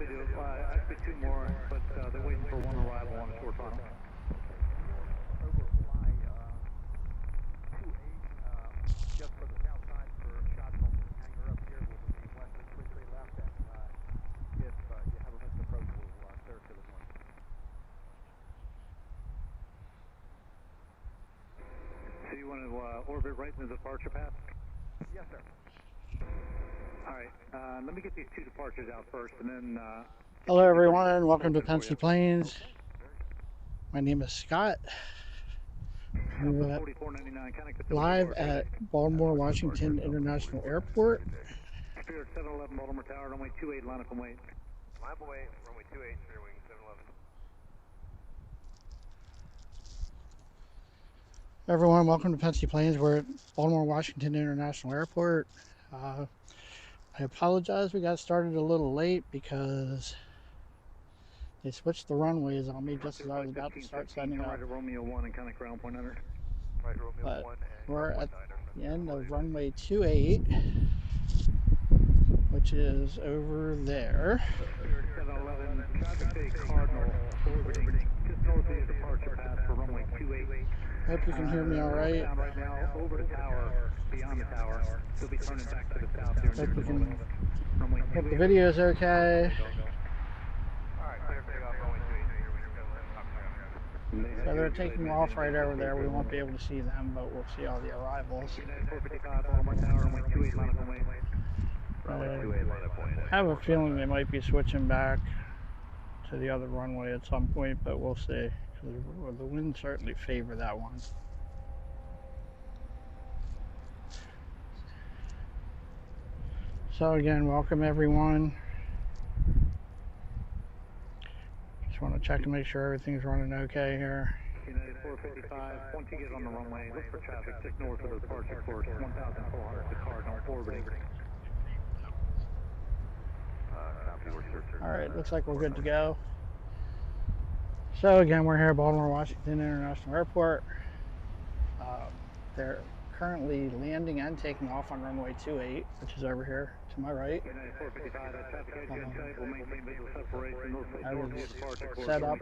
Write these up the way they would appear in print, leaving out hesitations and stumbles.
they do. Actually two more, but they're waiting for one arrival on a short final. Just for the south side for shots on the hangar up here, we'll be west and 33 left, and if you have a missed approach, we'll clear to the north. So you want to orbit right into the departure path? Yes, sir. All right, let me get these two departures out first, and then... Hello, everyone. Welcome to Penske Plains. My name is Scott. We're live at Baltimore-Washington International Airport. Spirit 711, Baltimore Tower, runway 28, line up and wait. Line up and wait, runway 28, Spirit wing 711. Everyone, welcome to Penske Plains. We're at Baltimore-Washington International Airport. I apologize, we got started a little late because they switched the runways on me just as I was about to start sending up. Romeo 1 and kind of ground point under. But we're at the end of runway 28, which is over there. Spirit 711, traffic day Cardinal, orbiting just north of the departure path for runway 28. Hope you can hear me all right. Right now, over the tower, beyond the tower. They'll be turning back to the south here. Hope the video is okay. So they're taking off right over there. We won't be able to see them, but we'll see all the arrivals. I have a feeling they might be switching back to the other runway at some point, but we'll see. The winds certainly favor that one. So again, welcome everyone. Just want to check and make sure everything's running okay here. United 455, once you get on the runway, look for traffic just north of the departure course, 1,400 to Cardinal, orbiting. Alright, looks like we're good to go. So again, we're here at Baltimore-Washington International Airport. They're currently landing and taking off on runway 28, which is over here to my right. I was set up,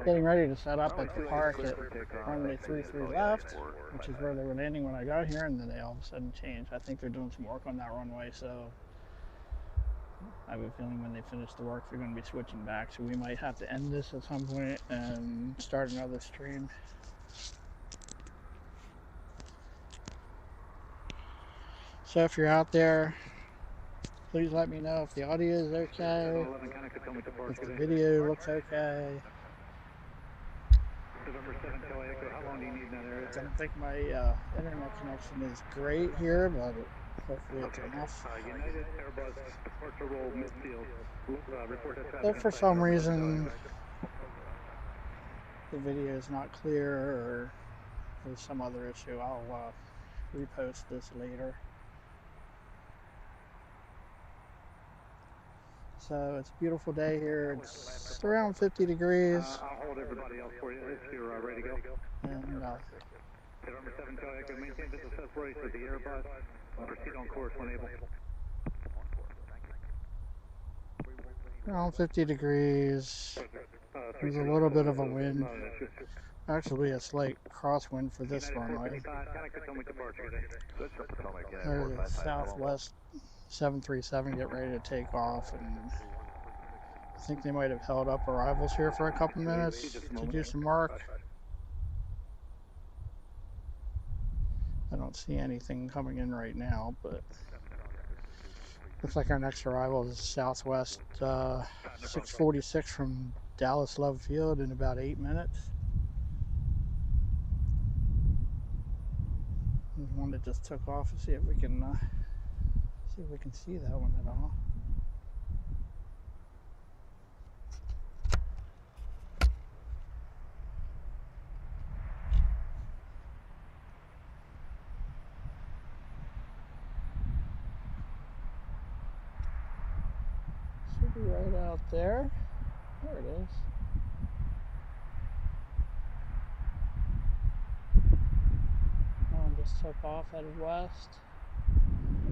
getting ready to set up at the park at runway 33 left, which is where they were landing when I got here, and then they all of a sudden changed. I think they're doing some work on that runway, so I have a feeling when they finish the work, they're going to be switching back. So we might have to end this at some point and start another stream. So if you're out there, please let me know if the audio is okay, if the video looks okay. I don't think my internet connection is great here, but hopefully it's enough. If for some reason the video is not clear or there's some other issue, I'll repost this later. So it's a beautiful day here. It's around 50 degrees. I'll hold everybody else for you if you're ready to go. And November 7 Charlie Echo, maintain visual separation with the Airbus. Proceed on course when able. around 50 degre's. There's a little bit of a wind. Actually, a slight crosswind for this runway. There's a Southwest 737 get ready to take off, and I think they might have held up arrivals here for a couple minutes to do some work. I don't see anything coming in right now, but looks like our next arrival is Southwest 646 from Dallas Love Field in about 8 minutes. There's one that just took off. Let's see if we can see that one at all. Should be right out there. There it is. That one just took off, headed west.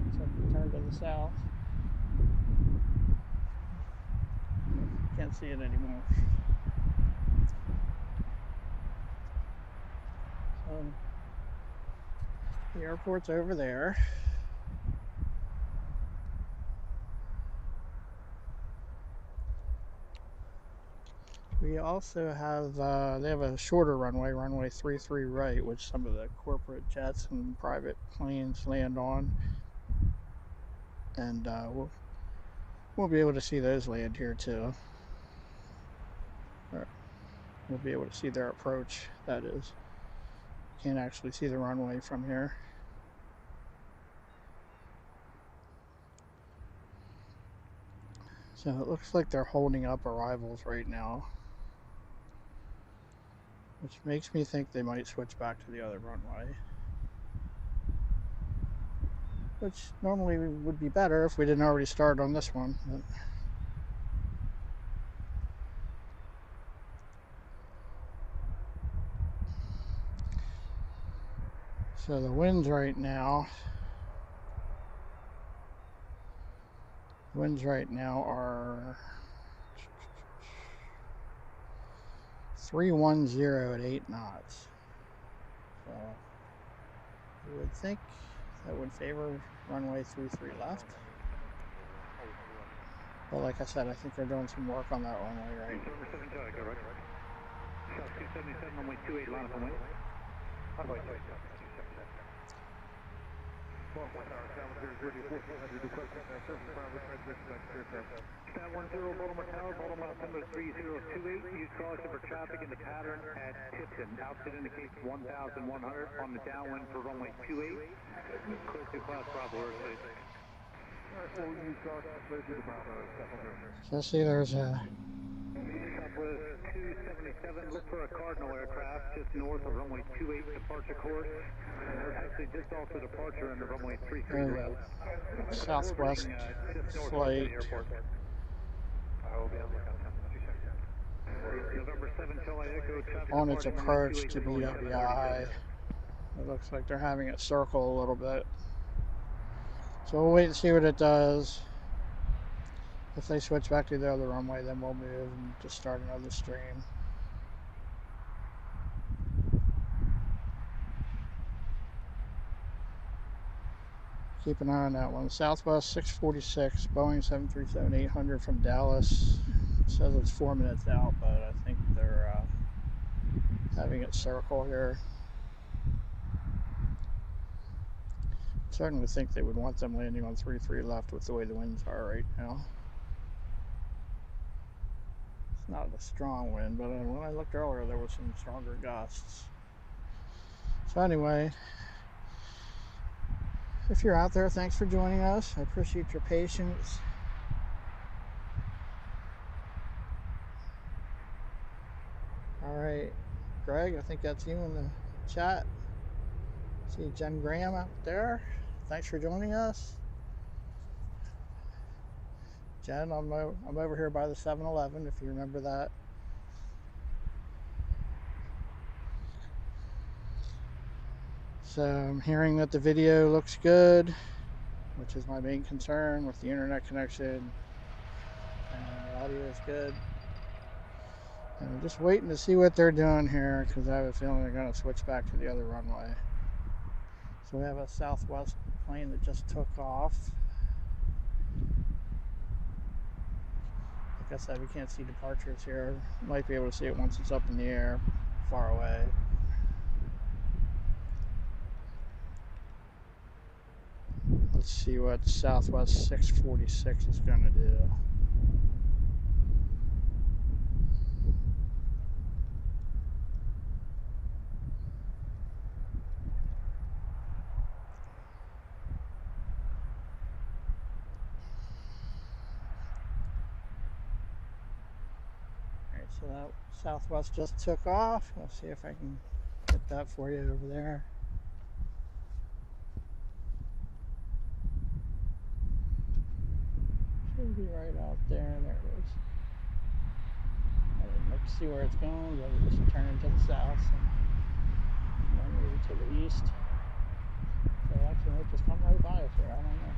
Looks like we turned to the south. can't see it anymore. So the airport's over there. We also have, they have a shorter runway, runway 33 right, which some of the corporate jets and private planes land on. And we'll be able to see those land here too. We'll be able to see their approach, that is. Can't actually see the runway from here. So it looks like they're holding up arrivals right now, which makes me think they might switch back to the other runway, which normally would be better if we didn't already start on this one. But so the winds right now are 310 at 8 knots. So you would think that would favor runway 33 left. But like I said, I think they're doing some work on that runway right now. South 277, runway 28, line up on wind. Stat 10, Baltimore Tower, Baltimore altimeter 3028. Use caution for traffic in the pattern at Tipton. Altitude indicates 1,100 on the downwind for runway 28. Clear to class Bravo airspace. So I see there's a Southwest 277, look for a Cardinal aircraft just north of runway 28 departure course. Actually just off the departure under runway 33 left. Southwest flight. November 7 Charlie Echo traffic On its approach to BWI. It looks like they're having it circle a little bit. So we'll wait and see what it does. If they switch back to the other runway, then we'll move and just start another stream. Keep an eye on that one. Southwest 646, Boeing 737-800 from Dallas. It says it's 4 minutes out, but I think they're having it circle here. Starting to think they would want them landing on 33 left with the way the winds are right now. It's not a strong wind, but when I looked earlier, there was some stronger gusts. So anyway, if you're out there, thanks for joining us. I appreciate your patience. All right, Greg, I think that's you in the chat. See Jen Graham out there. Thanks for joining us. Jen, I'm over here by the 7-Eleven, if you remember that. So I'm hearing that the video looks good, which is my main concern with the internet connection. And the audio is good. And I'm just waiting to see what they're doing here, because I have a feeling they're going to switch back to the other runway. So we have a Southwest plane that just took off. Like I said, we can't see departures here. Might be able to see it once it's up in the air, far away. Let's see what Southwest 646 is going to do. Alright, so that Southwest just took off. Let's see if I can get that for you over there. Should be right out there. There it is. I didn't look to see where it's going, but it just turned to the south and then maybe to the east. So it actually might just come right by us here. I don't know.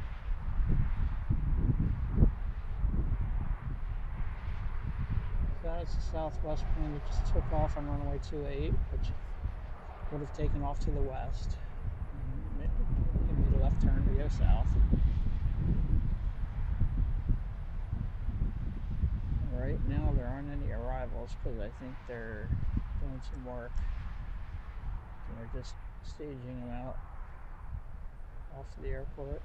That's the Southwest plane that just took off on runway 28, which would have taken off to the west. It made a left turn to go south. Right now there aren't any arrivals because I think they're doing some work. And they're just staging them out off the airport.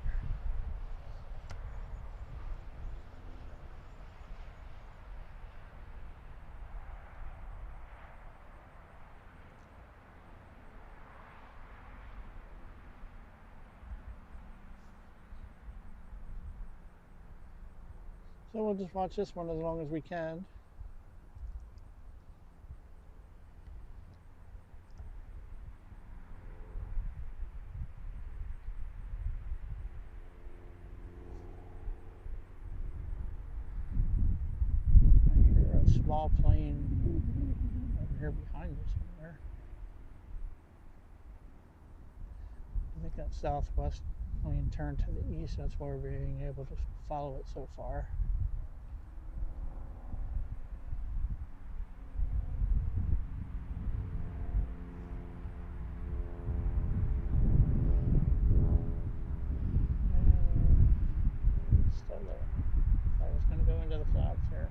So we'll just watch this one as long as we can. I hear a small plane over here behind me somewhere. I think that Southwest plane turned to the east. That's why we're being able to follow it so far. Still there. I was going to go into the clouds here.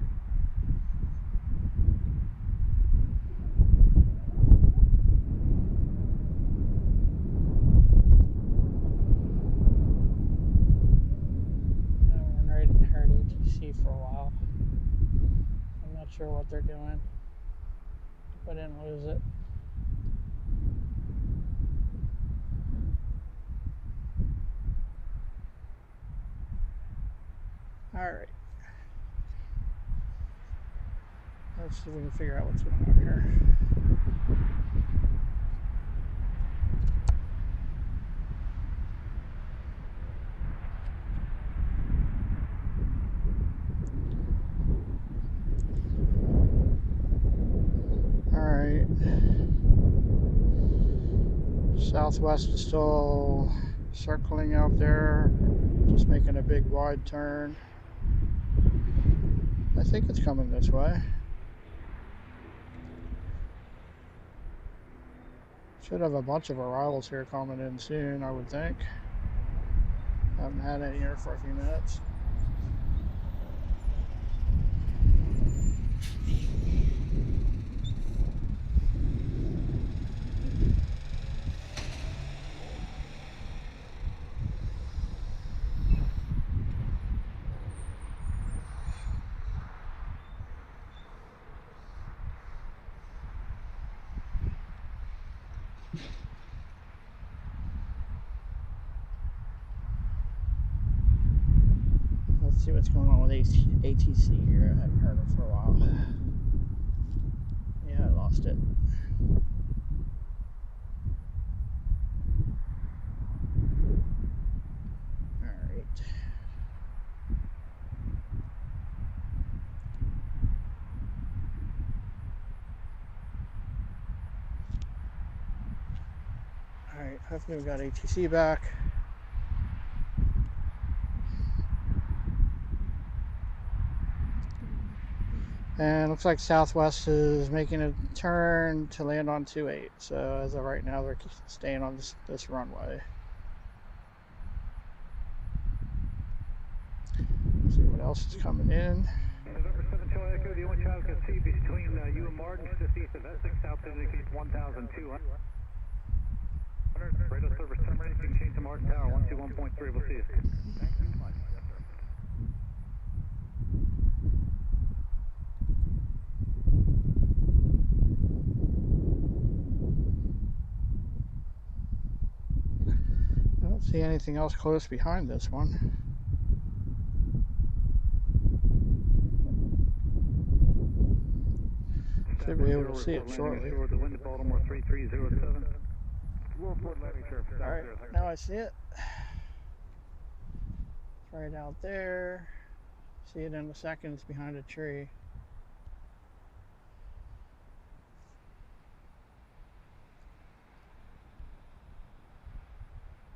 Heard ATC for a while. I'm not sure what they're doing, but I didn't lose it. Alright. Let's see if we can figure out what's going on here. Alright. Southwest is still circling out there, just making a big wide turn. I think it's coming this way. Should have a bunch of arrivals here coming in soon, I would think. Haven't had any here for a few minutes. Let's see what's going on with ATC here. I haven't heard it for a while. Yeah, I lost it. Alright. Alright, hopefully we got ATC back. And looks like Southwest is making a turn to land on 28. So as of right now, they're staying on this runway. Let's see what else is coming in. November 7 Charlie Echo, the only child can see between you and Martin, just east of Essex, south indicates 1,200. Radio service terminated, you can change to Martin Tower, 121.3, we'll see you. Thank you much. Yes, sir. I don't see anything else close behind this one. Should be able to see it shortly. The wind to Baltimore 3307. Alright, now I see it. It's right out there. See it in a second, it's behind a tree.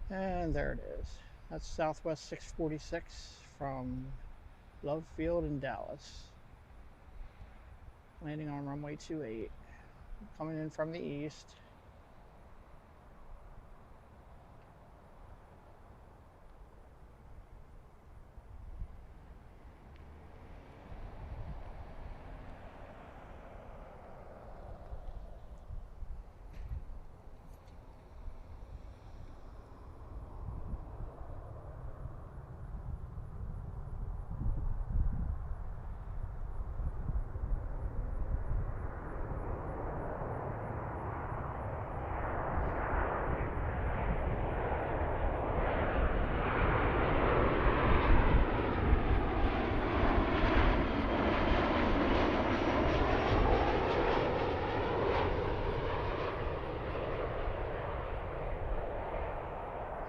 And there it is. That's Southwest 646 from Love Field in Dallas. landing on runway 28, coming in from the east.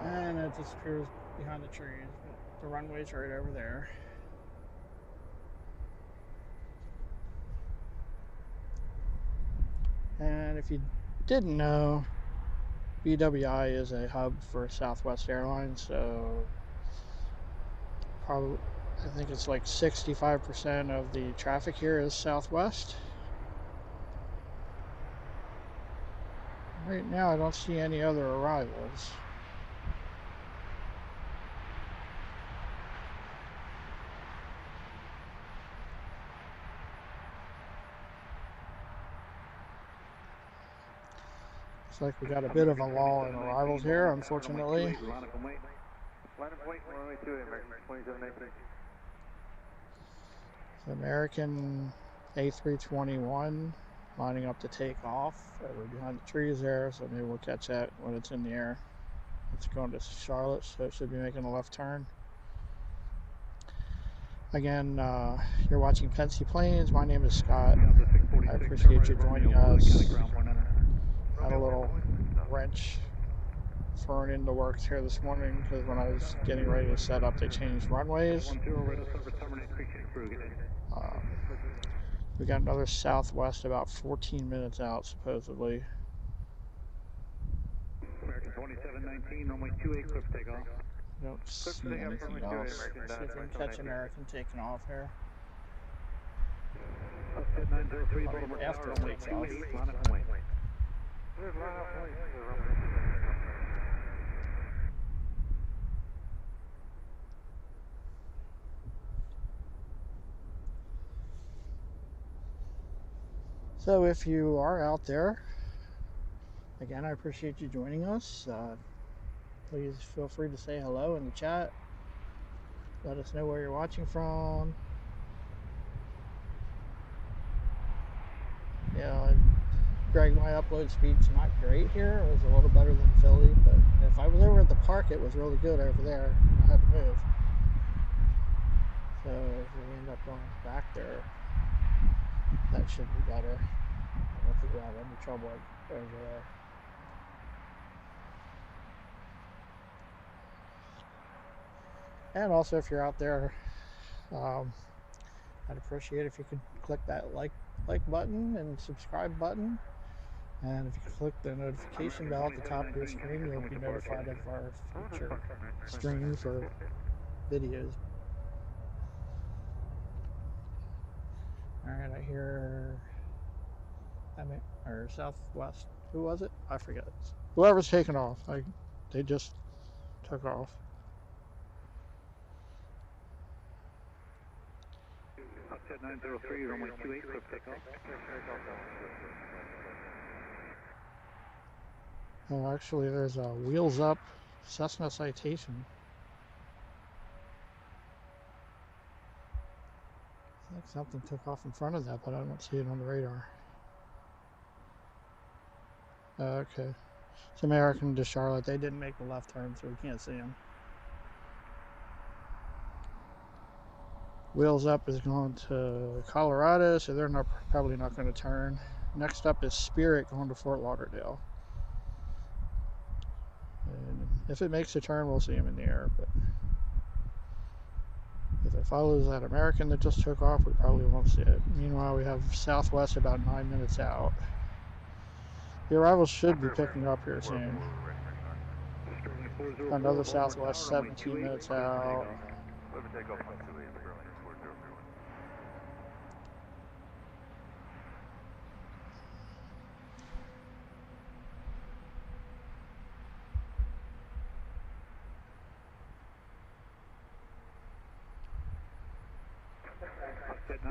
And it disappears behind the trees. The runway's right over there. And if you didn't know, BWI is a hub for Southwest Airlines, so probably I think it's like 65% of the traffic here is Southwest. Right now I don't see any other arrivals. Looks like we got a bit of a lull in arrivals here, unfortunately. American A321 lining up to take off. We're behind the trees there, so maybe we'll catch that when it's in the air. It's going to Charlotte, so it should be making a left turn. Again, you're watching Fancy Planes. My name is Scott. I appreciate you joining us. Had a little wrench thrown into works here this morning because when I was getting ready to set up, they changed runways. We got another Southwest about 14 minutes out, supposedly. American 2719, runway 28, clear for takeoff. I don't see anything else. See if we can catch American taking off here. Upset 903, Baltimore After Tower, it runway takes 28, off. line up and wait. So if you are out there, again, I appreciate you joining us. Please feel free to say hello in the chat. Let us know where you're watching from. Yeah, Greg, my upload speed's not great here. It was a little better than Philly, but if I was over at the park, it was really good over there. I had to move. So if we end up going back there, that should be better. I don't think we'll have any trouble over there. And also, if you're out there, I'd appreciate if you could click that like button and subscribe button. And if you click the notification bell at the top of your screen, you'll be notified of our future streams or videos. All right, I hear, or Southwest. Who was it? I forget. Whoever's taking off. They just took off. Upset 903, runway 28, clear for takeoff. Oh, actually, there's a Wheels Up Cessna citation. I think something took off in front of that, but I don't see it on the radar. Okay. It's American to Charlotte. They didn't make the left turn, so we can't see them. Wheels Up is going to Colorado, so they're probably not going to turn. Next up is Spirit going to Fort Lauderdale. And if it makes a turn, we'll see them in the air. But if it follows that American that just took off, we probably won't see it. Meanwhile, we have Southwest about 9 minutes out. The arrivals should be picking up here soon. Another Southwest 17 minutes out.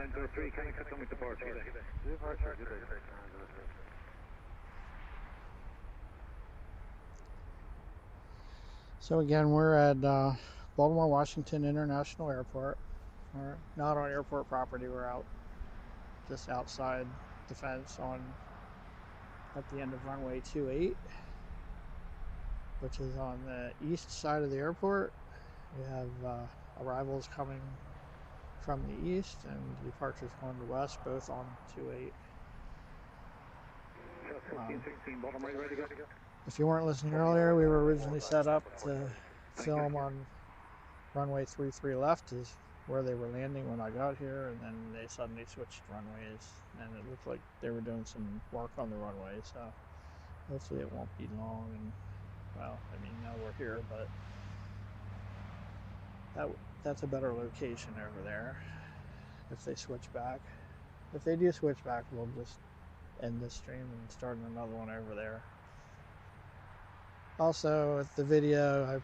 1003, can I cut them with departure? Departure, good day. So again, we're at Baltimore-Washington International Airport. We're not on airport property, we're out just outside the fence at the end of runway 28, which is on the east side of the airport. We have arrivals coming from the east and departures going to west, both on 28. If you weren't listening earlier, we were originally set up to film on runway 33 left is where they were landing when I got here, and then they suddenly switched runways, and it looked like they were doing some work on the runway, so hopefully it won't be long. And well, I mean, now we're here, but that's a better location over there if they switch back. If they do switch back, we'll just end this stream and start another one over there. Also, with the video,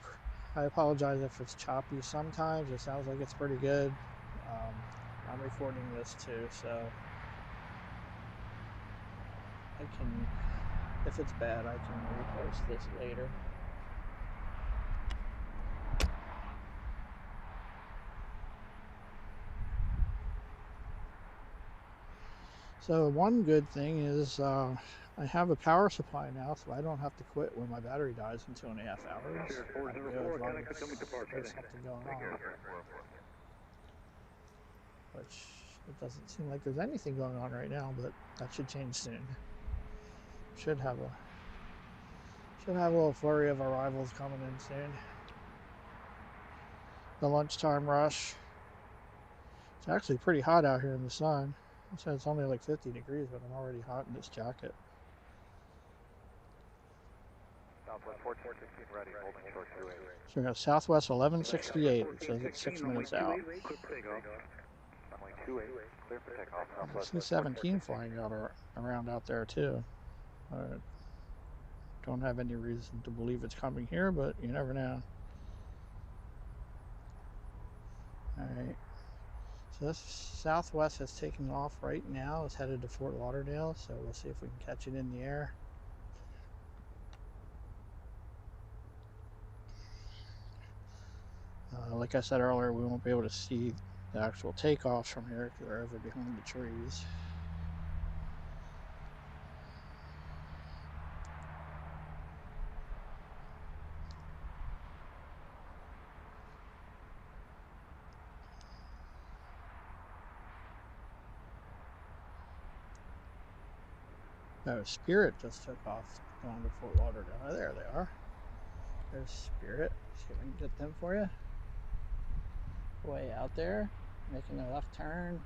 I apologize if it's choppy sometimes. It sounds like it's pretty good. I'm recording this too, so I can, if it's bad, I can repost this later. So one good thing is I have a power supply now, so I don't have to quit when my battery dies in 2.5 hours. I can go as long as there's something going on. Which it doesn't seem like there's anything going on right now, but that should change soon. Should have a little flurry of arrivals coming in soon. The lunchtime rush. It's actually pretty hot out here in the sun. It says it's only like 50 degrees, but I'm already hot in this jacket. Southwest 1416 ready, holding short 28. So we got Southwest 1168. It says it's 6 minutes out. I see 17 flying out around out there too. Don't have any reason to believe it's coming here, but you never know. Alright. So this Southwest is taking off right now. It's headed to Fort Lauderdale, so we'll see if we can catch it in the air. Like I said earlier, we won't be able to see the actual takeoffs from here because they're over behind the trees. Oh, Spirit just took off going to Fort Lauderdale. Oh, there they are. There's Spirit. See if we can get them for you. Way out there, making a left turn.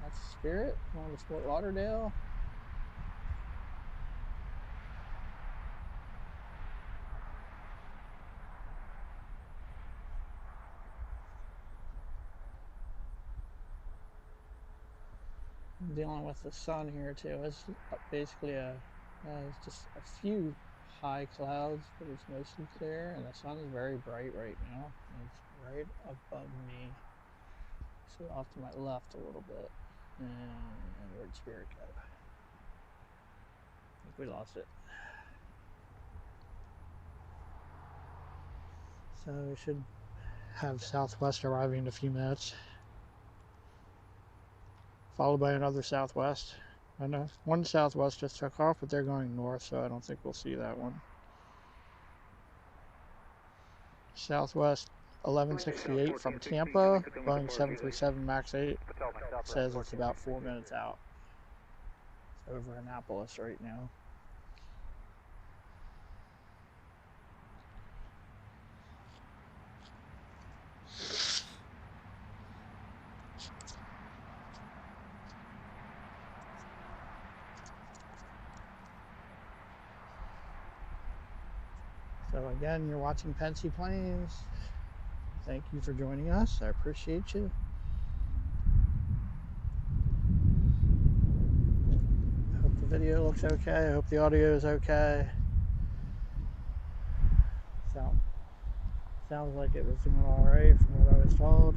That's Spirit going to Fort Lauderdale. I'm dealing with the sun here too. It's basically it's just a few high clouds, but it's mostly clear, and the sun is very bright right now. It's right above me, so off to my left a little bit. And where'd Spirit go? I think we lost it. So we should have Southwest arriving in a few minutes, followed by another Southwest. I know one Southwest just took off, but they're going north, so I don't think we'll see that one. Southwest 1168 from Tampa, Boeing 737 MAX 8, says it's about 4 minutes out. It's over Annapolis right now. So again, you're watching Pensy Planes. Thank you for joining us. I appreciate you. I hope the video looks okay. I hope the audio is okay. So Sounds like it was doing alright from what I was told.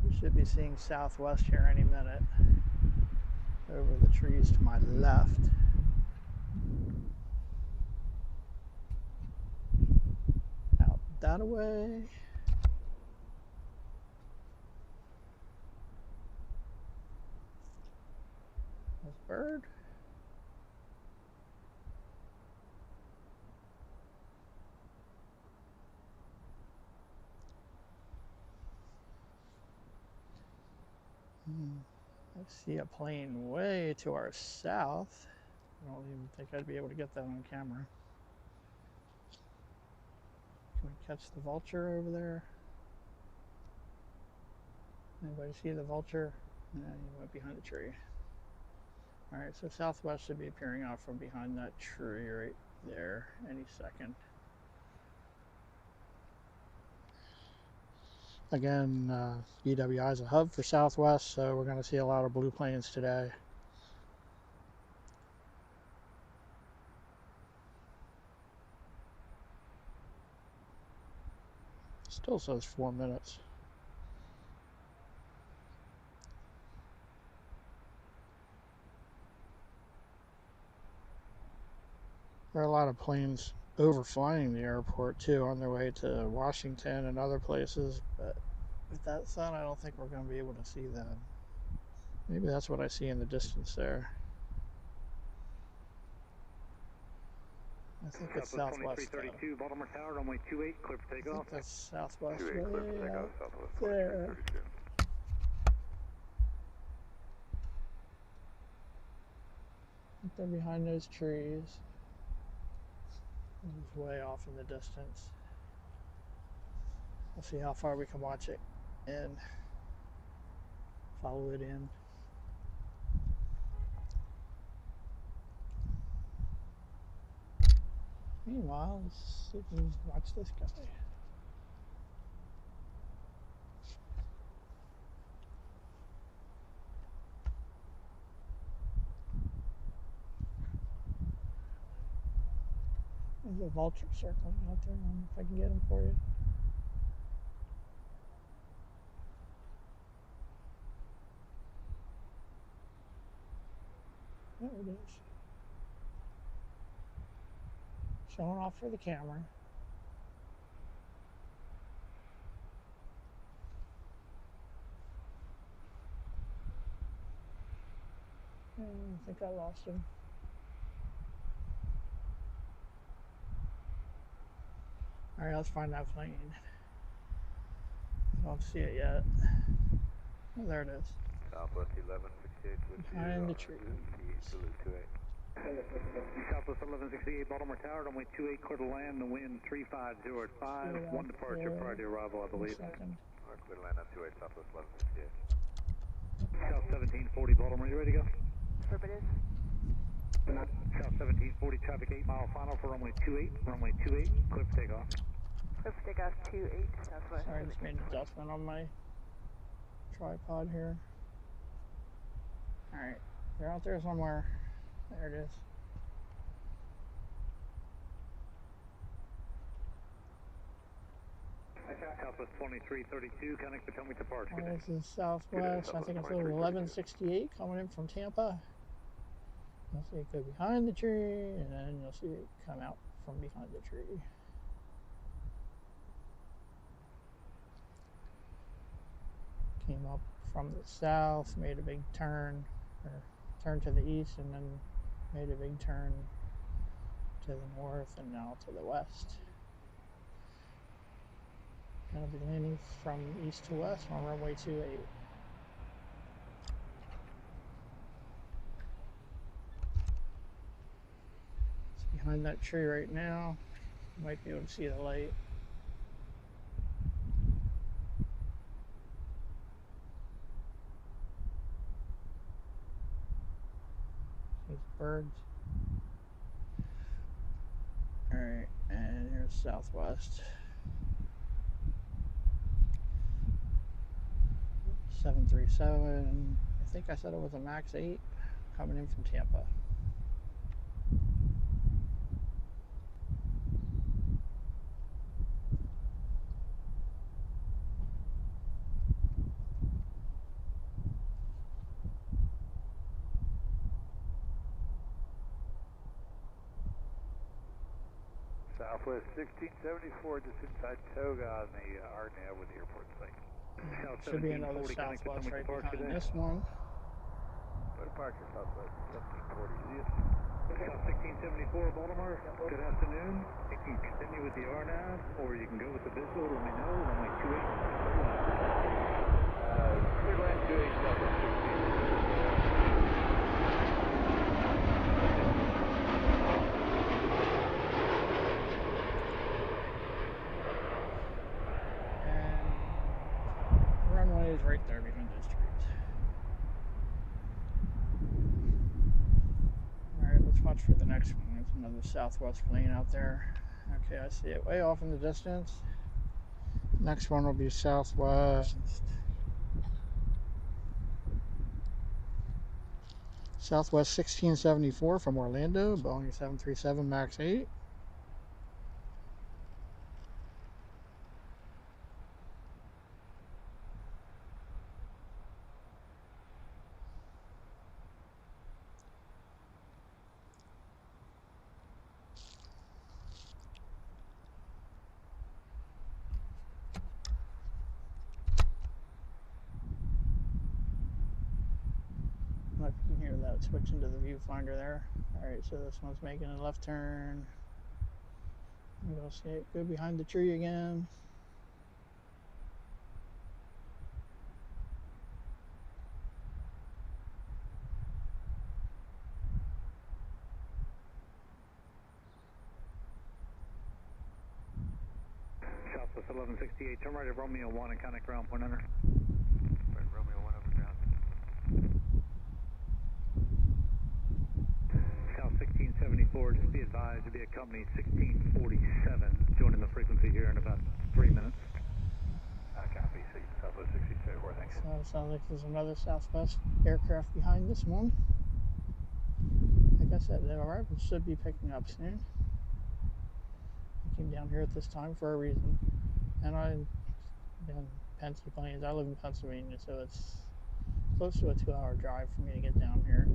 We should be seeing southwest here any minute. Over the trees to my left. Out that way. This bird. I see a plane way to our south. I don't even think I'd be able to get that on camera. Can we catch the vulture over there? Anybody see the vulture? Yeah, he went behind the tree. Alright, so southwest should be appearing out from behind that tree right there any second. Again, BWI is a hub for southwest, so we're going to see a lot of blue planes today. Still says 4 minutes. There are a lot of planes overflying the airport too on their way to Washington and other places, but with that sun I don't think we're going to be able to see them. Maybe that's what I see in the distance there. I think it's southwest though. Baltimore Tower, runway 28, clear for takeoff. I think that's southwest way clear for takeoff, southwest there. 2332. I think they're behind those trees. It's way off in the distance. We'll see how far we can watch it and follow it in. Meanwhile, let's see if we can watch this guy. There's a vulture circling out there. I don't know if I can get him for you. There it is. Showing off for the camera. I think I lost him. Alright, let's find that plane. I don't see it yet. Oh, there it is. Southwest 1168. Behind the tree. Southwest 1168, Baltimore Tower, runway 28, clear to land, the wind 350 at 5, one departure prior to arrival, I believe. Clear to land at 28, Southwest 1168. South 1740, Baltimore, you ready to go? Affirmative. South 1740, traffic 8 mile final for runway 28, clear for takeoff. Clear for takeoff 28, southwest. Sorry, I just made an adjustment on my tripod here. Alright, they're out there somewhere. There it is. Southwest 2332, connect Potomac departure. This is southwest. I think it's over 1168 coming in from Tampa. You'll see it go behind the tree, and then you'll see it come out from behind the tree. Came up from the south, made a big turn, or turned to the east, and then made a big turn to the north, and now to the west. Going to be landing from east to west on runway 28. It's behind that tree right now. You might be able to see the light. These birds. Alright, and here's southwest. 737, I think I said it was a MAX 8 coming in from Tampa. Southwest 1674, just inside Toga on the RNAV with the airport site. Should be another Southwest right behind this one. Go to Parker, Southwest 1740. See you. South 1674 Baltimore, good afternoon. You can continue with the RNAV, or you can go with the visual. Let me know. Runway 28. Clear land 28, Southwest 16. Runway is right there behind those trees. Alright, let's watch for the next one. There's another Southwest plane out there. Okay, I see it way off in the distance. Next one will be Southwest. Southwest 1674 from Orlando, Boeing 737 MAX 8. I don't know if you can hear that switching to the viewfinder there. Alright, so this one's making a left turn. You'll see it go behind the tree again. Southwest 1168, turn right at Romeo 1 and contact ground point under. Right, Romeo 1 over ground. South 1674, just be advised to be a company 1647, joining the frequency here in about 3 minutes. Copy, Southwest 1674, thanks. So it sounds like there's another Southwest aircraft behind this one. Like I said, the arrival should be picking up soon. I came down here at this time for a reason. And I'm in Pennsy Plains. I live in Pennsylvania, so it's close to a 2-hour drive for me to get down here.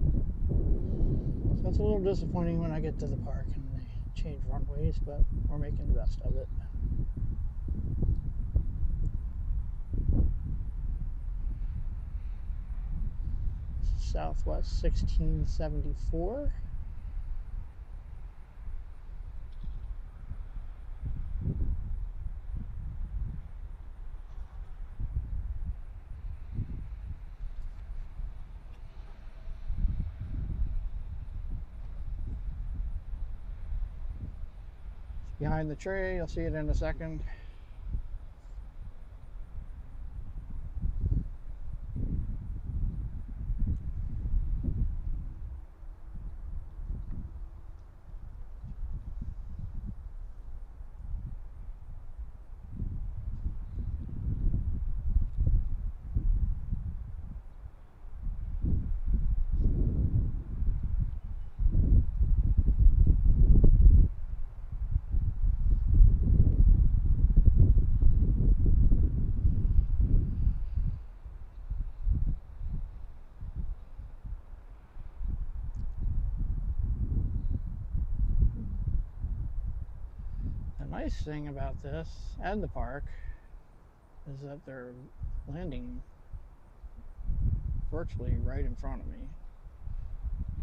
So it's a little disappointing when I get to the park and they change runways, but we're making the best of it. Southwest 1674. Behind the tree, you'll see it in a second. The nice thing about this and the park is that they're landing virtually right in front of me.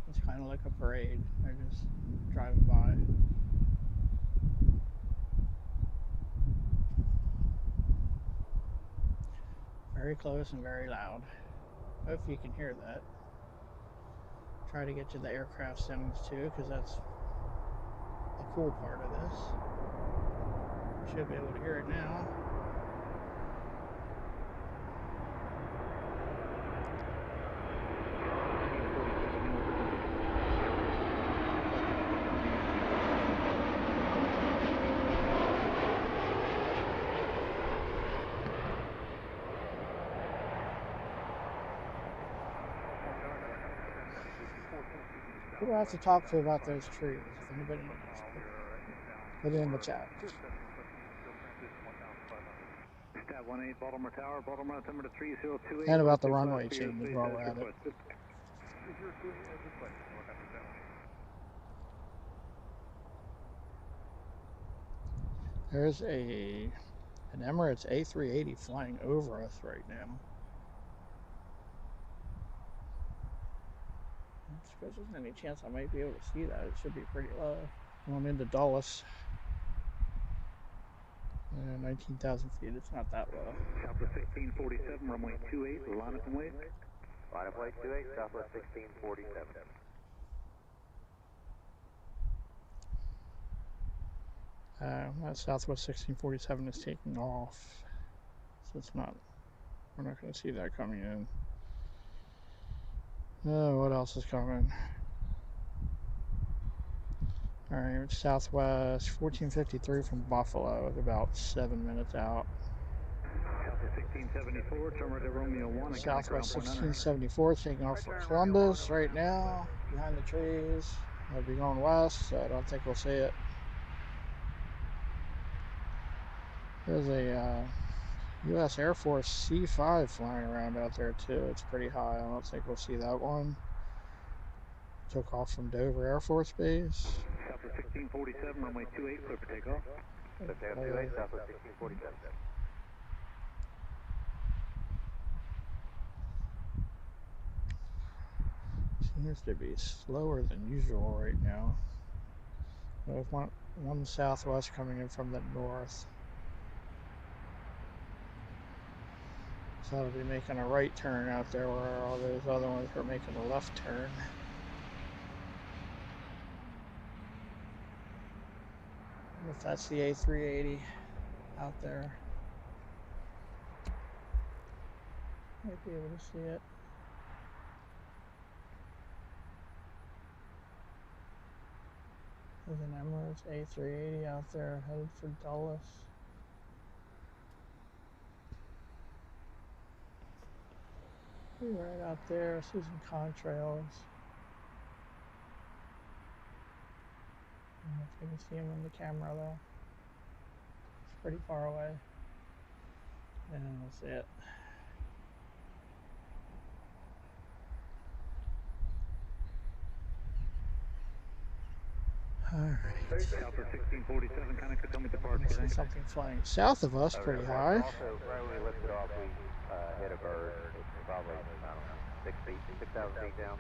It's kind of like a parade. They're just driving by. Very close and very loud. Hope you can hear that. Try to get to the aircraft sounds too, because that's the cool part of this. Should be able to hear it now. Who do I have to talk to about those trees? If anybody knows, put it in the chat. Stat 18 Baltimore Tower, Baltimore altimeter 3028. And about the runway changes while we're at it. There's an Emirates A380 flying over us right now. If there's any chance I might be able to see that, it should be pretty low. I'm into Dulles. 19,000 feet, it's not that low. Southwest 1647, runway 28, line up and wait. Line up, wait, 28, Southwest 1647. That Southwest 1647 is taking off, so it's not, we're not going to see that coming in. What else is coming? Alright, Southwest 1453 from Buffalo, about 7 minutes out. Southwest 1674, turn right to Romeo 1. Southwest 1674 taking off for Columbus right now, behind the trees. I'll be going west, so I don't think we'll see it. There's a U.S. Air Force C-5 flying around out there too. It's pretty high. I don't think we'll see that one. Took off from Dover Air Force Base. Southwest 1647, runway 28, clear for takeoff. Clear for 28, Southwest 1647. Seems to be slower than usual right now. We have one Southwest coming in from the north. So it'll be making a right turn out there where all those other ones are making a left turn. If that's the A380 out there, might be able to see it. There's an Emirates A380 out there headed for Dulles. Right out there, see some contrails. I don't know if you can see him in the camera though. It's pretty far away. And that's it. Alright. Southwest 1647, kind of coming departure. See something flying south of us, pretty high. Also, right when we lifted off, we hit a bird. It's probably, I don't know, 6,000 feet down.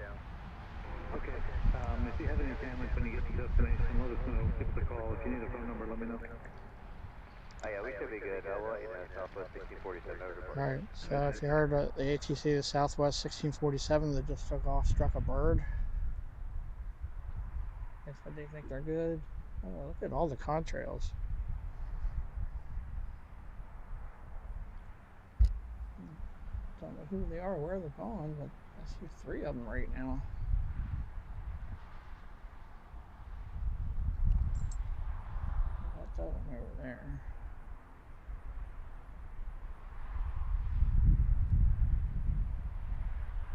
Okay. If you have any damage when you get to destination, let us know. Give us a call. If you need a phone number, let me know. Oh yeah, we should be good. We'll let you know, Southwest 1647. Alright, so if you heard the ATC, the Southwest 1647 that just took off, struck a bird. They said they think they're good. Oh, look at all the contrails. Don't know who they are or where they're going, but I see 3 of them right now. Got that one over there.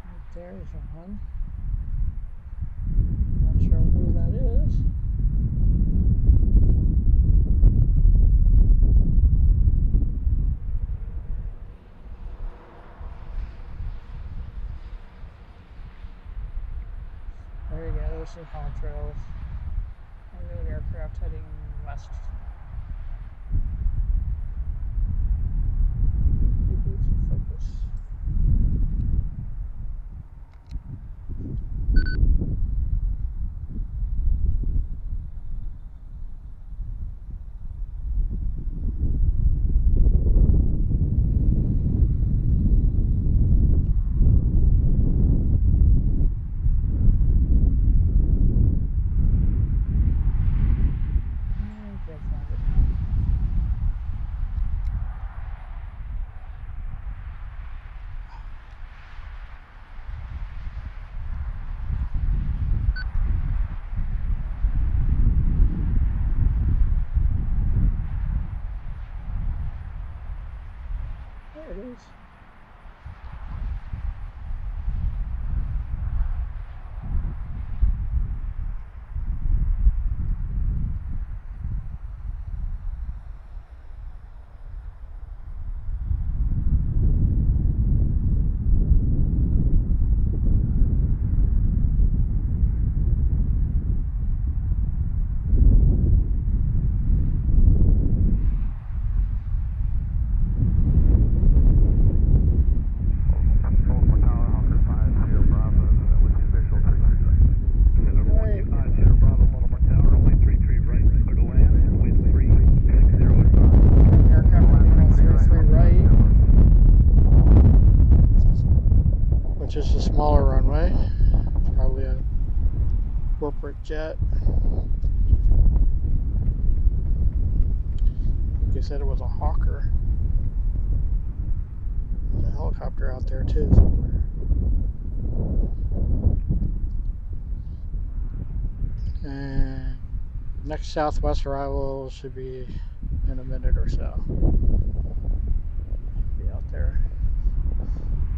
Right there's one. Not sure who that is. There you go, there's some contrails. Unknown aircraft heading west. Focus. Can't find smaller runway. It's probably a corporate jet. They said it was a Hawker. There's a helicopter out there too somewhere. And next Southwest arrival should be in a minute or so. Should be out there.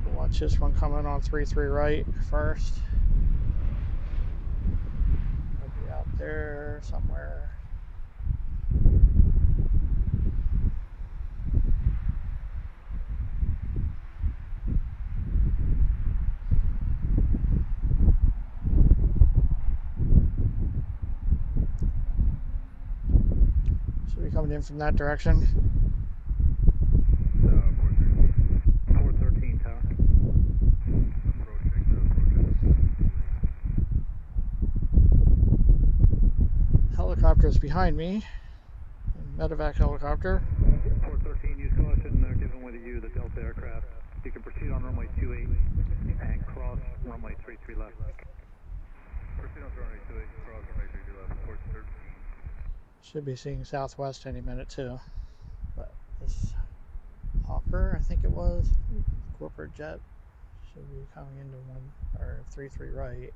We'll watch this one coming on 3-3 right first. It'll be out there somewhere. Should be coming in from that direction. 413 tower. Helicopters behind me. Medevac helicopter. 413, use caution. They're giving with you the Delta aircraft. You can proceed on runway 28 and cross runway 33 left. Proceed on runway 28, cross runway 33 left, 413. Should be seeing Southwest any minute too. But this Hawker, I think it was, corporate jet, should be coming into 3-3 right.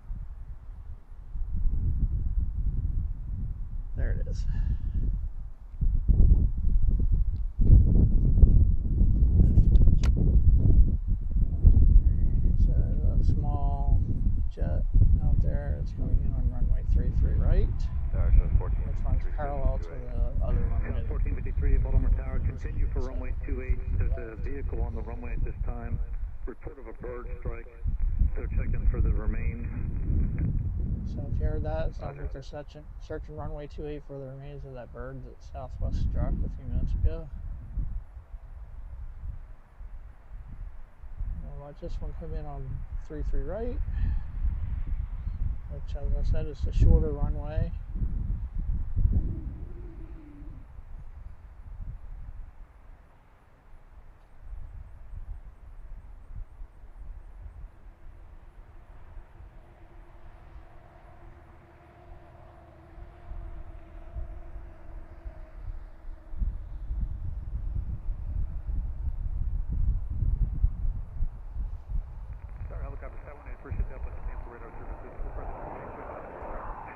There it is. So a small jet out there. It's going in on runway 33 right. Which runs parallel to the other runway. 1453 Baltimore Tower, continue for runway 28. There's a vehicle on the runway at this time. Report of a bird strike. They're checking for the remains. So if you heard that, it sounds like they're searching runway 28 for the remains of that bird that Southwest struck a few minutes ago. We'll watch this one come in on 3-3 right, which, as I said, is the shorter runway.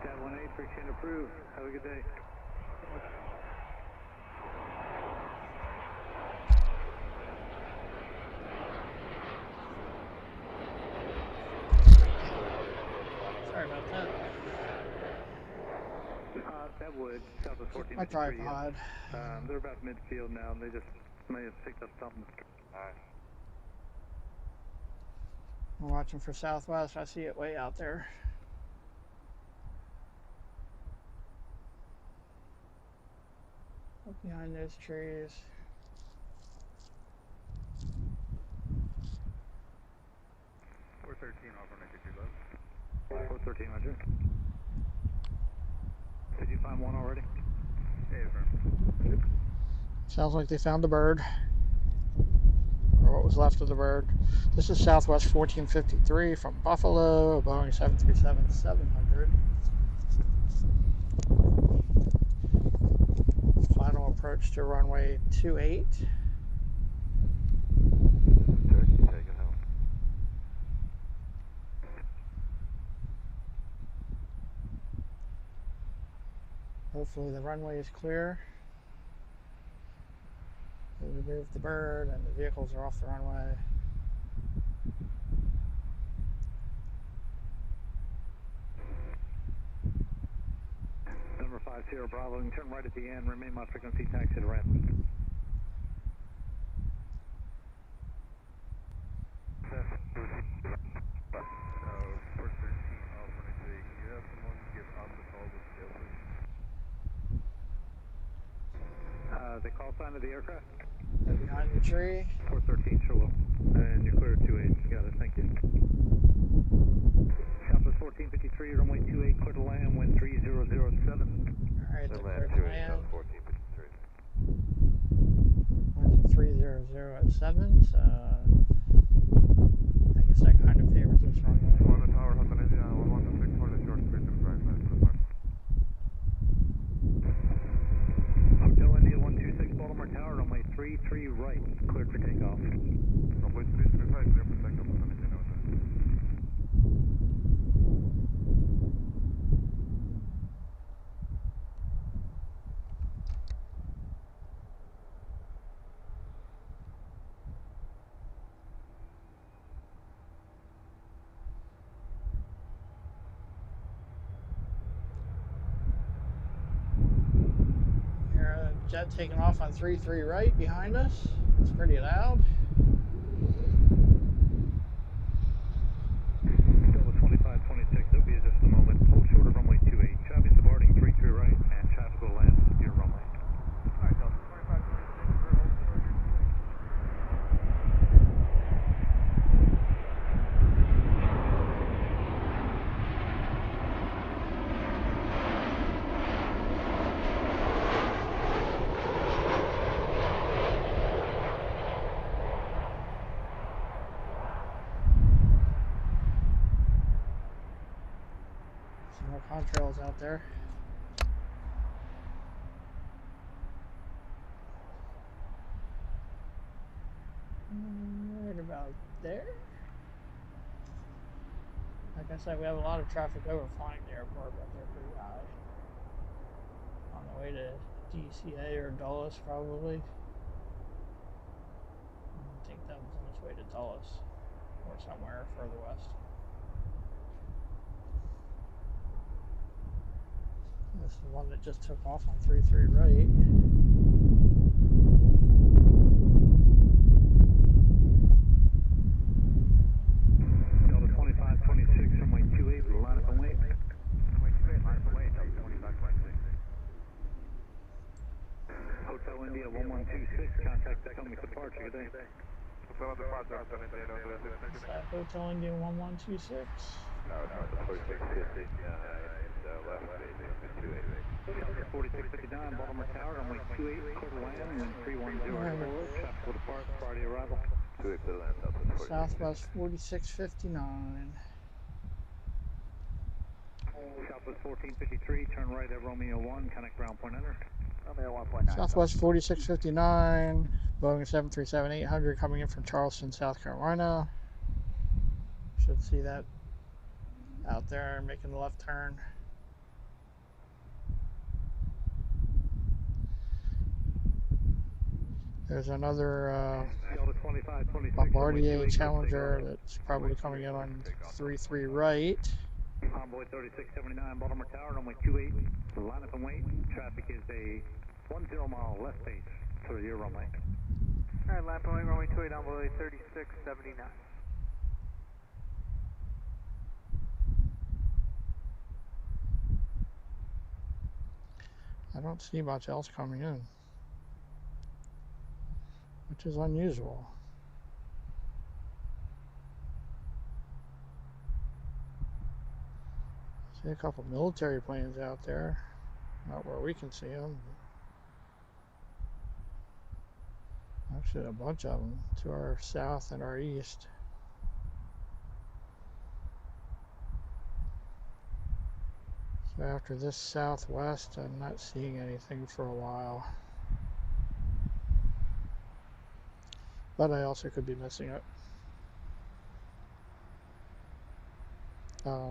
Stat 18, appreciate approved. Have a good day. Sorry about that. That would, Southwest 1453. My tripod. They're about midfield now. They just may have picked up something. Alright. We're watching for Southwest. I see it way out there. Up behind those trees. We're 13 off on 92 left. 413, Roger. Did you find one already? Yeah, affirm. Sounds like they found the bird. Or what was left of the bird. This is Southwest 1453 from Buffalo, Boeing 737-700. Final approach to runway 28. Turkey, take it home. Hopefully the runway is clear. We removed the bird and the vehicles are off the runway. Number 50 Bravo, and turn right at the end, remain my frequency taxi to ramp. 413 off on 88. You have someone get off the call with the other? The call sign of the aircraft? Behind the tree. 413, sure will. And you're clear 28. Got it, thank you. Southwest 1453, runway 28, clear to land, wind 3007. Alright, they're clear to land. 1453. Winds 3007, so I guess that kind of favors this runway. On the tower, Hotel India, 116, for the short space and drive, nice for the park. Hotel India 126 Baltimore Tower, runway 33 right, cleared for takeoff. Runway 335, clear for takeoff, Hotel India, no time. Jet taking off on 33 right behind us. It's pretty loud. Delta 2526, it'll be just a moment. Hold short of runway 28. Traffic departing 33 right, and traffic will land your runway. Alright, Delta 2526, we're holding short here. Some more contrails out there. Right about there. Like I said, we have a lot of traffic overflying the airport, but they're pretty high. On the way to DCA or Dulles, probably. I think that was on its way to Dulles or somewhere further west. This is the one that just took off on 33 right. Delta 2526, runway 28, line up and wait. Runway 28, line up and wait, Delta 2526. Hotel India 1126, contact Economic Departure, good day. Hotel on departure, Hotel India, no, Is that Hotel India 1126? No, the 4650, it's left, baby, 28. Delta 4659, Baltimore Tower, runway 28, quarter land, wind 3104, traffic will depart, Friday arrival. 28 for the land, Delta 46. Southwest 4659. Southwest 1453, turn right at Romeo 1, connect ground point enter. Romeo 1.9. Southwest 4659, Boeing 737-800 coming in from Charleston, South Carolina. Should see that out there making the left turn. There's another Delta 2526, Bombardier Challenger that's probably coming in on 33 right. Envoy 3679, Baltimore Tower, runway 28, line up and wait. Traffic is a 10 mile left base to your runway. Alright, line up and wait, runway 28, envoy 3679. I don't see much else coming in, which is unusual. See a couple military planes out there, not where we can see them. Actually, a bunch of them to our south and our east. So after this southwest, I'm not seeing anything for a while. But I also could be missing it.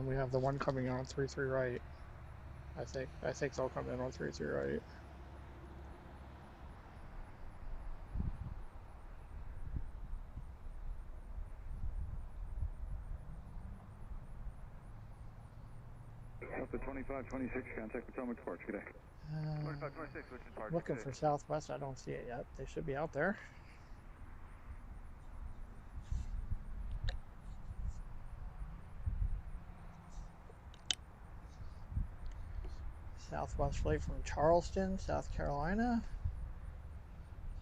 We have the one coming in on 33 right. I think they'll come in on 33 right. Delta 2526, contact Potomac Departure, good day. 2526, which is part Looking for southwest, I don't see it yet. They should be out there. Southwest flight from Charleston, South Carolina.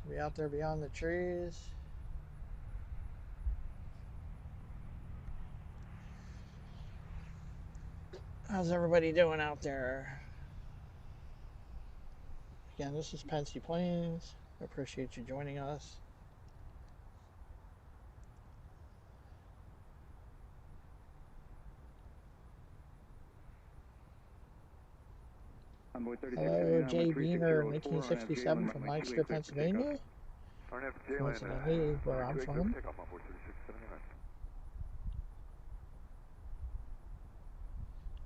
Should be out there beyond the trees. How's everybody doing out there? Again, this is Pensy Planes. I appreciate you joining us. Hello, Jay Beaner, 1967 from Lancaster, Pennsylvania. Coincidentally, where I'm from.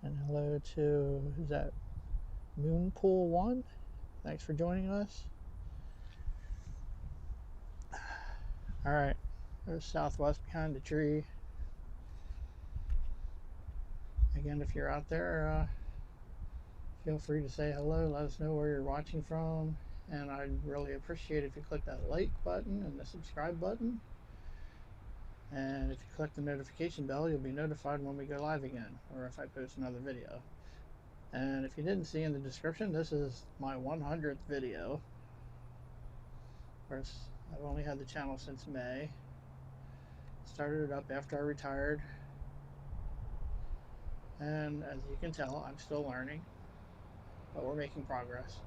And hello to, who's that? Moonpool1. Thanks for joining us. Alright, there's Southwest behind the tree. Again, if you're out there, feel free to say hello, let us know where you're watching from, and I'd really appreciate it if you click that like button and the subscribe button, and if you click the notification bell, you'll be notified when we go live again, or if I post another video. And if you didn't see in the description, this is my 100th video. Of course, I've only had the channel since May. Started it up after I retired, and as you can tell, I'm still learning, but we're making progress.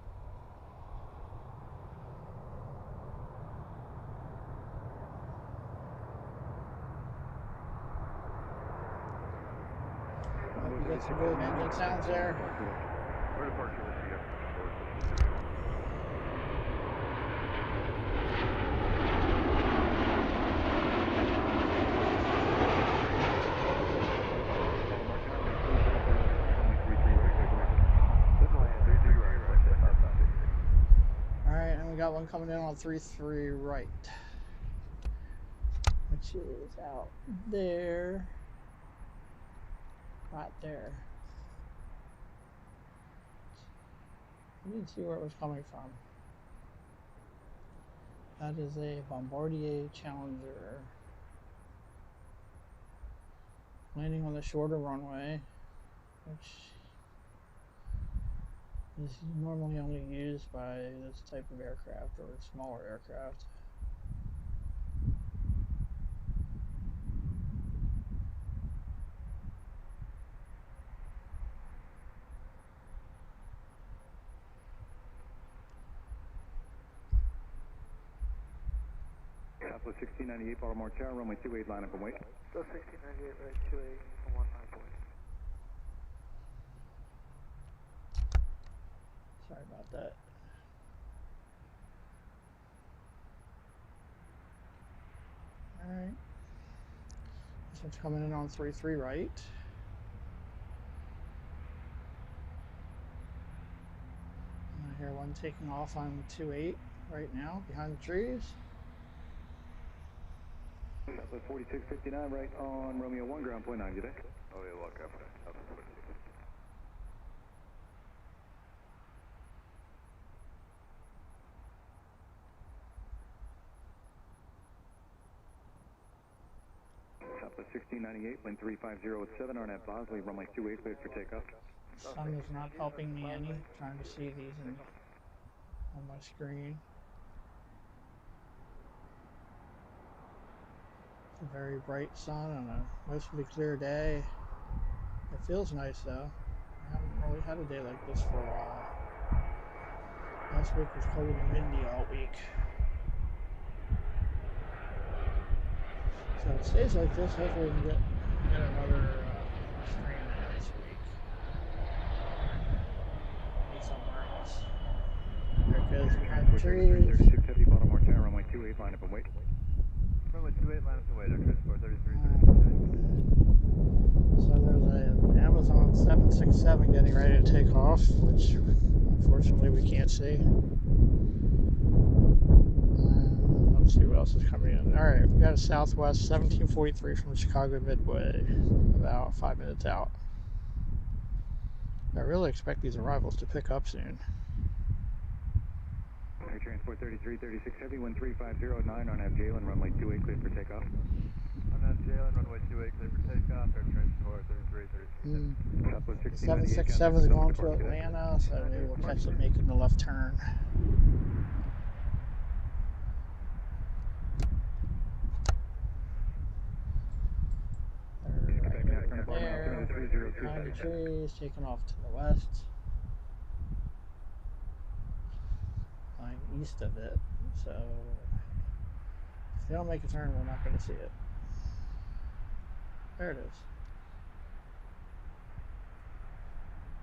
You get some good engine sounds there. Where to park your CF? Alright, and we got one coming in on 3-3 right, which is out there. Right there. I didn't see where it was coming from. That is a Bombardier Challenger. Landing on the shorter runway, which is normally only used by this type of aircraft or smaller aircraft. Southwest 1698, Baltimore Tower, runway 28, line up and wait. Go 1698, right, 28, 1 high point. Sorry about that. Alright. This one's coming in on 3-3 right. And I hear one taking off on 2-8 right now behind the trees. Southwest 4659, right on Romeo 1, ground point 9 today. Oh, yeah, lock up. Southwest 46. Southwest 1698, wind 350 at 7, RNAV Bosley, runway 28, cleared for takeoff. Sun is not helping me any. Trying to see these on my screen. It's a very bright sun on a mostly clear day. It feels nice though. I haven't really had a day like this for a while. Last week was cold and windy all week. So it stays like this. Hopefully we can get another stream in this week. Maybe somewhere else. There it goes behind the trees. 36 heavy, Baltimore Tower, runway 28, line up and wait. Runway 28, line up and wait. Transport 33, So there's an Amazon 767 getting ready to take off, which unfortunately we can't see. Let's see what else is coming in. Alright, we got a Southwest 1743 from Chicago Midway, about 5 minutes out. I really expect these arrivals to pick up soon. Air Transport 33, 36 heavy, wind 3509, RNAV Jalen, runway 28, cleared for takeoff. RNAV Jalen, runway 28, cleared for takeoff. Air Transport 33, 36. Southwest 767 is going to Atlanta, so maybe we'll catch it making the left turn. There, behind the trees, taking off to the west. Flying east of it, so if they don't make a turn, we're not going to see it. There it is.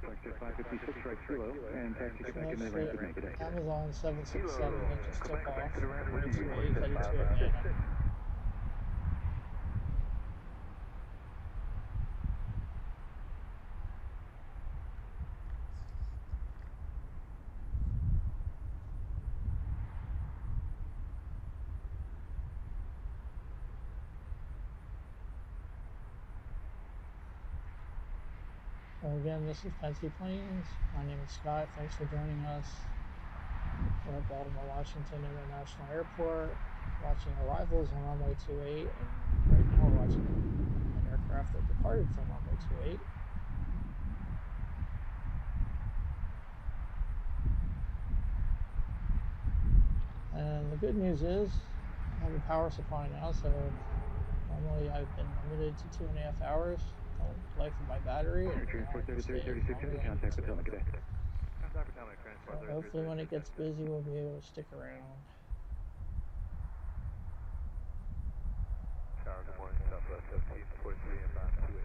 Vector 556 right kilo, and taxi get back into the ramp and make it. Amazon 767 that just took off, runway 28, headed to Atlanta. Well, again, this is Fancy Planes. My name is Scott. Thanks for joining us. We're at Baltimore-Washington International Airport, watching arrivals on runway 28, and right now we're watching an aircraft that departed from runway 28. And the good news is I have a power supply now, so normally I've been limited to 2.5 hours. Life of my battery, and Transport 3336, contact Potomac today. So hopefully when it gets busy we'll be able to stick around. Tower, good morning, Southwest 1743 inbound 28.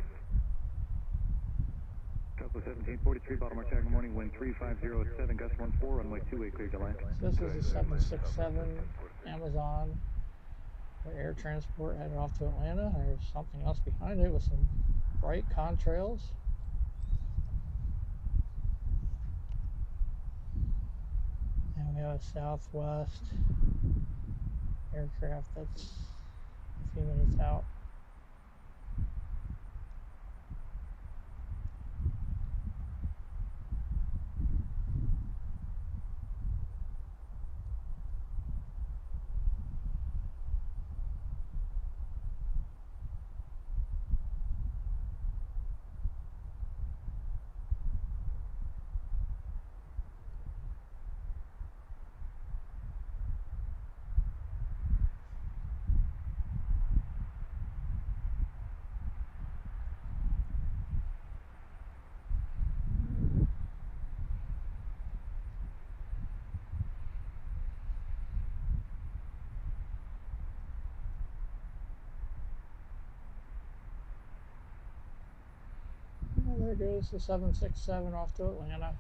Southwest 1743, Baltimore Tower, good morning, wind 3507, gust 14, runway 28, clear to land. So this is a 767 Amazon for air transport headed off to Atlanta. There's something else behind it with some bright contrails. And we have a Southwest aircraft that's a few minutes out. There goes the 767 off to Atlanta.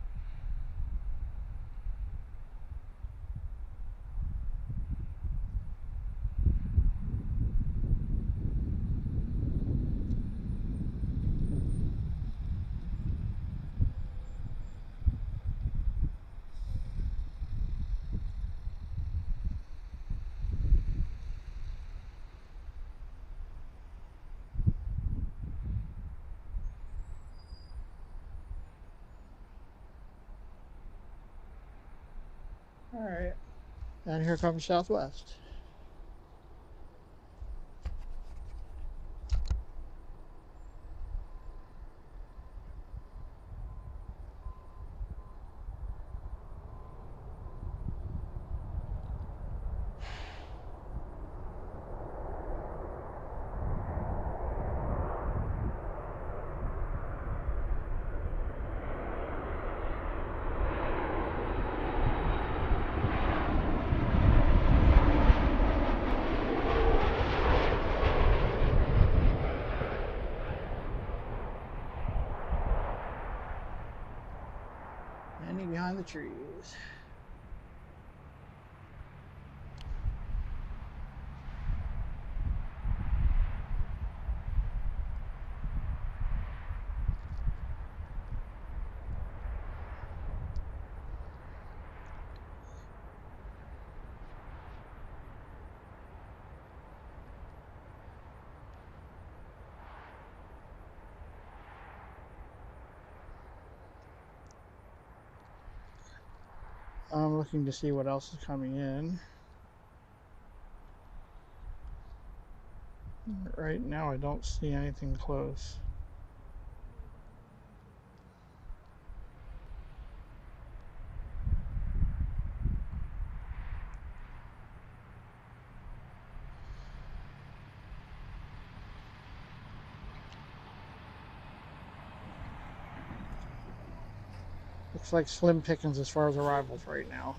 All right, and here comes Southwest. Landing behind the trees. I'm looking to see what else is coming in. Right now I don't see anything close. Looks like slim pickings as far as arrivals right now.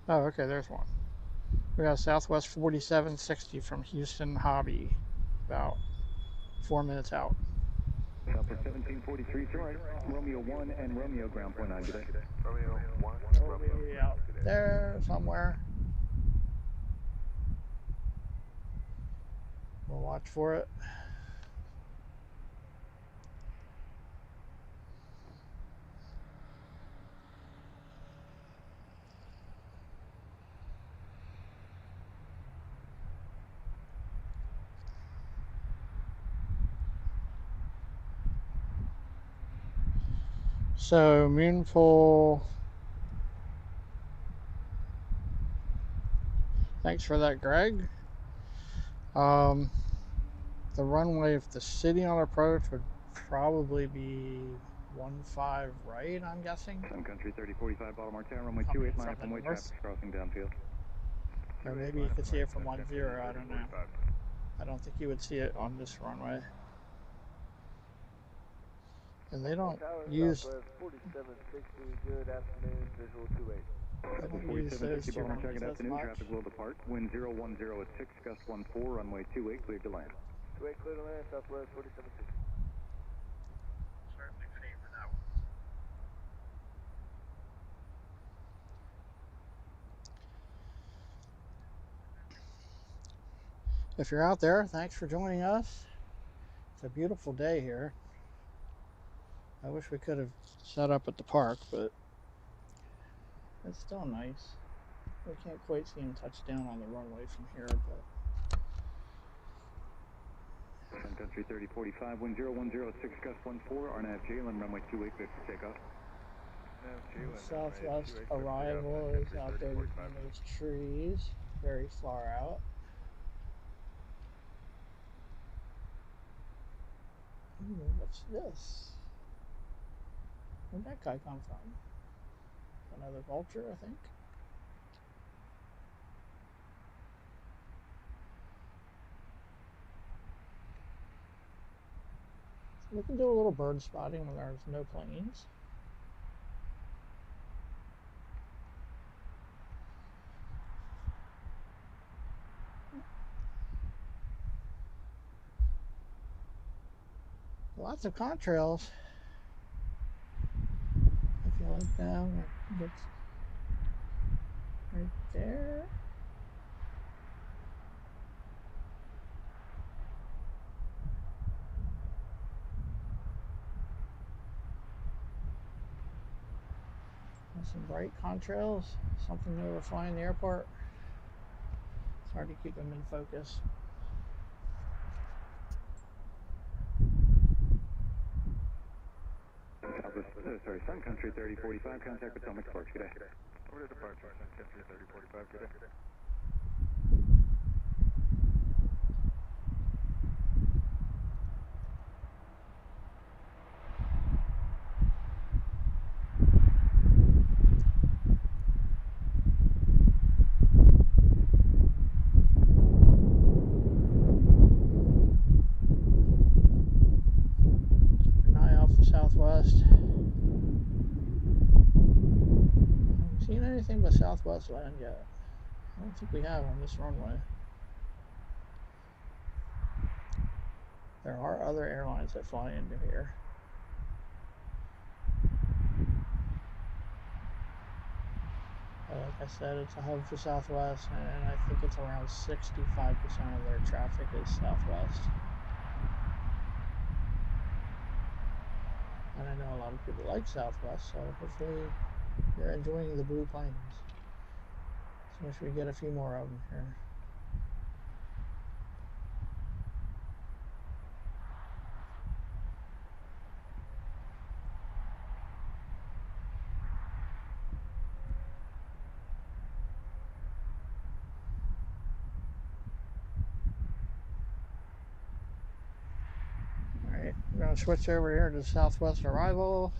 Oh, okay, there's one. We got Southwest 4760 from Houston Hobby, about 4 minutes out. Southwest 1743, sorry. Romeo 1 and Romeo ground point 9 today. Romeo 1, We'll be out there somewhere. We'll watch for it. So Moonpool, thanks for that, Greg. The runway, if the city on approach, would probably be 15 right, I'm guessing. Sun Country 3045, Baltimore Tower, runway 28, line up runway, traffic's crossing downfield. Or maybe you could see it from 10, I don't know. I don't think you would see it on this runway. And they don't use... 4760, good afternoon, visual 28. They don't use those two runways Good as afternoon, much. traffic will depart. Wind 010 at 6, gust 14, runway 28, cleared to land. 28, clear to land, Southwest 4760. Certainly favor that one. If you're out there, thanks for joining us. It's a beautiful day here. I wish we could have set up at the park, but it's still nice. We can't quite see him touch down on the runway from here, but... Sun Country 3045, wind 010 at 6, gust 14, RNAV Jalen, runway 28, good for takeoff. Southwest arrival is out there between those trees, very far out. Ooh, what's this? Where'd that guy come from? Another vulture, I think. We can do a little bird spotting when there's no planes. Lots of contrails. If you look down, it's right there. There's some bright contrails, something they were flying the airport. It's hard to keep them in focus. Sorry, Sun Country 3045, contact Potomac Sparks, good day. Order departure, Sun Country 3045, good day. Southwest. Haven't seen anything but Southwest land yet. I don't think we have on this runway. There are other airlines that fly into here. But like I said, it's a hub for Southwest, and I think it's around 65% of their traffic is Southwest. And I know a lot of people like Southwest, so hopefully you're enjoying the blue planes. So wish we get a few more of them here. Alright, we're going to switch over here to Southwest arrival.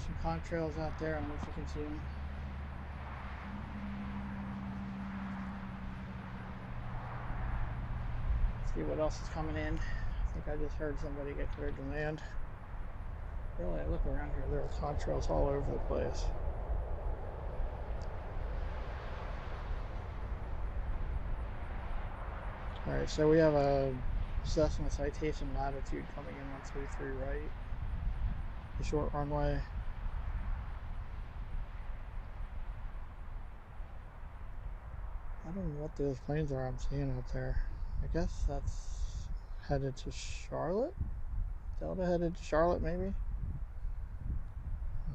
some contrails out there. I don't know if you can see them. See what else is coming in. I think I just heard somebody get cleared to land. Really, I look around here, there are contrails all over the place. Alright, so we have a Cessna Citation latitude coming in 133 right. The short runway. I don't know what those planes are I'm seeing out there. I guess that's headed to Charlotte? Delta headed to Charlotte, maybe?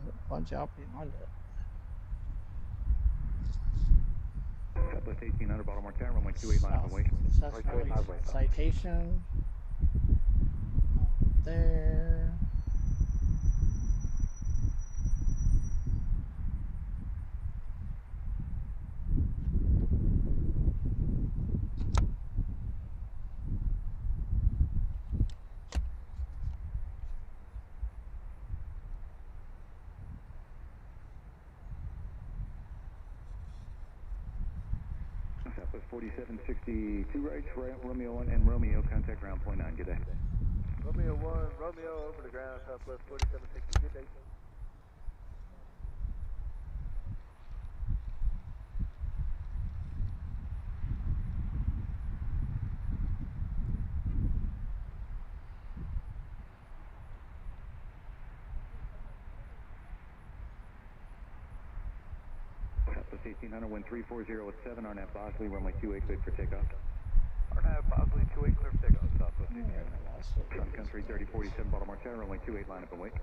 There's a bunch out beyond it. Southwest 1800 Baltimore Tower, runway 28 line up and wait. Citation. Up there. Southwest 4762 rights, right, Romeo 1 and Romeo, contact ground point 9, good day. Romeo 1, Romeo over the ground, Southwest 4760, good day. Southwest 1800, wind 340 at 7, RNAV Bosley, runway 28, cleared for takeoff. RNAV Bosley 28, clear for takeoff, Southwest 1800. Sun Country 3047 Baltimore Tower, runway 28, line up and wait.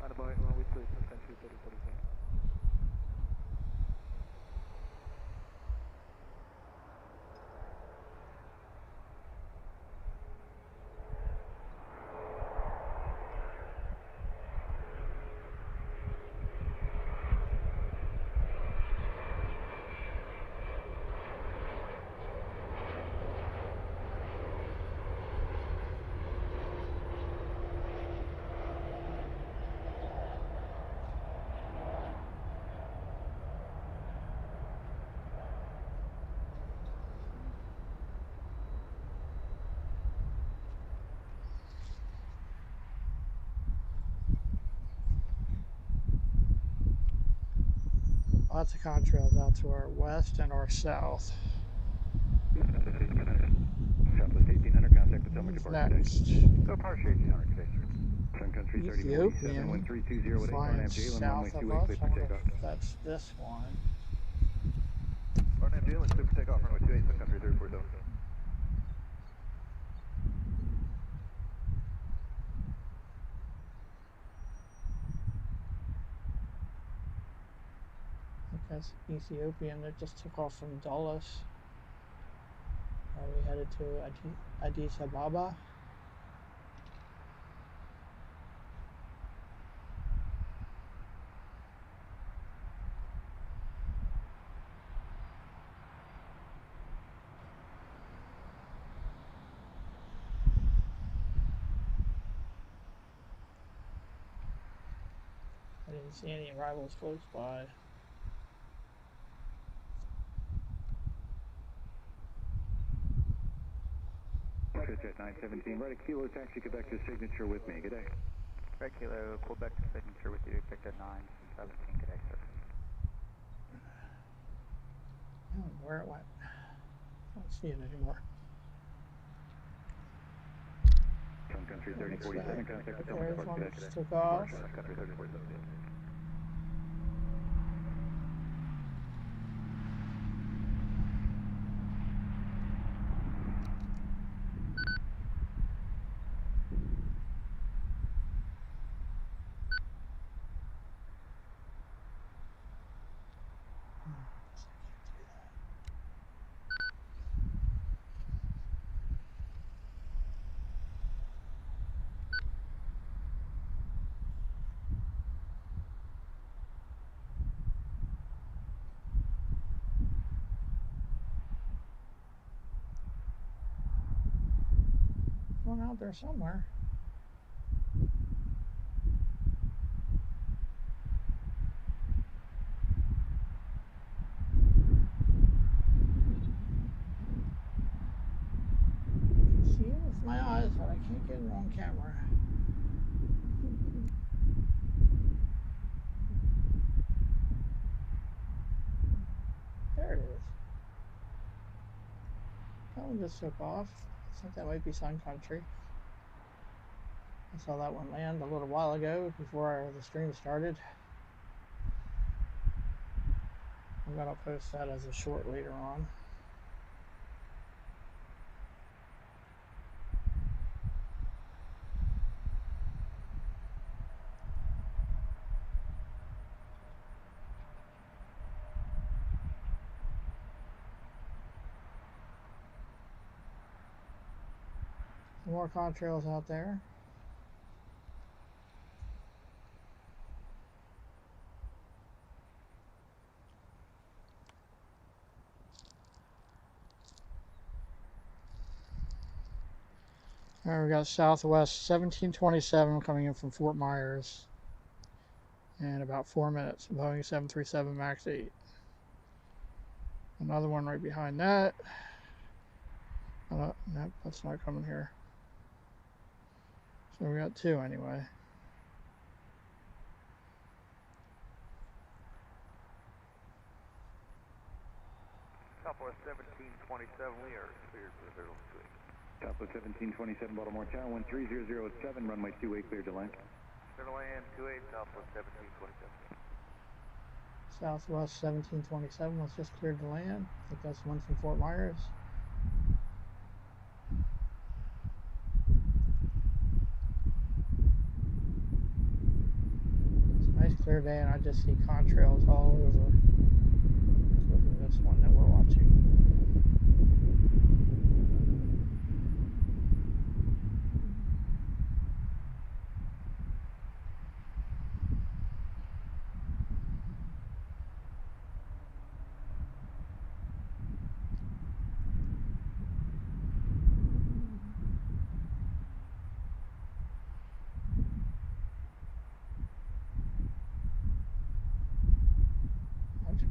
On the boy, runway 28, Sun Country 3047. Lots of contrails out to our west and our south. Southwest 1800, contact Potomac departure Next. Go Parche 1800 today. Sun Country 3047, wind 320 at 8, flying RNAV Jalen, runway south of 28, us. clear I for wonder takeoff. if that's this one. RNAV Jalen, clear for takeoff, runway 28, Sun Country 3047. That's Ethiopian that just took off from Dulles. Are we headed to Addis Ababa? I didn't see any arrivals close by. Jet 917, right at Kilo, taxi Quebec to signature with me, good day. Red Kilo, Quebec to signature with you, Victor 917, good day, sir. I don't know where it went. I don't see it anymore. Sun Country 3047, contact Potomac There's departure one Quebec. that just took off. Sun Country 3047. One out there somewhere. one just took off. I think that might be Sun Country. I saw that one land a little while ago before the stream started. I'm going to post that as a short later on. More contrails out there. All right, we got Southwest 1727 coming in from Fort Myers in about 4 minutes. Boeing 737 MAX 8. Another one right behind that. Nope, that's not coming here. So we got two anyway. Southwest 1727, we are cleared for the visual 28. Southwest 1727, Baltimore Tower, 13007, runway 28, clear to land. Clear to land, 28, Southwest 1727. Southwest 1727 was just cleared to land. I think that's one from Fort Myers. It's a nice clear day, and I just see contrails all over. Including this one that we're watching.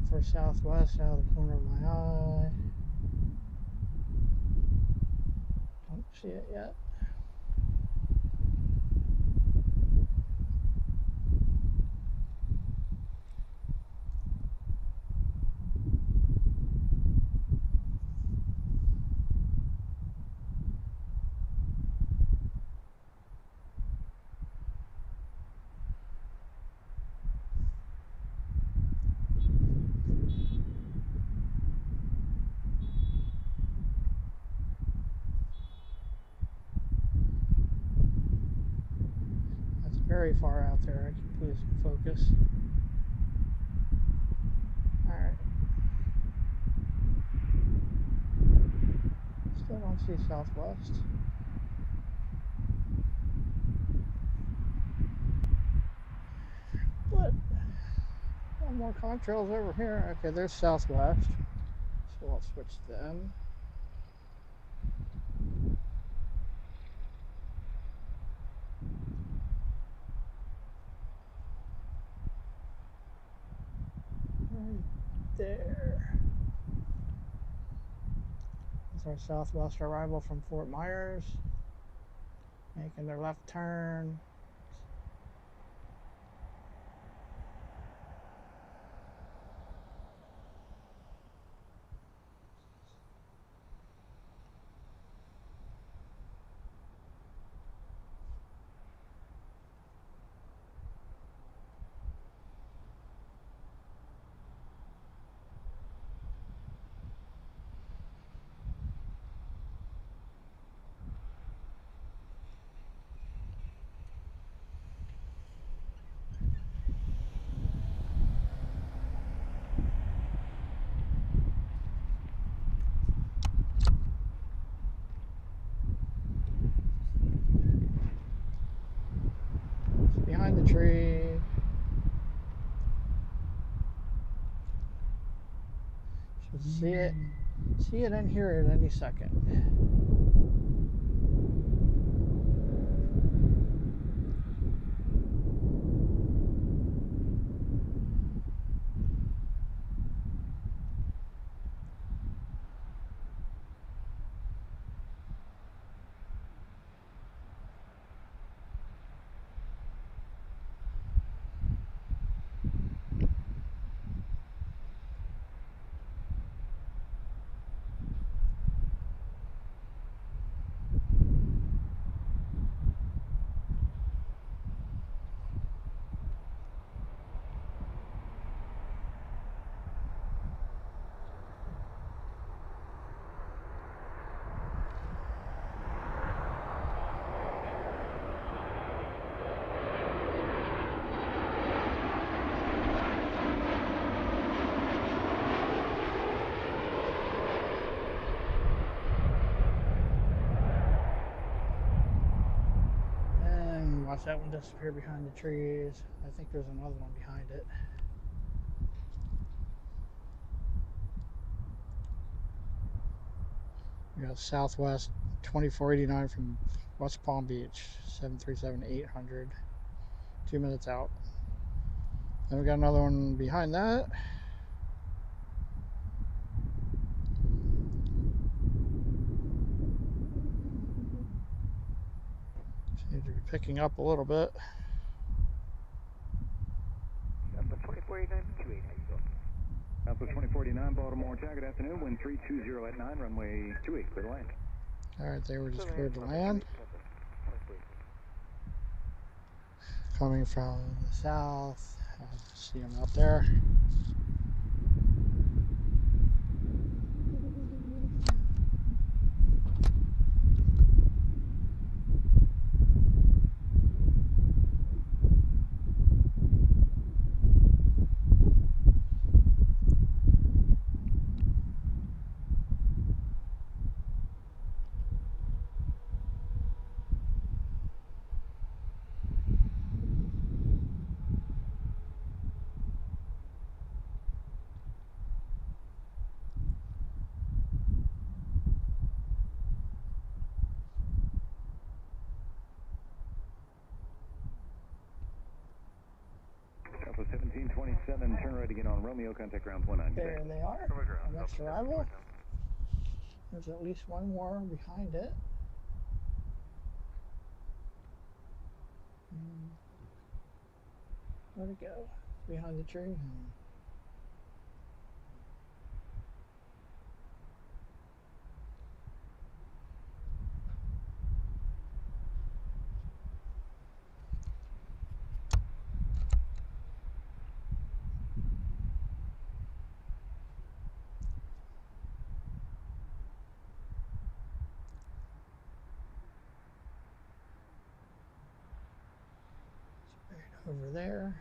For Southwest out of the corner of my eye. Don't see it yet. Very far out there. I can please focus. Alright. Still don't see Southwest. But more contrails over here. Okay, there's Southwest. So I'll switch to them. There. That's our Southwest arrival from Fort Myers, making their left turn. Behind the tree. Should see it and hear it any second. course, that one disappeared behind the trees. I think there's another one behind it. We got Southwest 2489 from West Palm Beach, 737-800, 2 minutes out. Then we got another one behind that. Seems to be picking up a little bit. Delta 2489, 28, how you doing? Alpha 2049, Baltimore, good afternoon, wind 320 at 9, runway 28, clear to land. Alright, they were just cleared to land. Coming from the south, I see them out there. Alpha 1727, turn right again on Romeo, contact ground point 9. There they are. Next arrival. There's at least one more behind it. Where'd it go? Behind the tree. Over there.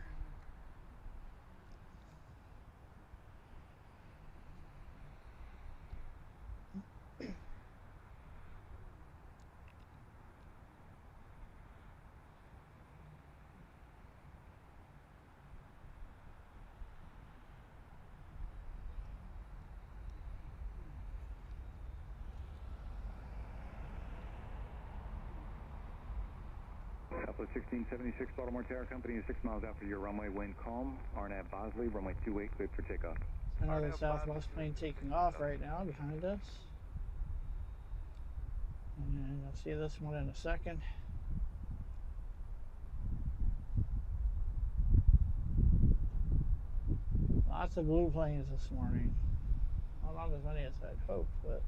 Alpha 1676, Baltimore Tower Company is 6 miles out for your runway, wind calm, RNAV Bosley, runway 28, cleared for takeoff. Another Southwest plane taking off right now behind us. And you'll see this one in a second. Lots of blue planes this morning. Well, not as many as I'd hoped, but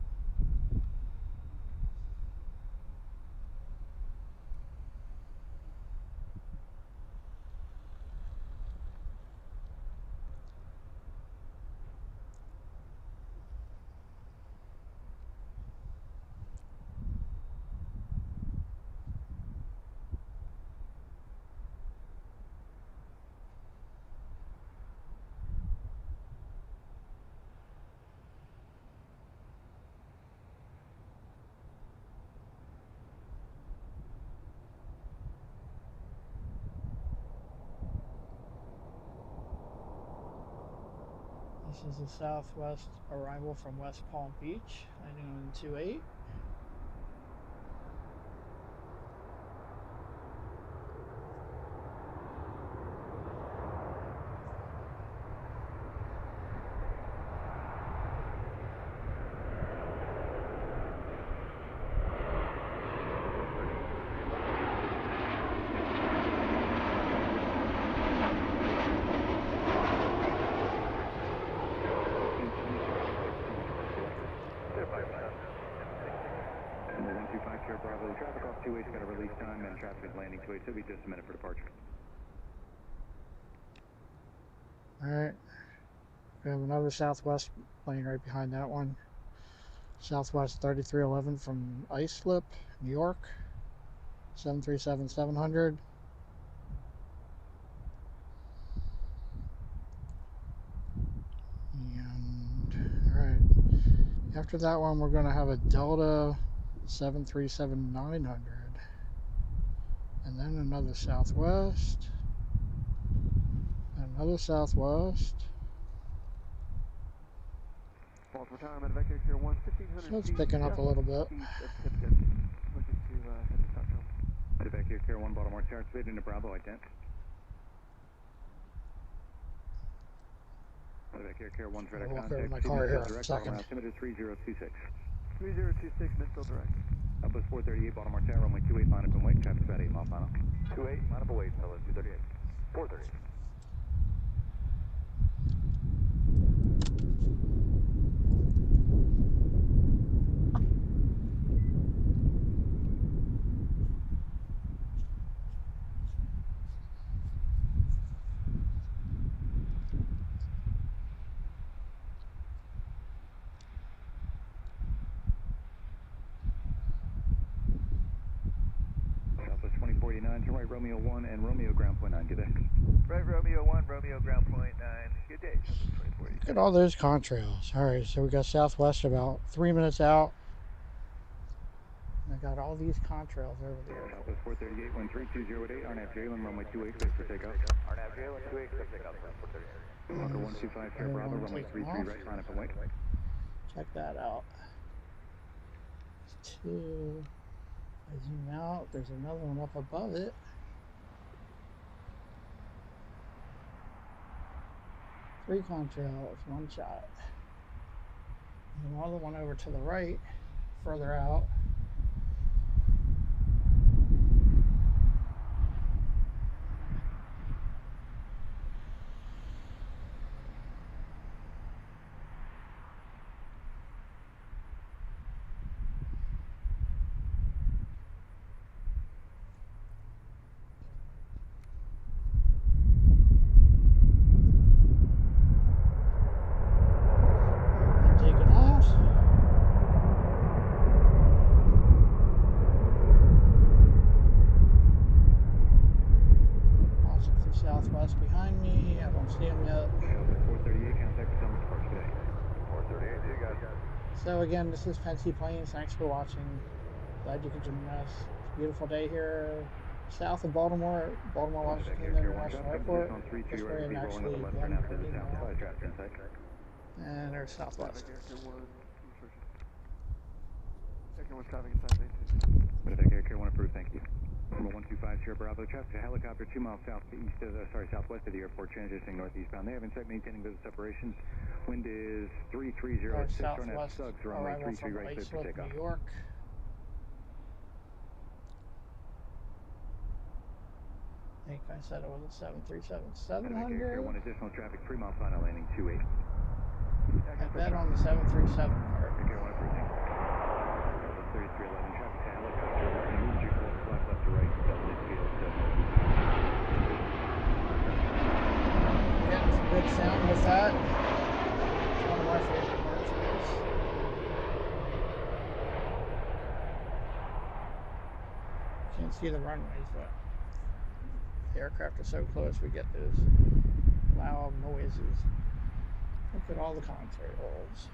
this is a Southwest arrival from West Palm Beach, landing on 28. Bravo, traffic off 28's got a release time and traffic is landing 28, so it'll be just a minute for departure. Alright, we have another Southwest plane right behind that one. Southwest 3311 from Islip, New York, 737-700. And, alright, after that one we're going to have a Delta 737-900 And then another southwest. Another southwest. Baltimore Tower, medevac air 1, 1,500 So it's feet picking up a little bit. east of Tipton. Looking to head to Stockholm. Medevac air 1, Baltimore Tower, speed into Bravo, ident. Medevac air 1, I'll direct walk contact. over to my car here in a Direct, second. Baltimore altimeter 3026. 3026, midfield direct. Southwest 438, Baltimore Tower, runway 28, line up and wait, traffic's about 8 mile final. 28, line up and wait, fellas, 238. 438. Southwest 2049, turn right Romeo 1 and Romeo ground point 9, good day. Right, Romeo 1, Romeo ground point 9. Good day, Southwest 2040. Look at all those contrails. Alright, so we got southwest about 3 minutes out. I got all these contrails over the airport. Southwest 438, wind 3208, RNAV Jalen, runway 28, clear for takeoff. RNAV Jalen, 28, clear for takeoff, 438. Walker 125, Sierra Bravo, runway 33 right, line up and wait. Check that out. There's two. I zoom out, there's another one up above it. Three contrails, one shot. And another one over to the right, further out. Southwest behind me. I don't see him yet. 438, contact for Thomas Park today. 438, see you guys. So again, this is Pensy Planes. Thanks for watching. Glad you could join us. It's a beautiful day here south of Baltimore, Baltimore-Washington International Airport. Just where I'm actually blend pretty well. And there's Southwest. Air 1 traffic inside Medevac Air 1 approved, thank you. Number 125, Sierra Bravo, traffic to helicopter 2 miles southwest of the airport, transitioning northeastbound. They have in sight, maintaining those separations. Wind is 3306, Southwest Sugs, runway arrival 33 from right, clear for Islip, takeoff. New York. I think I said it was a 737-700. Air 1 additional traffic, 3 mile final, landing 28. I bet on the 737 part. Air 1 approved, thank you. 3311, traffic to helicopter, emergency call, flight left to right, double field, Getting some good sound with that. It's one of my favorite parts of this. Can't see the runways, but the aircraft are so close we get those loud noises. Look at all the contrails.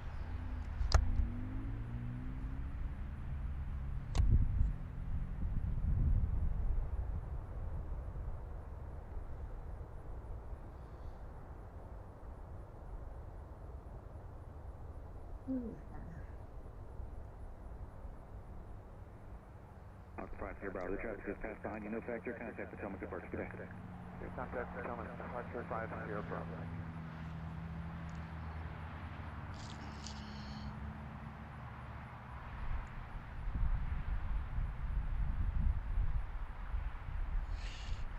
Occupied Sierra Bravo, the traffic is passed behind you, no factor, contact Potomac departure today. Contact Potomac, departure 5 Sierra Bravo.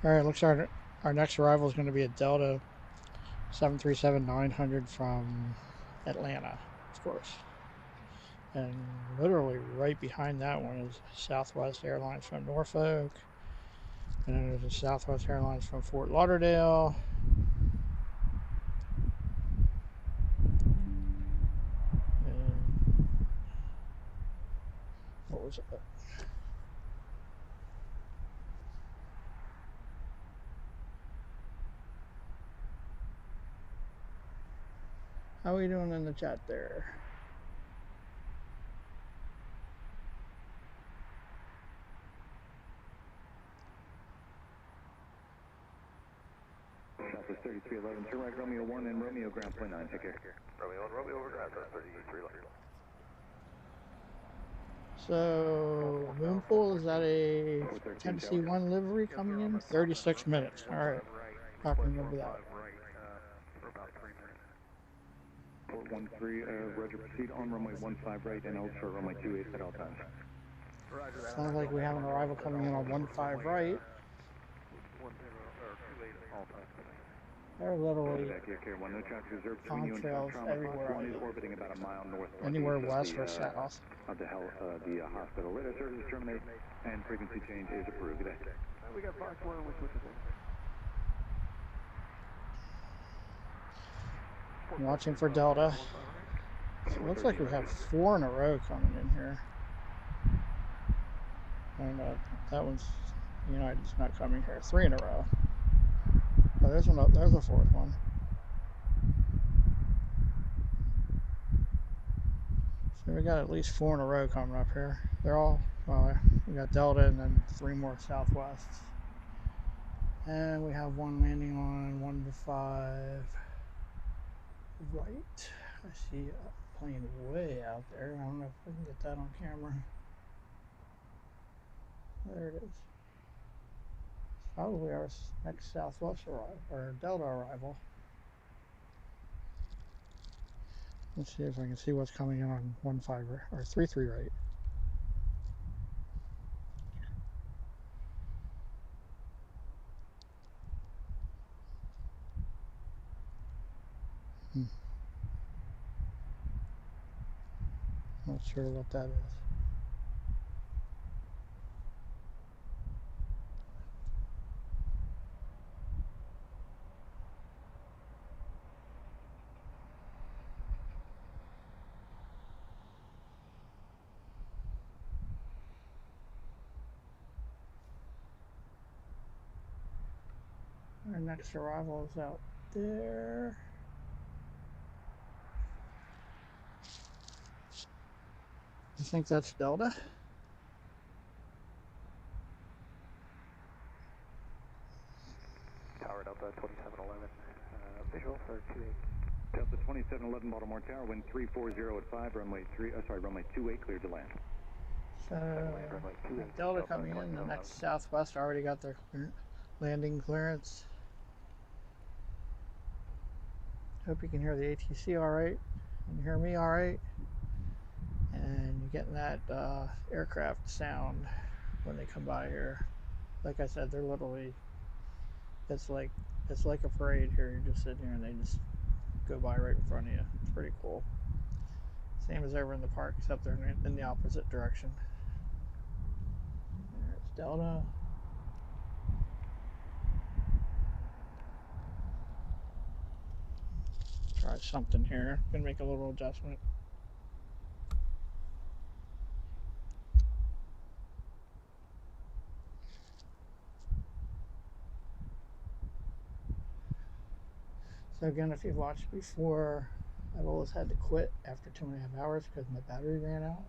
Alright, looks like our next arrival is going to be a Delta 737-900 from Atlanta, of course. And literally right behind that one is Southwest Airlines from Norfolk. And then there's a Southwest Airlines from Fort Lauderdale. And what was it? How are we doing in the chat there? Southwest 3311, turn right Romeo 1 and Romeo ground point 9, take care. Romeo and Romeo over ground, 3311. So, Moonpool, is that a Tennessee 1 livery coming in? 36 minutes. Alright. I can remember that. Right, for about 3 minutes. 413, Roger, proceed on runway 15 right and hold for runway 28 at all times. Sounds like we have an arrival coming in on 15 right. 10 or 28 at all times. They're literally Back here, Care 1, no traffic reserved between you and contrails Trauma everywhere. 1 is orbiting about a mile north Anywhere west or south. of the hospital. Radar services terminate and frequency change is approved. Good day. We got Fox 1, which is I'm watching for Delta. So it looks like we have 4 in a row coming in here. And that one's United's not coming here. 3 in a row. Oh, there's a 4th one. So we got at least 4 in a row coming up here. They're all, well, we got Delta and then 3 more Southwests. And we have one landing on 15 right. I see a plane way out there. I don't know if I can get that on camera. There it is. Probably our next Southwest arrival, or Delta arrival. Let's see if I can see what's coming in on 15 or 33 right. Not sure what that is. Our next arrival is out there. I think that's Delta. Tower Delta 2711, visual for 28. Delta 2711 Baltimore Tower, wind 340 at 5, runway 28 cleared to land. So, Delta coming in, the next Southwest already got their landing clearance. Hope you can hear the ATC alright. Can you hear me alright? And you're getting that aircraft sound when they come by here. Like I said, they're literally, it's like a parade here. You're just sitting here and they just go by right in front of you. It's pretty cool. Same as over in the park, except they're in the opposite direction. There's Delta. Try something here. Gonna make a little adjustment. So again, if you've watched before, I've always had to quit after 2.5 hours because my battery ran out.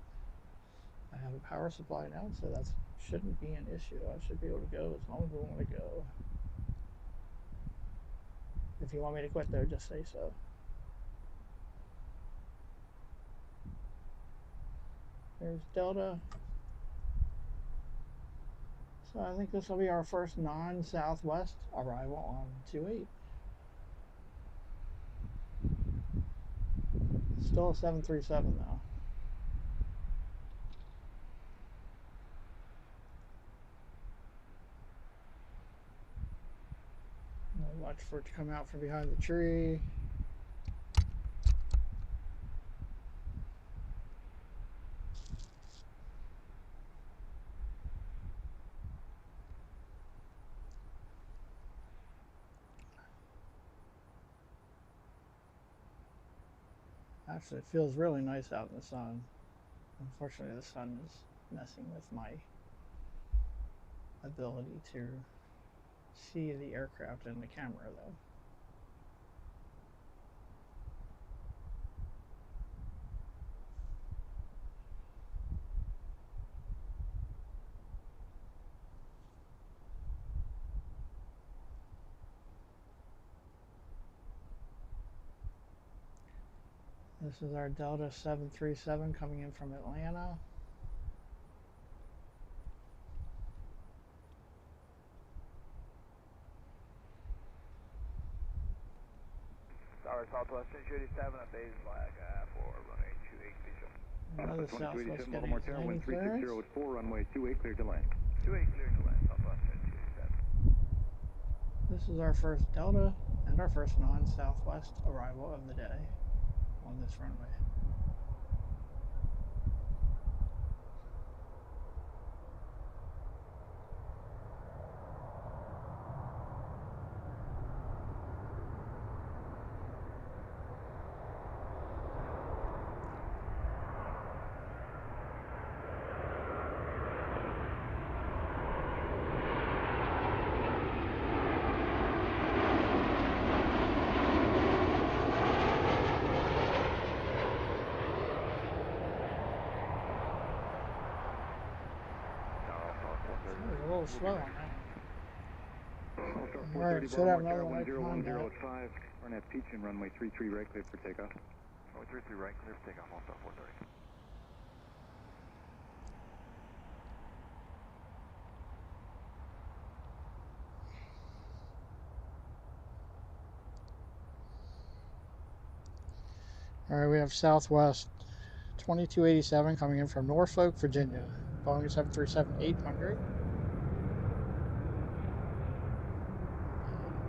I have a power supply now, so that shouldn't be an issue. I should be able to go as long as I want to go. If you want me to quit though, just say so. There's Delta. So I think this will be our first non-Southwest arrival on 28. Still a 737 though. I'll watch for it to come out from behind the tree. Actually, it feels really nice out in the sun. Unfortunately, the sun is messing with my ability to see the aircraft in the camera, though. This is our Delta 737 coming in from Atlanta. Tower Southwest 287 at base flag for runway 28 visual. Another Southwest getting Baltimore its Tower, landing wind 360 clearance. at 4, runway 28, clear to land. 28 clear to land, Southwest 287. This is our first Delta and our first non-Southwest arrival of the day on this runway. A little slow on that one. Alright, should have another one right behind that. Run at Peach and runway 33 right, clear for takeoff. Runway 33 right, clear for takeoff, on 430. Alright, we have Southwest 2287 coming in from Norfolk, Virginia. Boeing 737-800.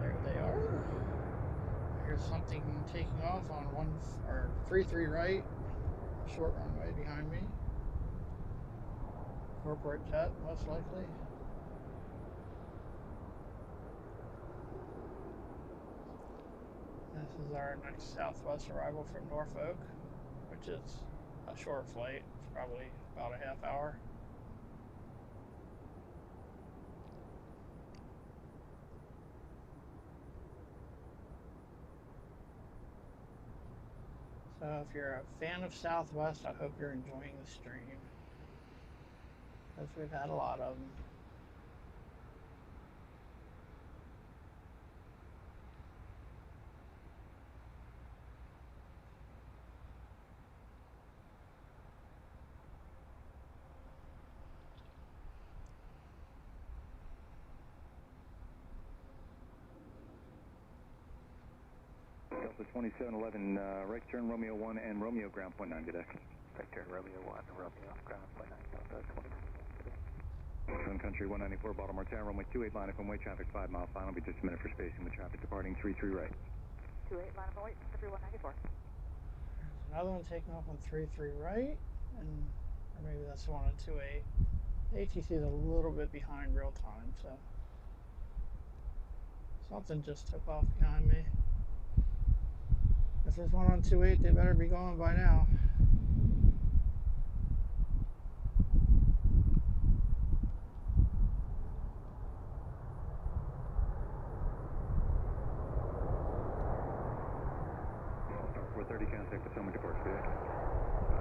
There they are. Here's something taking off on 33 right, short runway behind me. Corporate jet, most likely. This is our next Southwest arrival from Norfolk, which is a short flight. It's probably about a half hour. So if you're a fan of Southwest, I hope you're enjoying the stream, because we've had a lot of them. Delta 2711, right turn Romeo 1 and Romeo ground point 9, good day. Right turn Romeo 1, Romeo ground point 9, Delta 27. Sun Country 194, Baltimore Tower, runway 28, line up and wait, traffic 5 mile final, be just a minute for spacing with traffic departing 33 right. 28, line up and wait, 194. There's another one taking off on 33 right, and or maybe that's the one on 28. The ATC is a little bit behind real time, so something just took off behind me. If there's one on 28, they better be going by now. Star 430, contact the Summit departure, good day.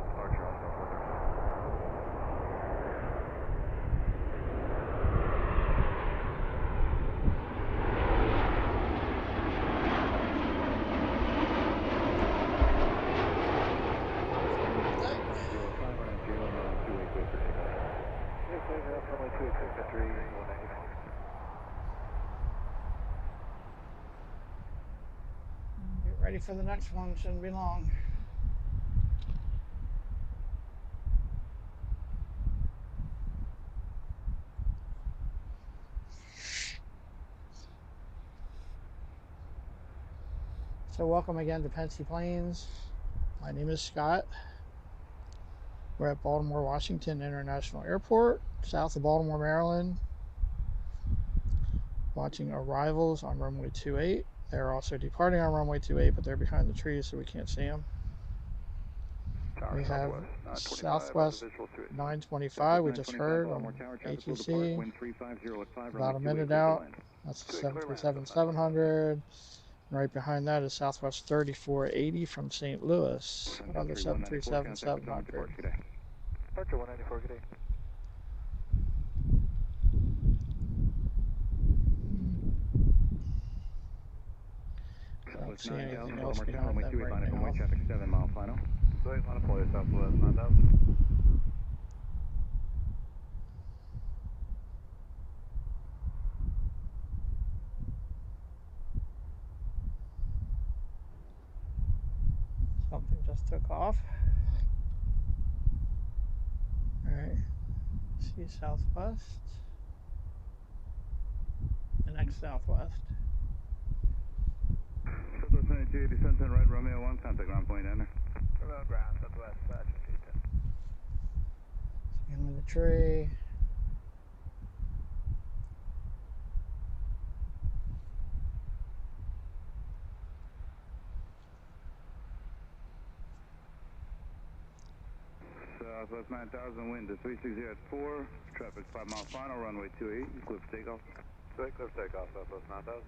Departure on Star 430. Get ready for the next one, shouldn't be long. So welcome again to Pensy Plains. My name is Scott. We're at Baltimore-Washington International Airport, south of Baltimore, Maryland. Watching arrivals on runway 28. They're also departing on runway 28, but they're behind the trees, so we can't see them. We have Southwest 925, we just heard on ATC. About a minute out. That's the 737-700. Right behind that is Southwest 3480 from St. Louis. Another 737-700. Departure 194, good day. don't see anything else behind that right now. Wind traffic 7 mile final. 28 line of flight, Southwest 9000. Something just took off. Alright, see southwest. The next southwest. Southwest 9280, Sunset right, Romeo 1, contact ground point, enter. Romeo ground, Southwest, 210. In the tree. Southwest 9000, wind to 360 at 4, traffic 5 mile final, runway 28, clear for takeoff. 28 clear for takeoff, Southwest 9000.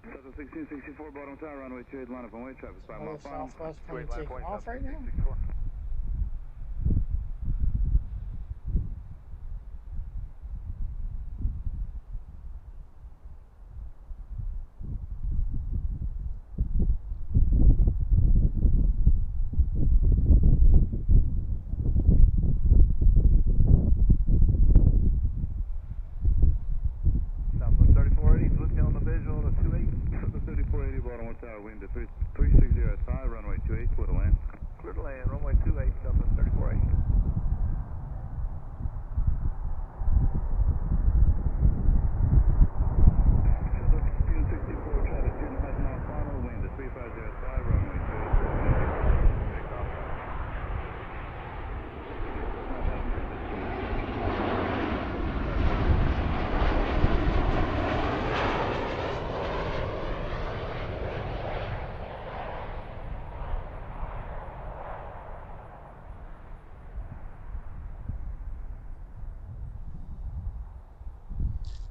Southwest 1664, bottom tower, runway 28, line up and way, traffic 5 mile final. Southwest plane taking off right now? Southwest 3480, looking on the visual to 28. Southwest 3480, bottom tower, wind to 360 at 5, runway 28, clear to land. Clear to land, runway 28, Southwest 3480. Southwest 1664, traffic 2.5 mile final, wind to 350 at 5, runway 28, takeoff.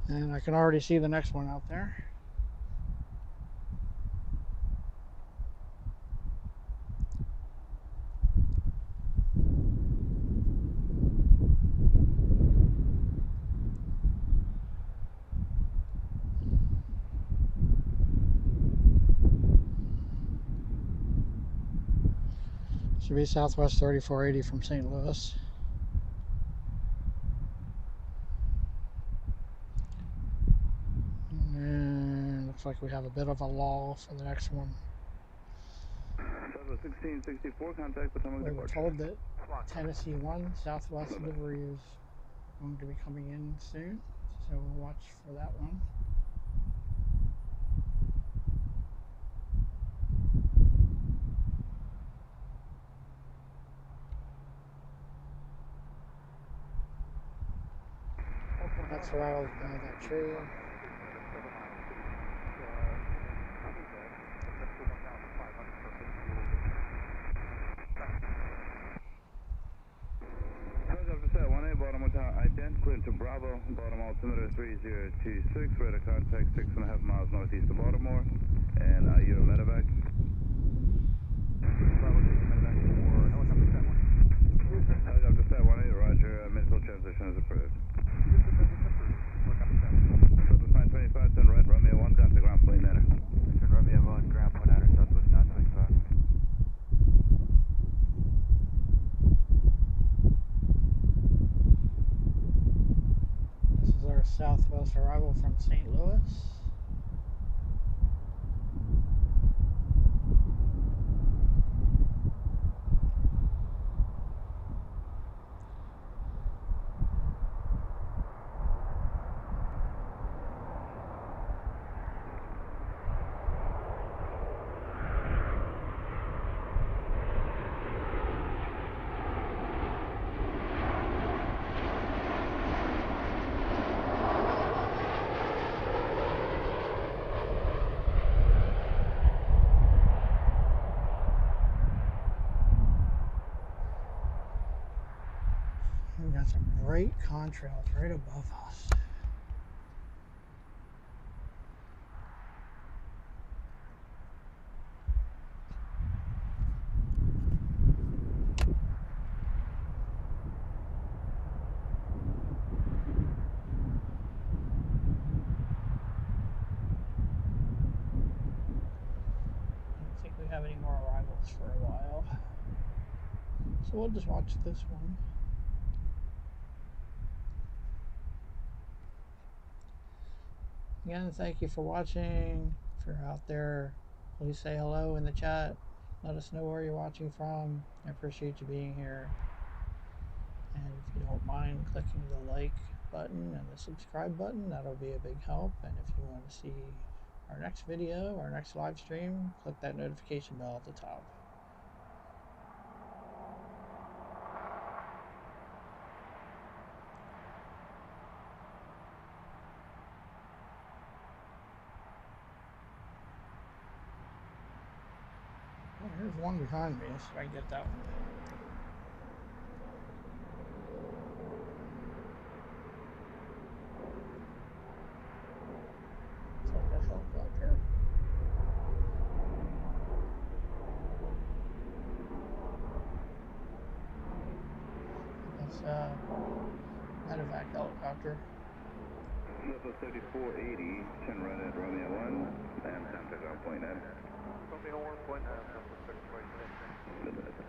And I can already see the next one out there. Should be Southwest 3480 from St. Louis. And looks like we have a bit of a lull for the next one. Southwest 1664, contact Potomac We were departure. told that Tennessee 1 Southwest delivery is going to be coming in soon, so we'll watch for that one. That's rattled by that tree. Helicopter set 1A, Baltimore Tower, ident, clear to Bravo, bottom altimeter 3026, radar contact 6.5 miles northeast of Baltimore, and are you a medevac? Helicopter set 1A, roger, medical transition is approved. Southwest 925, turn right, Romeo 1, contact ground plane enter. Turn Romeo 1, ground point enter, Southwest 925. This is our Southwest arrival from St. Louis. We got some great contrails right above us. So we'll just watch this one. Again, thank you for watching. If you're out there, please say hello in the chat. Let us know where you're watching from. I appreciate you being here. And if you don't mind clicking the like button and the subscribe button, that'll be a big help. And if you want to see our next video, our next live stream, click that notification bell at the top. Oh, here's one behind me, so I can get that one. It's like a helicopter. That's medevac helicopter. Level 3480, 10 right at Romeo 1, and contact on point 9. Romeo 1.9, number 3480.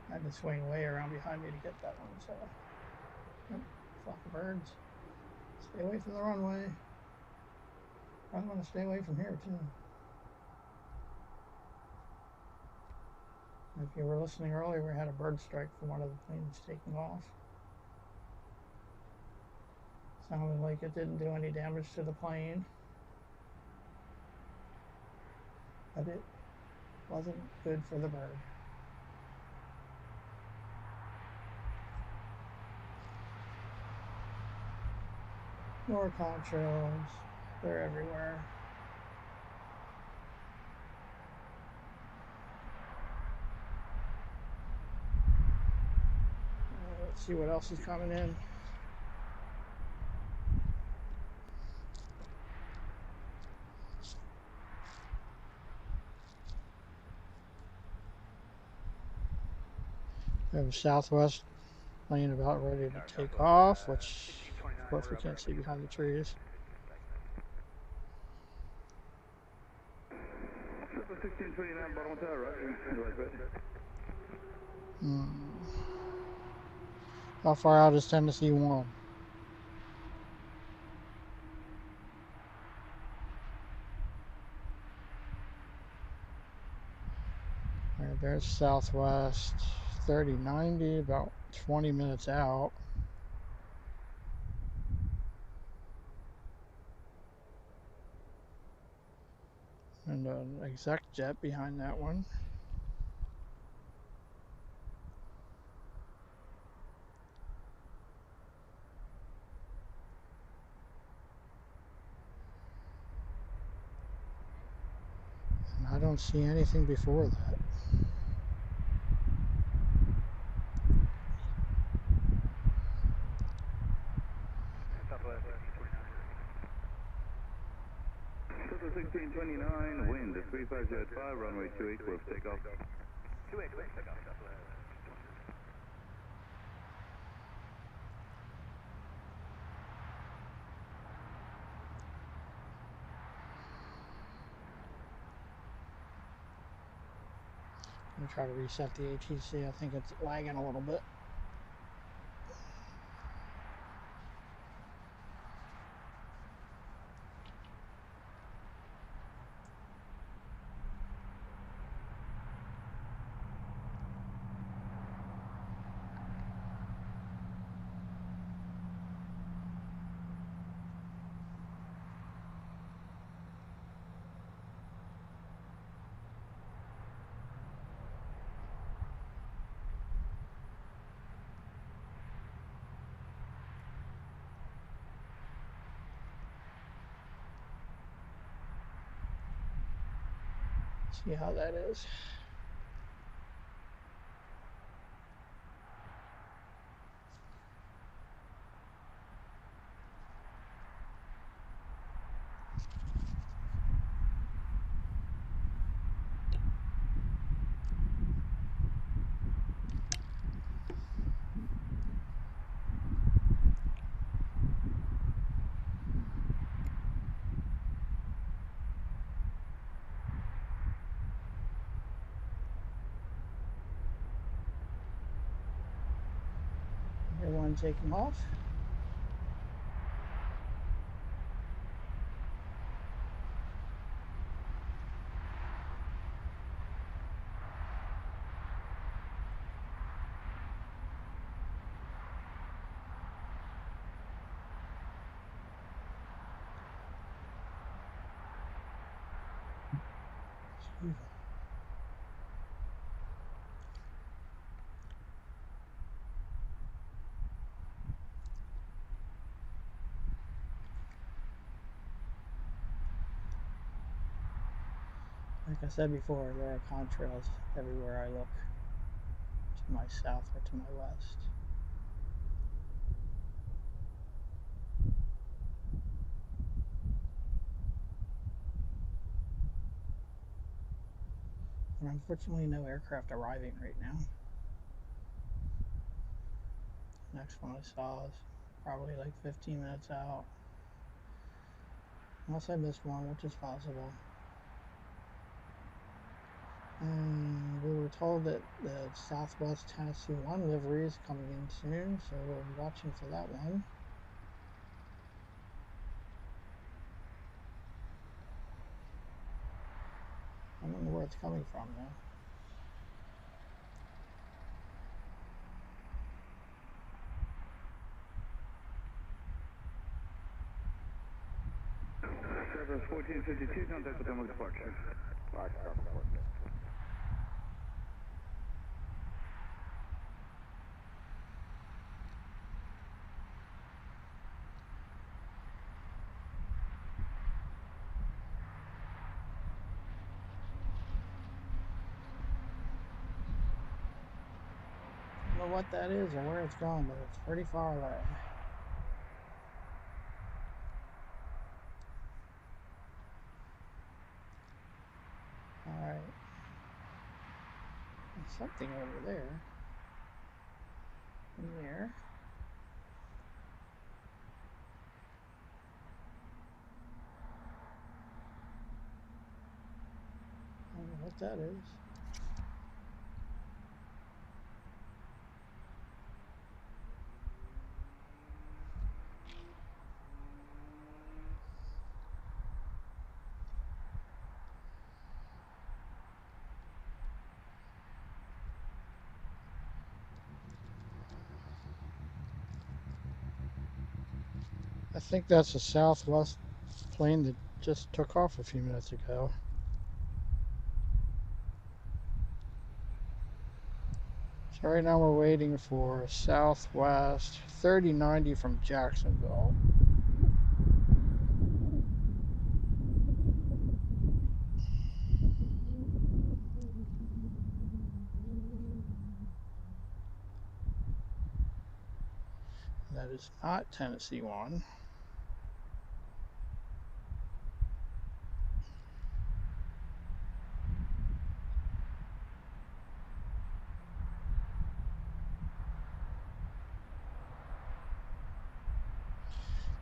I had to swing way around behind me to get that one, so. Yep, flock of birds. Stay away from the runway. I want to stay away from here, too. If you were listening earlier, we had a bird strike from one of the planes taking off. Sounded like it didn't do any damage to the plane. But it wasn't good for the bird. More contrails. They're everywhere. Let's see what else is coming in. We have a Southwest plane about ready to take off, which of course we can't see behind the trees. 1629, bottom tower, right? How far out is Tennessee 1? Alright, there's Southwest 3090, about 20 minutes out. And an exec jet behind that one. And I don't see anything before that. Southwest 1629, wind at 3505, runway 28, close takeoff. 28, close takeoff, Southwest. I'm gonna try to reset the ATC. I think it's lagging a little bit. See how that is. one taking off. Like I said before, there are contrails everywhere I look, to my south or to my west. And unfortunately, no aircraft arriving right now. Next one I saw is probably like 15 minutes out. Unless I missed one, which is possible. And we were told that the Southwest Tennessee 1 livery is coming in soon, so we'll be watching for that one. I don't know where it's coming from though. Service 1452, contact Potomac departure. Large Charlie 4. I don't know what that is or where it's going, but it's pretty far away. Alright. There's something over there. In there. I don't know what that is. I think that's a Southwest plane that just took off a few minutes ago. So right now we're waiting for Southwest 3090 from Jacksonville. That is not Tennessee 1.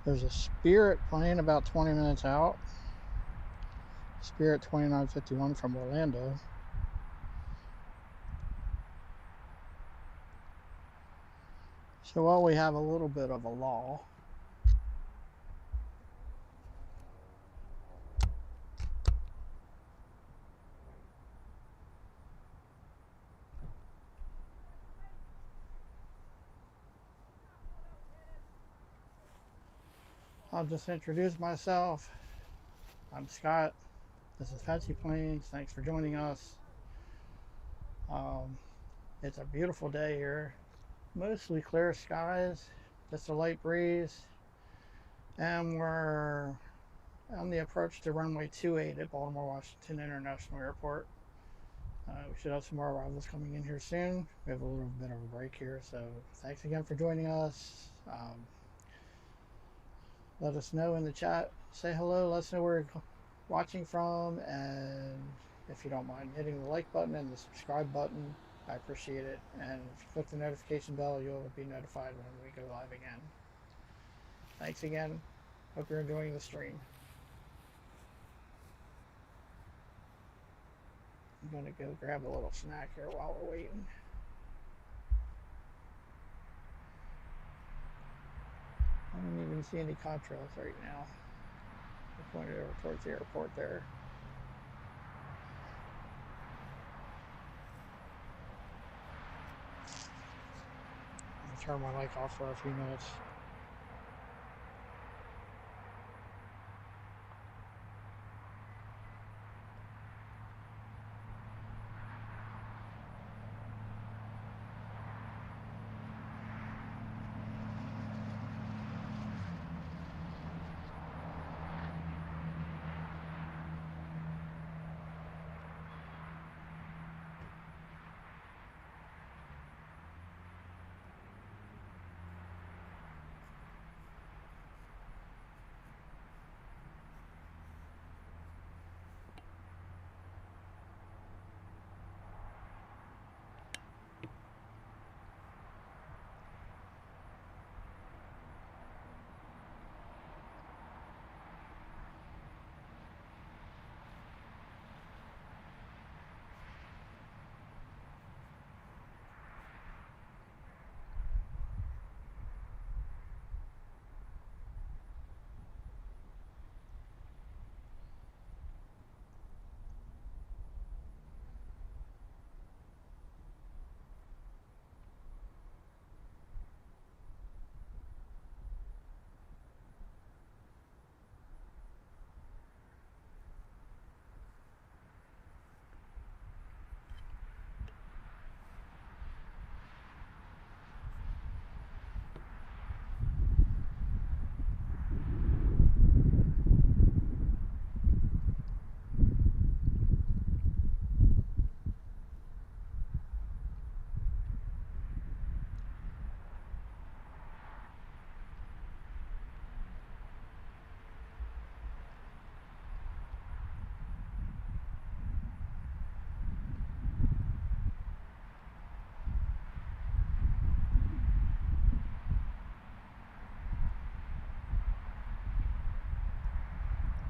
There's a Spirit plane about 20 minutes out. Spirit 2951 from Orlando. So while we have a little bit of a lull, I'll just introduce myself. I'm Scott. This is Fancy Planes. Thanks for joining us. It's a beautiful day here. Mostly clear skies, just a light breeze. And we're on the approach to runway 28 at Baltimore-Washington International Airport. We should have some more arrivals coming in here soon. We have a little bit of a break here, so thanks again for joining us. Let us know in the chat. Say hello, let us know where you're watching from, and if you don't mind hitting the like button and the subscribe button, I appreciate it. And if you click the notification bell, you'll be notified when we go live again. Thanks again. Hope you're enjoying the stream. I'm gonna go grab a little snack here while we're waiting. I don't even see any contrails right now. They're pointed over towards the airport there. I'll turn my mic off for a few minutes.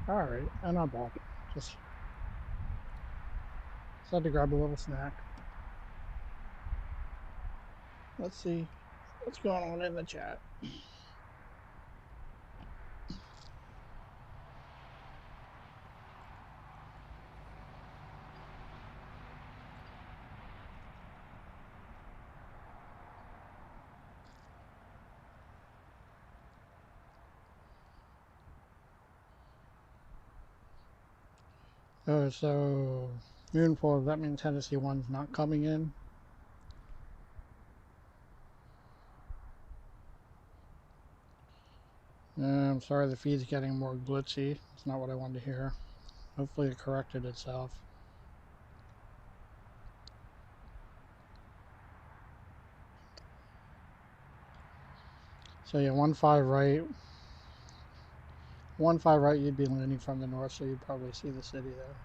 Alright, and I'm back. Just had to grab a little snack. Let's see what's going on in the chat. Oh, so Moonfall, that means Tennessee 1's not coming in? I'm sorry, the feed's getting more glitchy. It's not what I wanted to hear. Hopefully it corrected itself. So yeah, 1-5 right. 1-5 right, you'd be landing from the north, so you'd probably see the city there.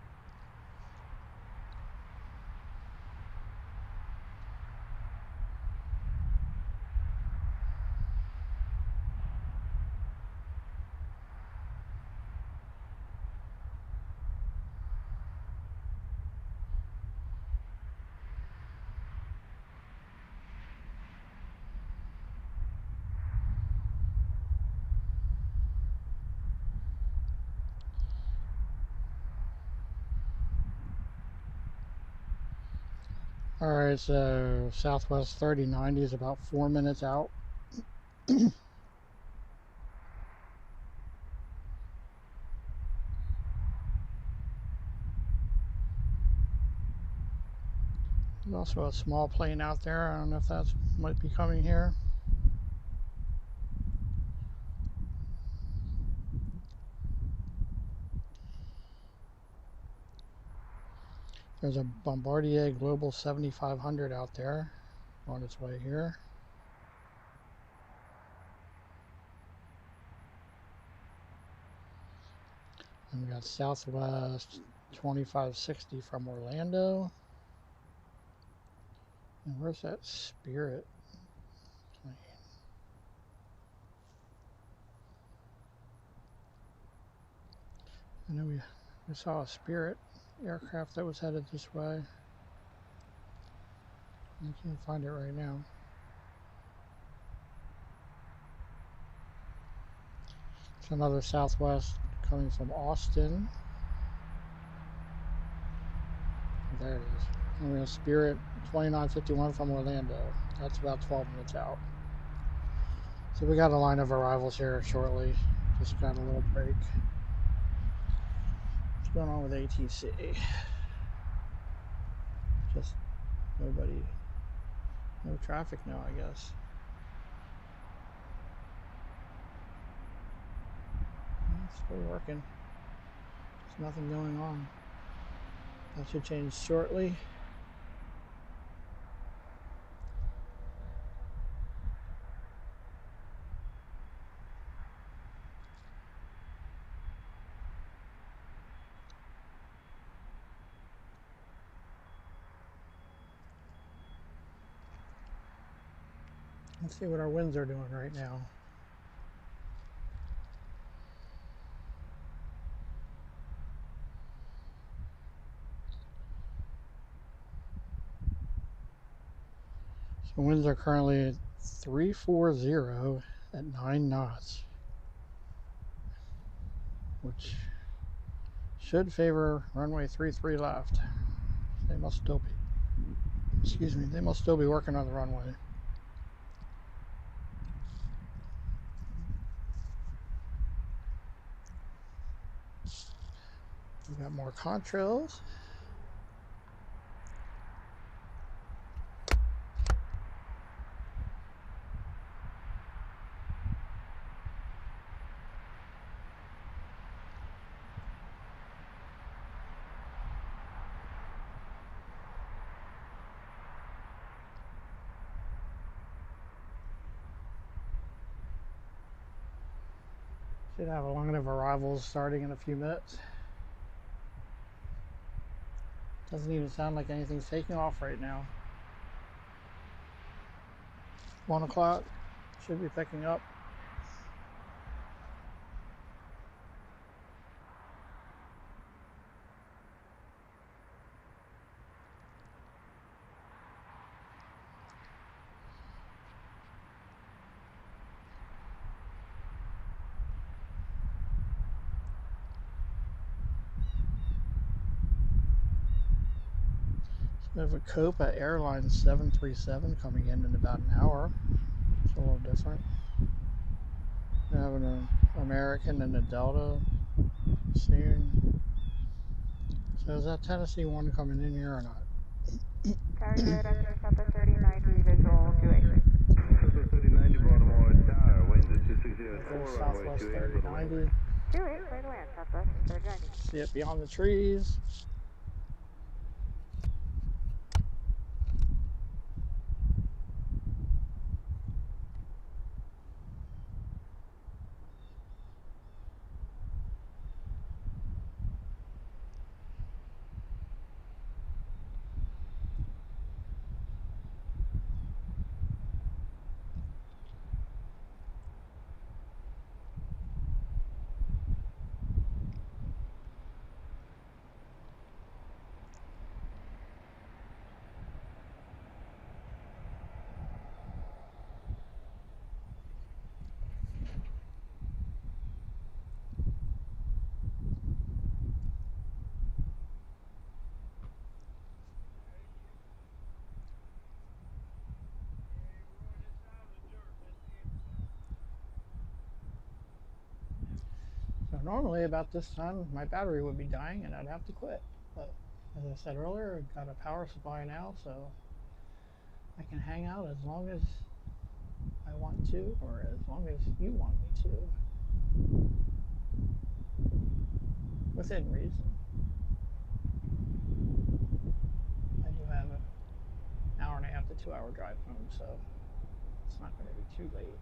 Alright, so Southwest 3090 is about 4 minutes out. There's also a small plane out there. I don't know if that might be coming here. There's a Bombardier Global 7500 out there on its way here. And we got Southwest 2560 from Orlando. And where's that Spirit plane? I know we saw a Spirit aircraft that was headed this way. I can't find it right now. It's another Southwest coming from Austin. There it is. And we're going to Spirit 2951 from Orlando. That's about 12 minutes out. So we got a line of arrivals here shortly. Just got a little break. What's going on with ATC? Just nobody, no traffic now, I guess. It's still working. There's nothing going on. That should change shortly. Let's see what our winds are doing right now. So winds are currently at 340 at 9 knots, which should favor runway 33 left. They must still be, excuse me, they must still be working on the runway. We got more contrails. Should have a line of arrivals starting in a few minutes. Doesn't even sound like anything's taking off right now. 1 o'clock, should be picking up. We have a Copa Airlines 737 coming in about an hour. It's a little different. We have an American and a Delta soon. So is that Tennessee one coming in here or not? Tower good, after Southwest 3090, visual 28. Southwest 3090, Baltimore Tower, wind at 2604, runway Southwest 28. 3090. 28, clear to land, Southwest 3090. See it beyond the trees. So normally about this time my battery would be dying and I'd have to quit. But as I said earlier, I've got a power supply now, so I can hang out as long as I want to, or as long as you want me to. Within reason. I do have an hour and a half to 2 hour drive home, so it's not going to be too late.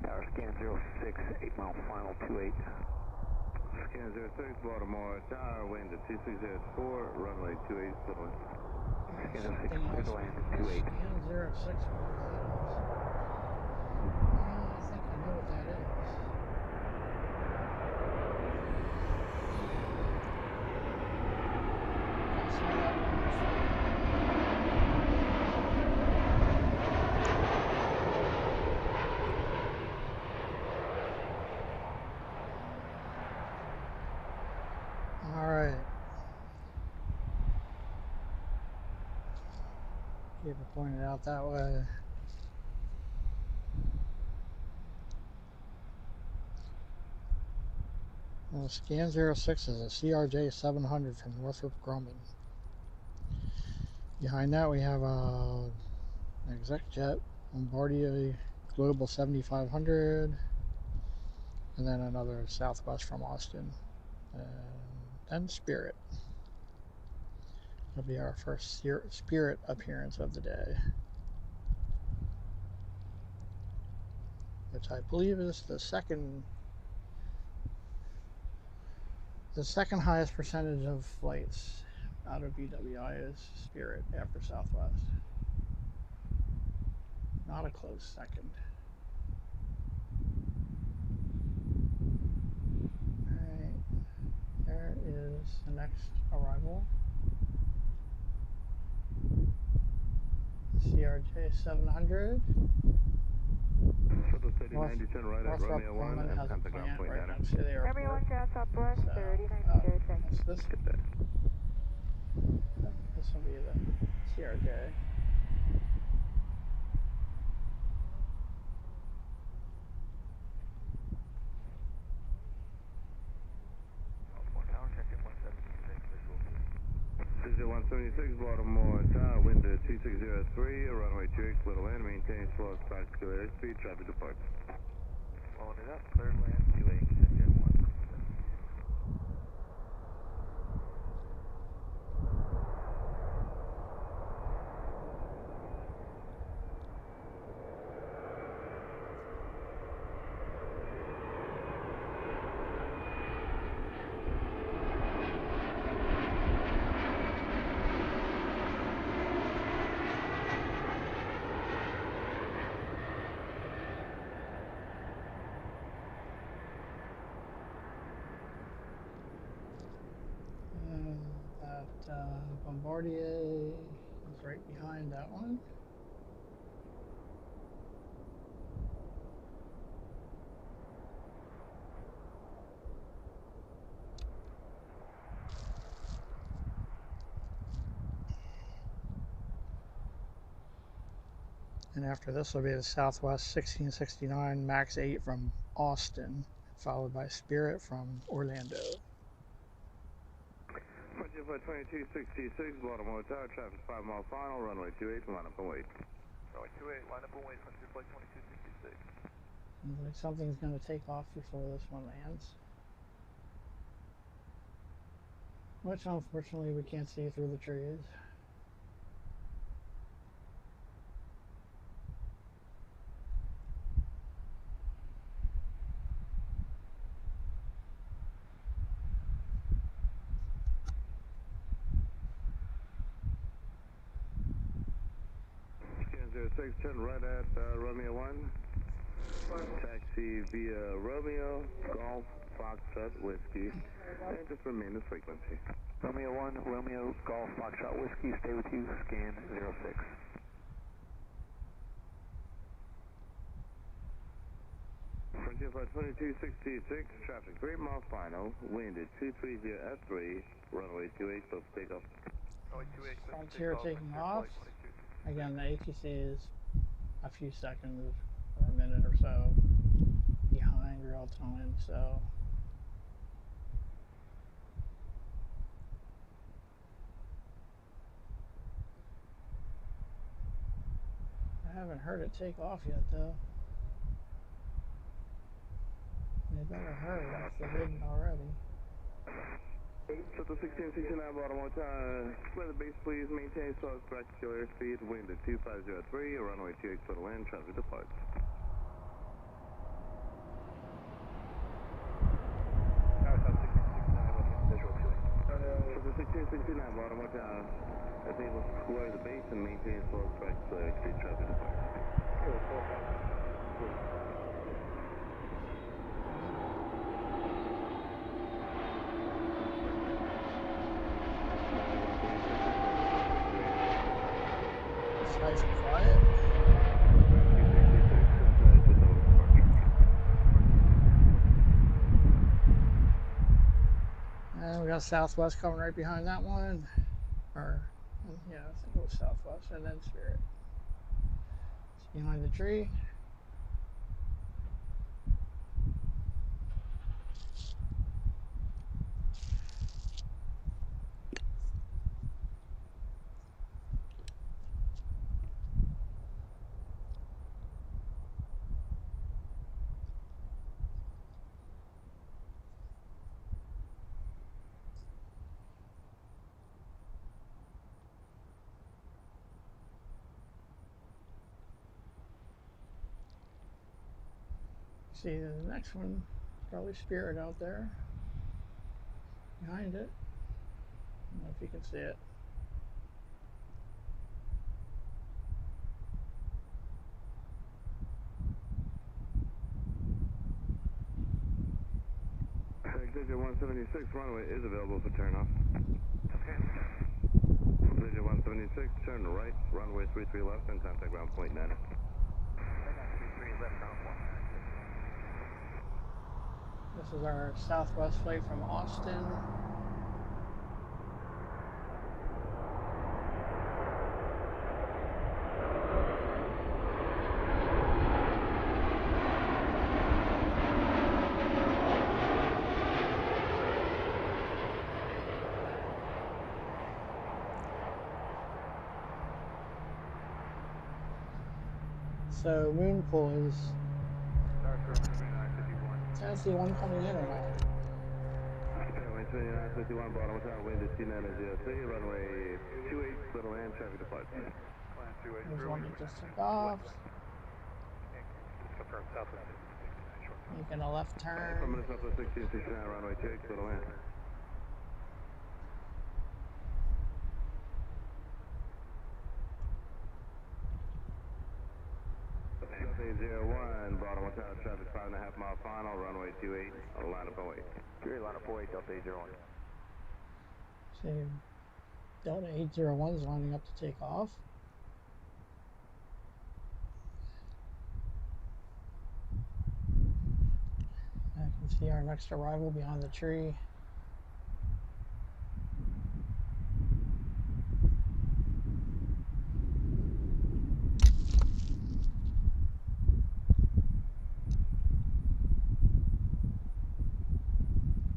Tower scan 06, 8 mile final 28. Scan 06, Baltimore Tower, wind at 2604, runway 28, clear. Scan 06, clear to land 28. Scan 06, I think I know what that is. People pointed out that way. Scan 06 is a CRJ 700 from Northrop Grumman. Behind that we have an exec jet, Bombardier Global 7500, and then another Southwest from Austin, and then Spirit. It'll be our first Spirit appearance of the day, which I believe is the second highest percentage of flights out of BWI is Spirit after Southwest. Not a close second. Alright, there is the next arrival. CRJ 700. Turn right at Romeo 1 and has a Pentagon plant right Point next to the airport. Everyone jet Southwest So, 3900. this will be the CRJ. Baltimore Tower, check it 176, visual 176, Baltimore Tower, wind at 2603, runway 28, clear to land, maintain slow practical airspeed, traffic depart. Following it up, clear to land, 28, Jet 1. Bombardier is right behind that one. And after this will be the Southwest 1669 MAX 8 from Austin, followed by Spirit from Orlando. Frontier Flight 2266, Baltimore Tower, traffic 5 mile final, runway 28, line up and wait. Runway 28, line up and wait, Frontier Flight 2266. Seems like something's going to take off before this one lands. Which unfortunately we can't see through the trees. Scan 06, turn right at Romeo 1. Taxi via Romeo, Golf, Foxtrot, Whiskey, and just remain the frequency. Romeo 1, Romeo, Golf, Foxtrot, Whiskey, stay with you, scan 06. Frontier Flight 2266, traffic 3 mile final, wind at 230 F3, runway 28, close takeoff. Runway 28, Frontier taking off. Again, the ATC is a few seconds or a minute or so behind real time, so I haven't heard it take off yet though. They better hurry if they didn't already. So the 1669 Baltimore Tower, clear the base please, maintain slow practical airspeed, wind at 2503, runway 28 for the land, traffic departs. So the 1669 Baltimore Tower, is able to clear the base and maintain slow practical airspeed, traffic departs. It's nice and quiet. And we got Southwest coming right behind that one. Or And yeah, I think it was southwest and then Spirit. It's behind the tree. See the next one, probably Spirit out there behind it. I don't know if you can see it. Digit 176 runway is available for turnoff. Okay. Digit 176, turn right, runway 33 left, and contact ground point 9. 33 left ground point. This is our southwest flight from Austin. So Moonpool is. Can I see one coming in or not? Runway 2951, bottom of tower, wind is 2903, runway 28, little land, traffic departure. There's one that just took off. Confirm southwest. Making a left turn. From the southwest 1669, runway 28, little land. Southway 01, bottom of tower, traffic 5.5 mile final, runway 28, line up and wait. Line up 48, Delta 801. See, Delta 801 is lining up to take off. I can see our next arrival behind the tree.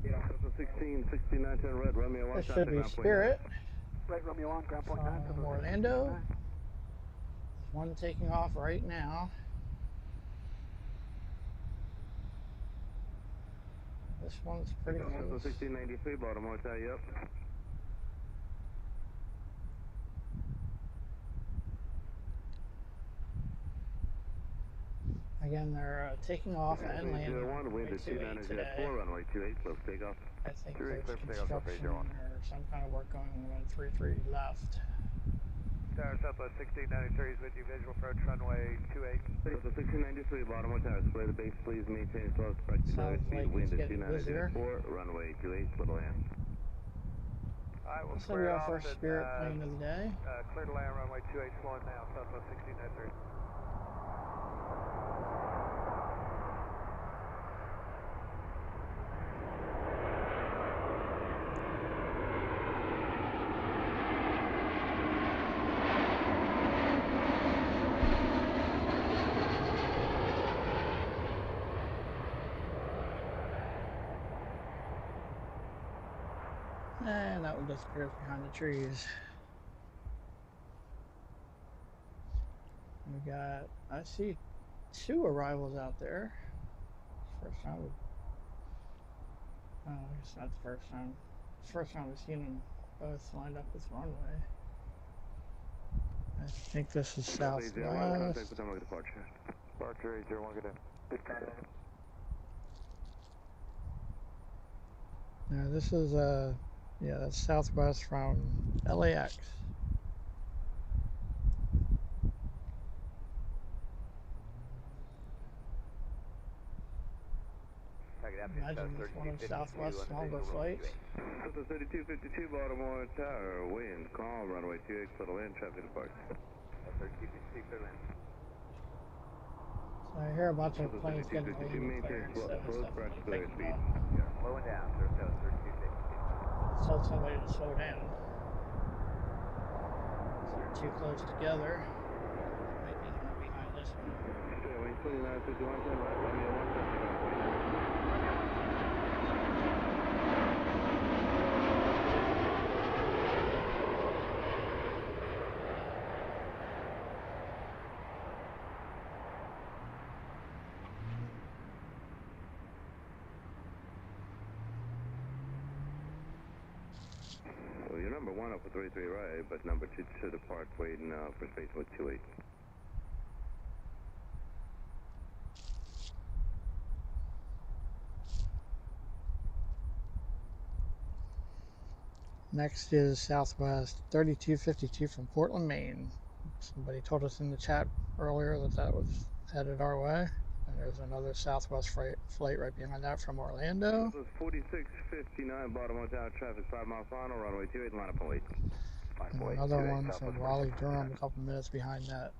Yeah, 1669, turn red, Romeo 1. This should be Spirit. Right, Romeo 1, ground point 9. From Orlando. There's one taking off right now. This one's pretty close. 1693, Baltimore, tie you up. Again, they're taking off and landing. Wind is 2904, runway 28, close takeoff. I think there's construction or some kind of work going on 33 left. Tower Southwest 1693 is with you, visual approach runway 28. So 1693, Baltimore Tower, display the base, please maintain slow, Sounds like wind it's is getting busier. 2904, runway 28, little land. Alright, we'll This will be square our off first and, Spirit plane of the day. clear to land runway 28, slowing now, Southwest 1693. And that one disappears behind the trees. We got, I see 2 arrivals out there. First time I guess not the first time. It's the first time we've seen them both lined up with runway. I think this is southwest. Departure 801, good in. Now this is yeah, that's southwest from LAX. Imagine it's one of Southwest's longer flights. So 3252, Baltimore Tower, wind, calm, runway 28, little land, traffic departure. 3252, clear land. So I hear a bunch of planes getting landing cleared, so it's definitely picking up. Slowing down, sir, 3252. Tell somebody to slow down. They're too close together. Might be the one behind this one. Fairway 2951, turn right, Romeo 1, contact ground point 9. Well, you're number 1 up with 33 right, but number 2 to the park waiting for space with 28. Next is Southwest 3252 from Portland, Maine. Somebody told us in the chat earlier that that was headed our way. And there's another Southwest flight right behind that from Orlando. Southwest 4659, Baltimore Tower, traffic 5 mile final, runway 28, line up and wait. And another one from Raleigh, Durham, a couple minutes behind that.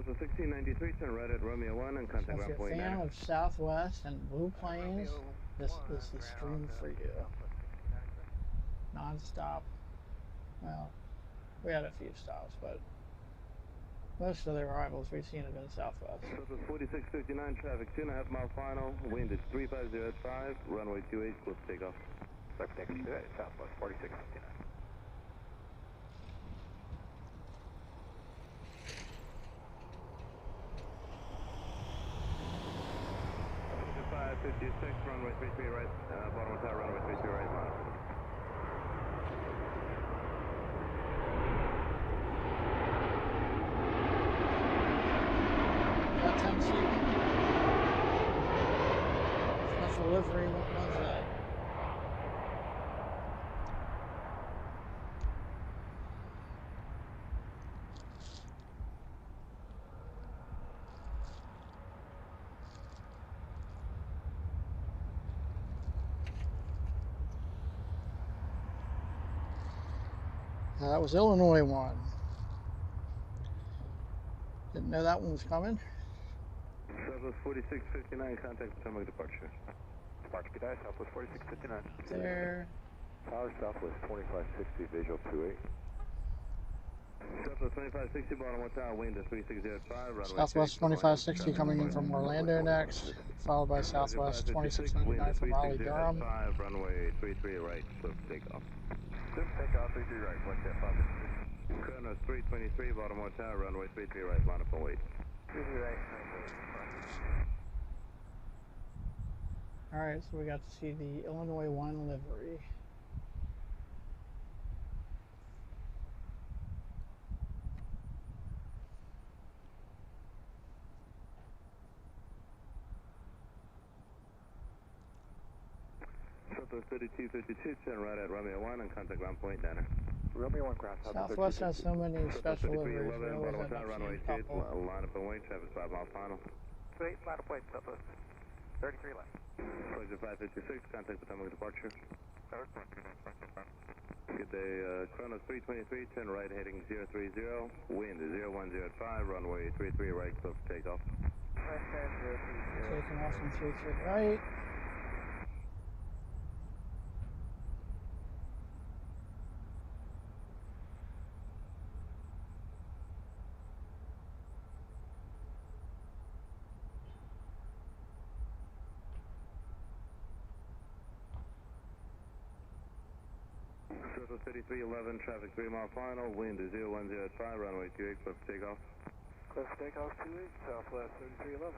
Southwest 1693, turn right at Romeo 1 and contact So if ground you're a point fan 9. of Southwest and Blue Planes, this is the stream for you. Non-stop. Well, we had a few stops, but most of the arrivals we've seen have been Southwest. Southwest 4659, traffic 2.5 mile final, wind is 35 at 5, runway 28, close to takeoff. Southwest 4659. 56, runway 33 right, Baltimore Tower, runway 33 right, line up. That Tennessee special livery, what was that? That was Illinois one. Didn't know that one was coming. Southwest 4659, contact Potomac departure. Departure, good day, Southwest 4659. There. Tower Southwest 2560, visual 28. Southwest 2560, Baltimore Tower, wind is 36 at 5, runway Southwest 2560 coming in from Orlando next, followed by Southwest 2699 from Raleigh, Durham. 5, runway 33 right, close to takeoff. Clear for takeoff, 33 right, flight jet 553. Kronos 323, Baltimore Tower, runway 33 right, line up and wait. 33 right. Alright, so we got to see the Illinois 1 livery. Southwest 3252, turn right at Romeo 1 and contact ground point Danner. Romeo 1 ground, Southwest has so many special liveries. We 3311, always Baltimore end Tower, up runway seeing a 28, couple. line up and wait, traffic 5 mile final. 28, line up wait, Southwest 33 left. Flight 556, contact Potomac departure. Good day, Kronos 323, turn right heading 030, wind is 010 at 5, runway 33 right, close to takeoff. Taking off from 33 right. Southwest 3311, traffic 3 mile final, wind is 010 at 5, runway 28, close to takeoff. Close to takeoff 28, Southwest 3311.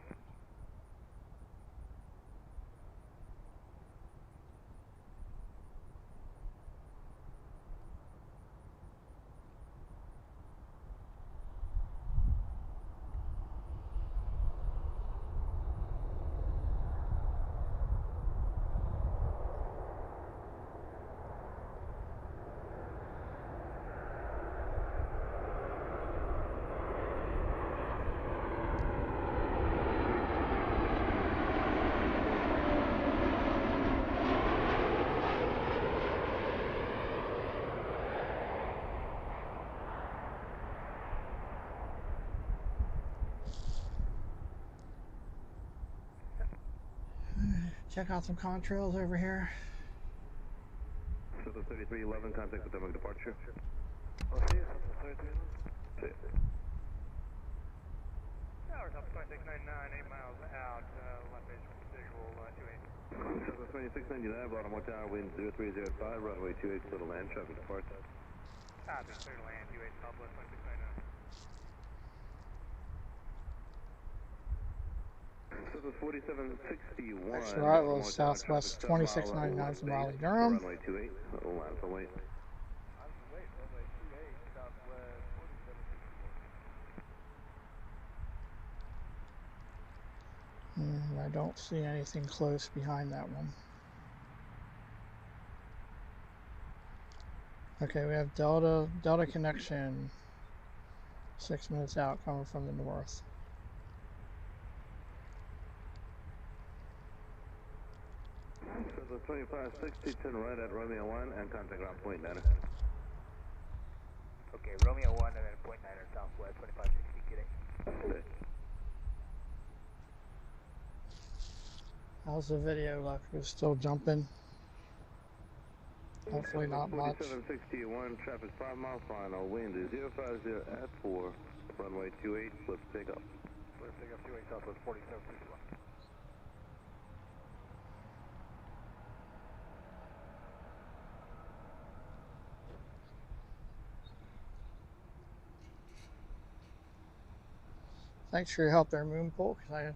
Check out some contrails over here. So the 3311, contact Potomac departure. I'll see you. 3311. See you. Towers up 2699, 8 miles out, left base visual 28. So the 2699, Baltimore Tower, wind 0305, runway 28, clear to land, traffic departure. Copy, clear to land, 28 Southwest 2699. So the 4761. Next arrival is Southwest 2699 from Raleigh, Durham. Runway 28, line for wait. Wait, runway 28, Southwest 4761. And I don't see anything close behind that one. Okay, we have Delta connection 6 minutes out coming from the north. So the 2560, turn right at Romeo 1 and contact ground point 9. Okay, Romeo 1 and then point 9er Southwest 2560, kidding. How's the video look? It's still jumping. Hopefully not much. 4761, traffic 5 mile final, wind is 050 at 4, runway 28, flip take up. Flip take up 28 Southwest 4761. Thanks for your help there, Moonpool, because I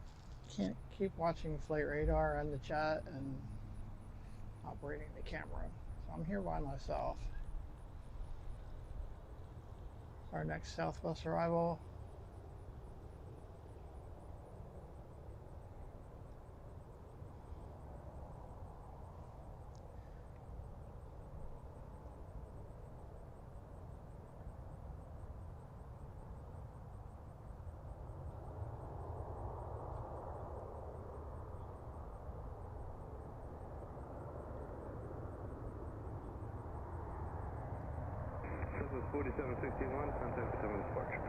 can't keep watching flight radar and the chat and operating the camera. So I'm here by myself. Our next Southwest arrival. This is 4761, contact Potomac departure.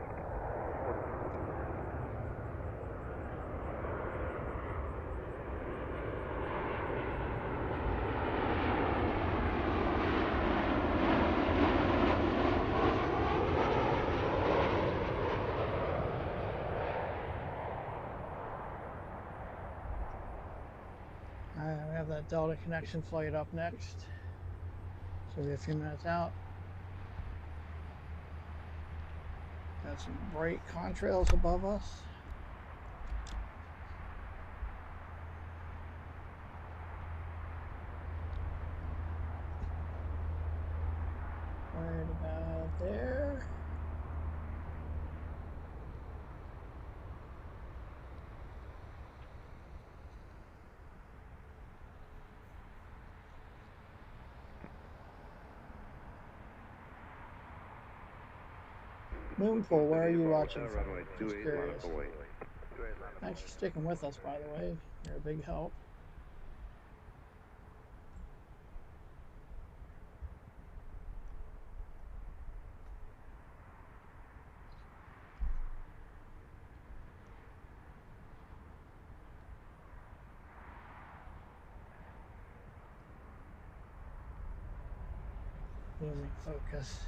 We have that Delta connection flight up next. So we'll be a few minutes out. Got some bright contrails above us. Right about there. Moonpool, where are you watching from? Runway Just 28, curious. line for wait. Thanks for sticking with us, by the way. You're a big help. Losing focus.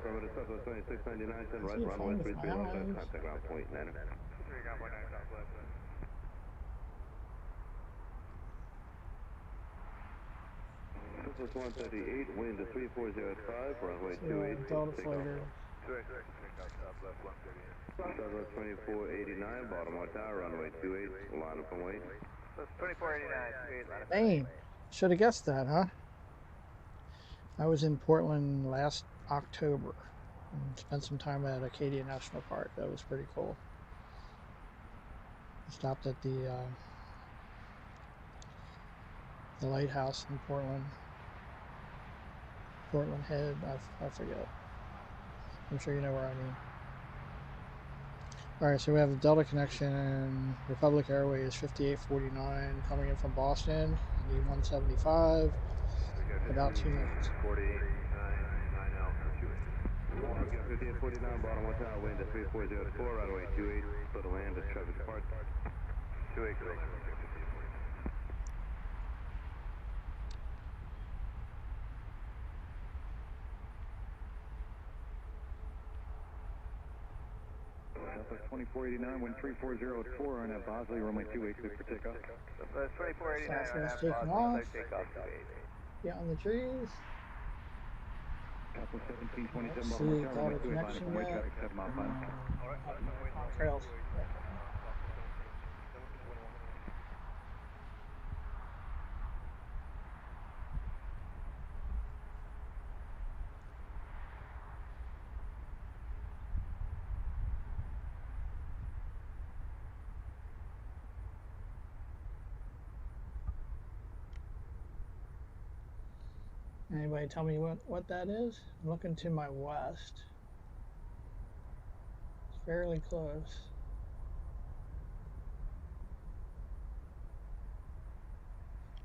From the Southwest 2699, turn right, See, runway phone with my 3315, eyes. contact ground point 9. 3 ground point 9 Southwest. This is 138, wind is 3405, runway So, 28, Delta take off. fighter. 286, take off Southwest 138. Southwest 2489, Baltimore Tower, runway 28, line up and wait. So it's 2489, 28 line up. Maine. Should have guessed that, huh? I was in Portland last October and spent some time at Acadia National Park. That was pretty cool. Stopped at the lighthouse in Portland. Portland Head, I forget. I'm sure you know where I mean. Alright, so we have a Delta connection and Republic Airways 5849 coming in from Boston, E175, about 2 minutes. 48, 9 Alpha 28. 5849, Baltimore Tower, wind is 3404, runway 28, clear to land at traffic depart. 28, clear to land. Southwest 2489, wind 340 at 4 on Bosley, runway 28, clear for takeoff. Southwest 2489 on Southwest that taking Bosley, off. clear takeoff 28. Get on the trees. Southwest 1727, Let's Baltimore see, Tower, got a runway 28, connection one way yet. traffic 7 mile final. Trails. Anybody tell me what that is? I'm looking to my west. It's fairly close.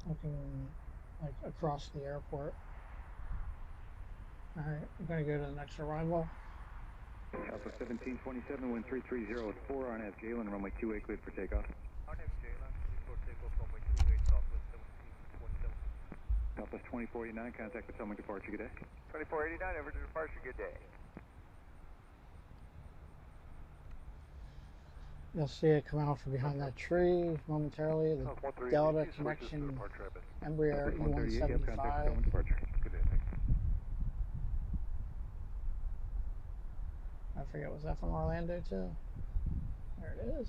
Looking like across the airport. Alright, I'm gonna go to the next arrival. Southwest 1727, wind 330 at 4 on Jalen, runway 28, clear for takeoff. RNF Jalen, before takeoff, runway 28, Southwest 1727. Southwest 2489, contact with Summit departure, good day. 2489, over to departure, good day. You'll see it come out from behind that tree momentarily. The Delta connection Embraer E175. Good day, thank you. I forget, was that from Orlando too? There it is.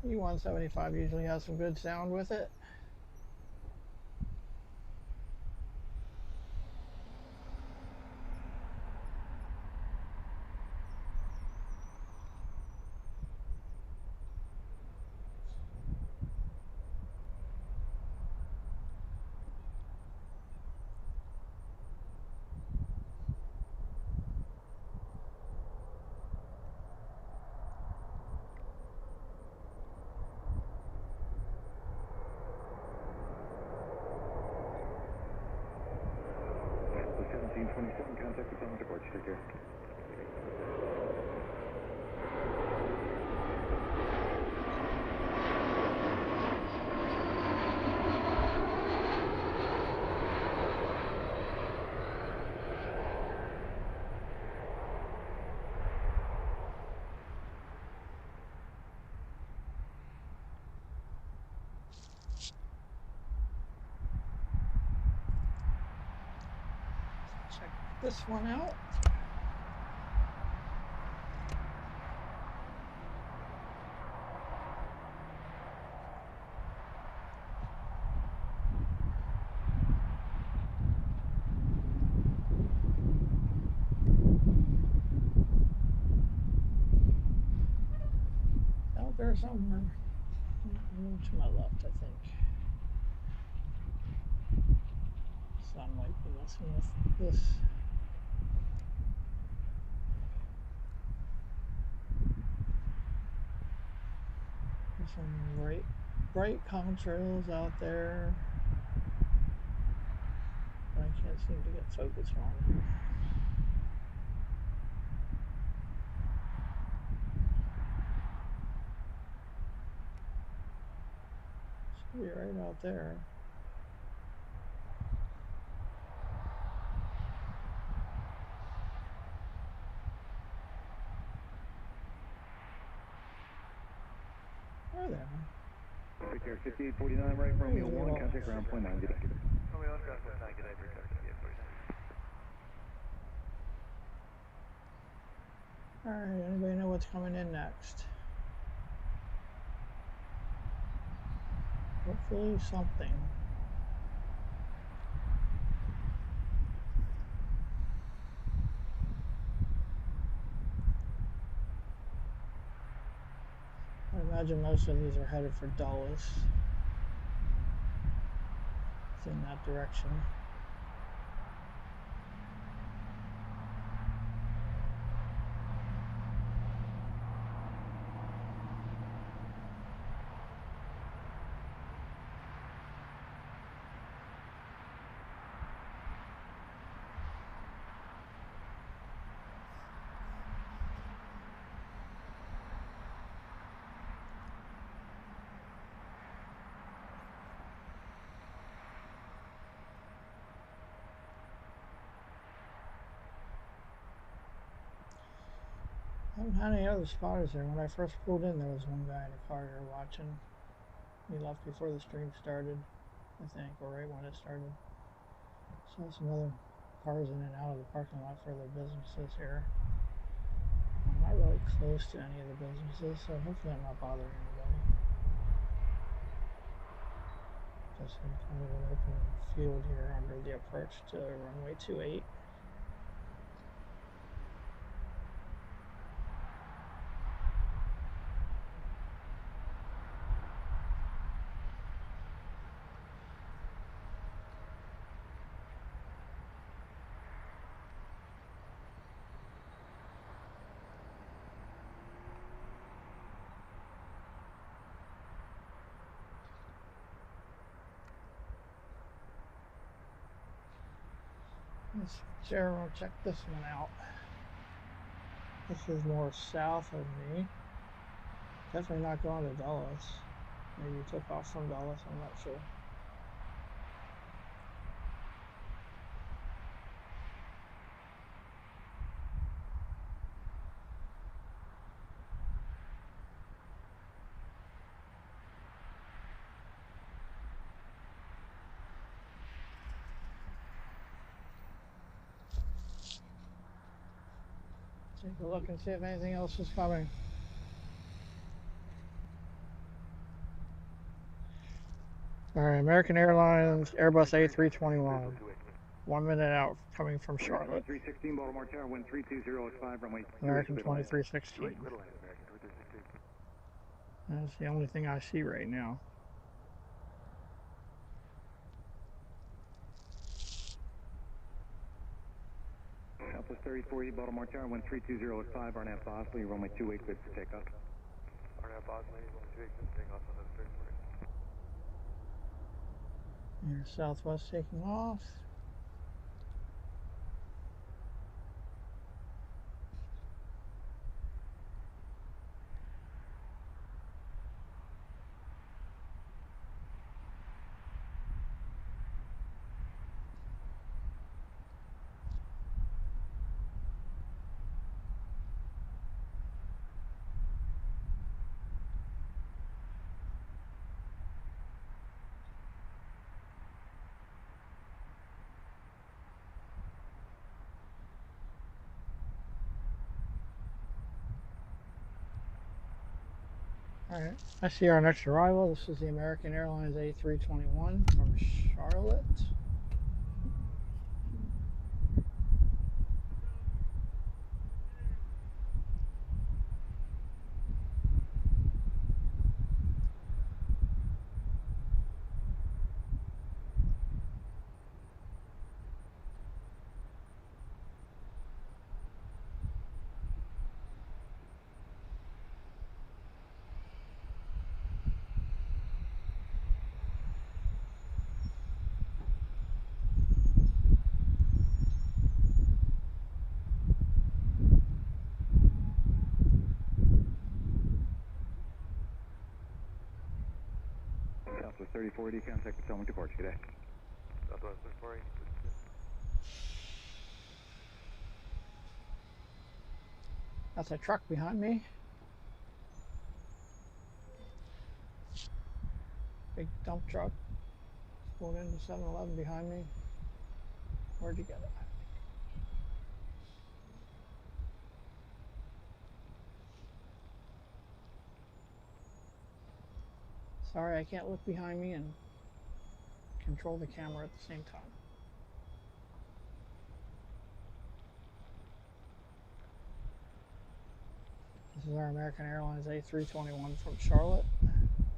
E175 usually has some good sound with it. Southwest 1727, contact with Summit departure, take care. Check this one out. Out there somewhere. To my left, I think. Sun might be messing with this. There's some bright contrails out there, but I can't seem to get focus on them. Should be right out there. There. Take care, 5849, right, Romeo 1, contact ground point 9, good day. Romeo 1, ground point 9, good day, protect 5849. Alright, anybody know what's coming in next? Hopefully something. I imagine most of these are headed for Dulles. It's in that direction. haven't had any other spotters there. When I first pulled in, there was one guy in a car here watching. He left before the stream started, I think, or right when it started. Saw some other cars in and out of the parking lot for their businesses here. I'm not really close to any of the businesses, so hopefully I'm not bothering anybody. Just in kind of an open field here under the approach to runway 28. Let's general check this one out. This is more south of me. Definitely not going to Dulles. Maybe took off from Dulles, I'm not sure. Take a look and see if anything else is coming. Alright, American Airlines Airbus A321. 1 minute out, coming from Charlotte. 316 Baltimore Tower, wind 32065, runway American 2316. That's the only thing I see right now. Southwest 34E Baltimore Tower, wind 32065, RNAV Bosley, runway 28, good for takeoff. RNAV Bosley, runway 28, good for takeoff on the 34. Here's Southwest taking off. Alright, I see our next arrival. This is the American Airlines A321 from Charlotte. Southwest 3480, contact the Selma departure today. Southwest 3480. That's a truck behind me. Big dump truck. Pulled into 7-Eleven behind me. Where'd you get it? Sorry, I can't look behind me and control the camera at the same time. This is our American Airlines A321 from Charlotte. I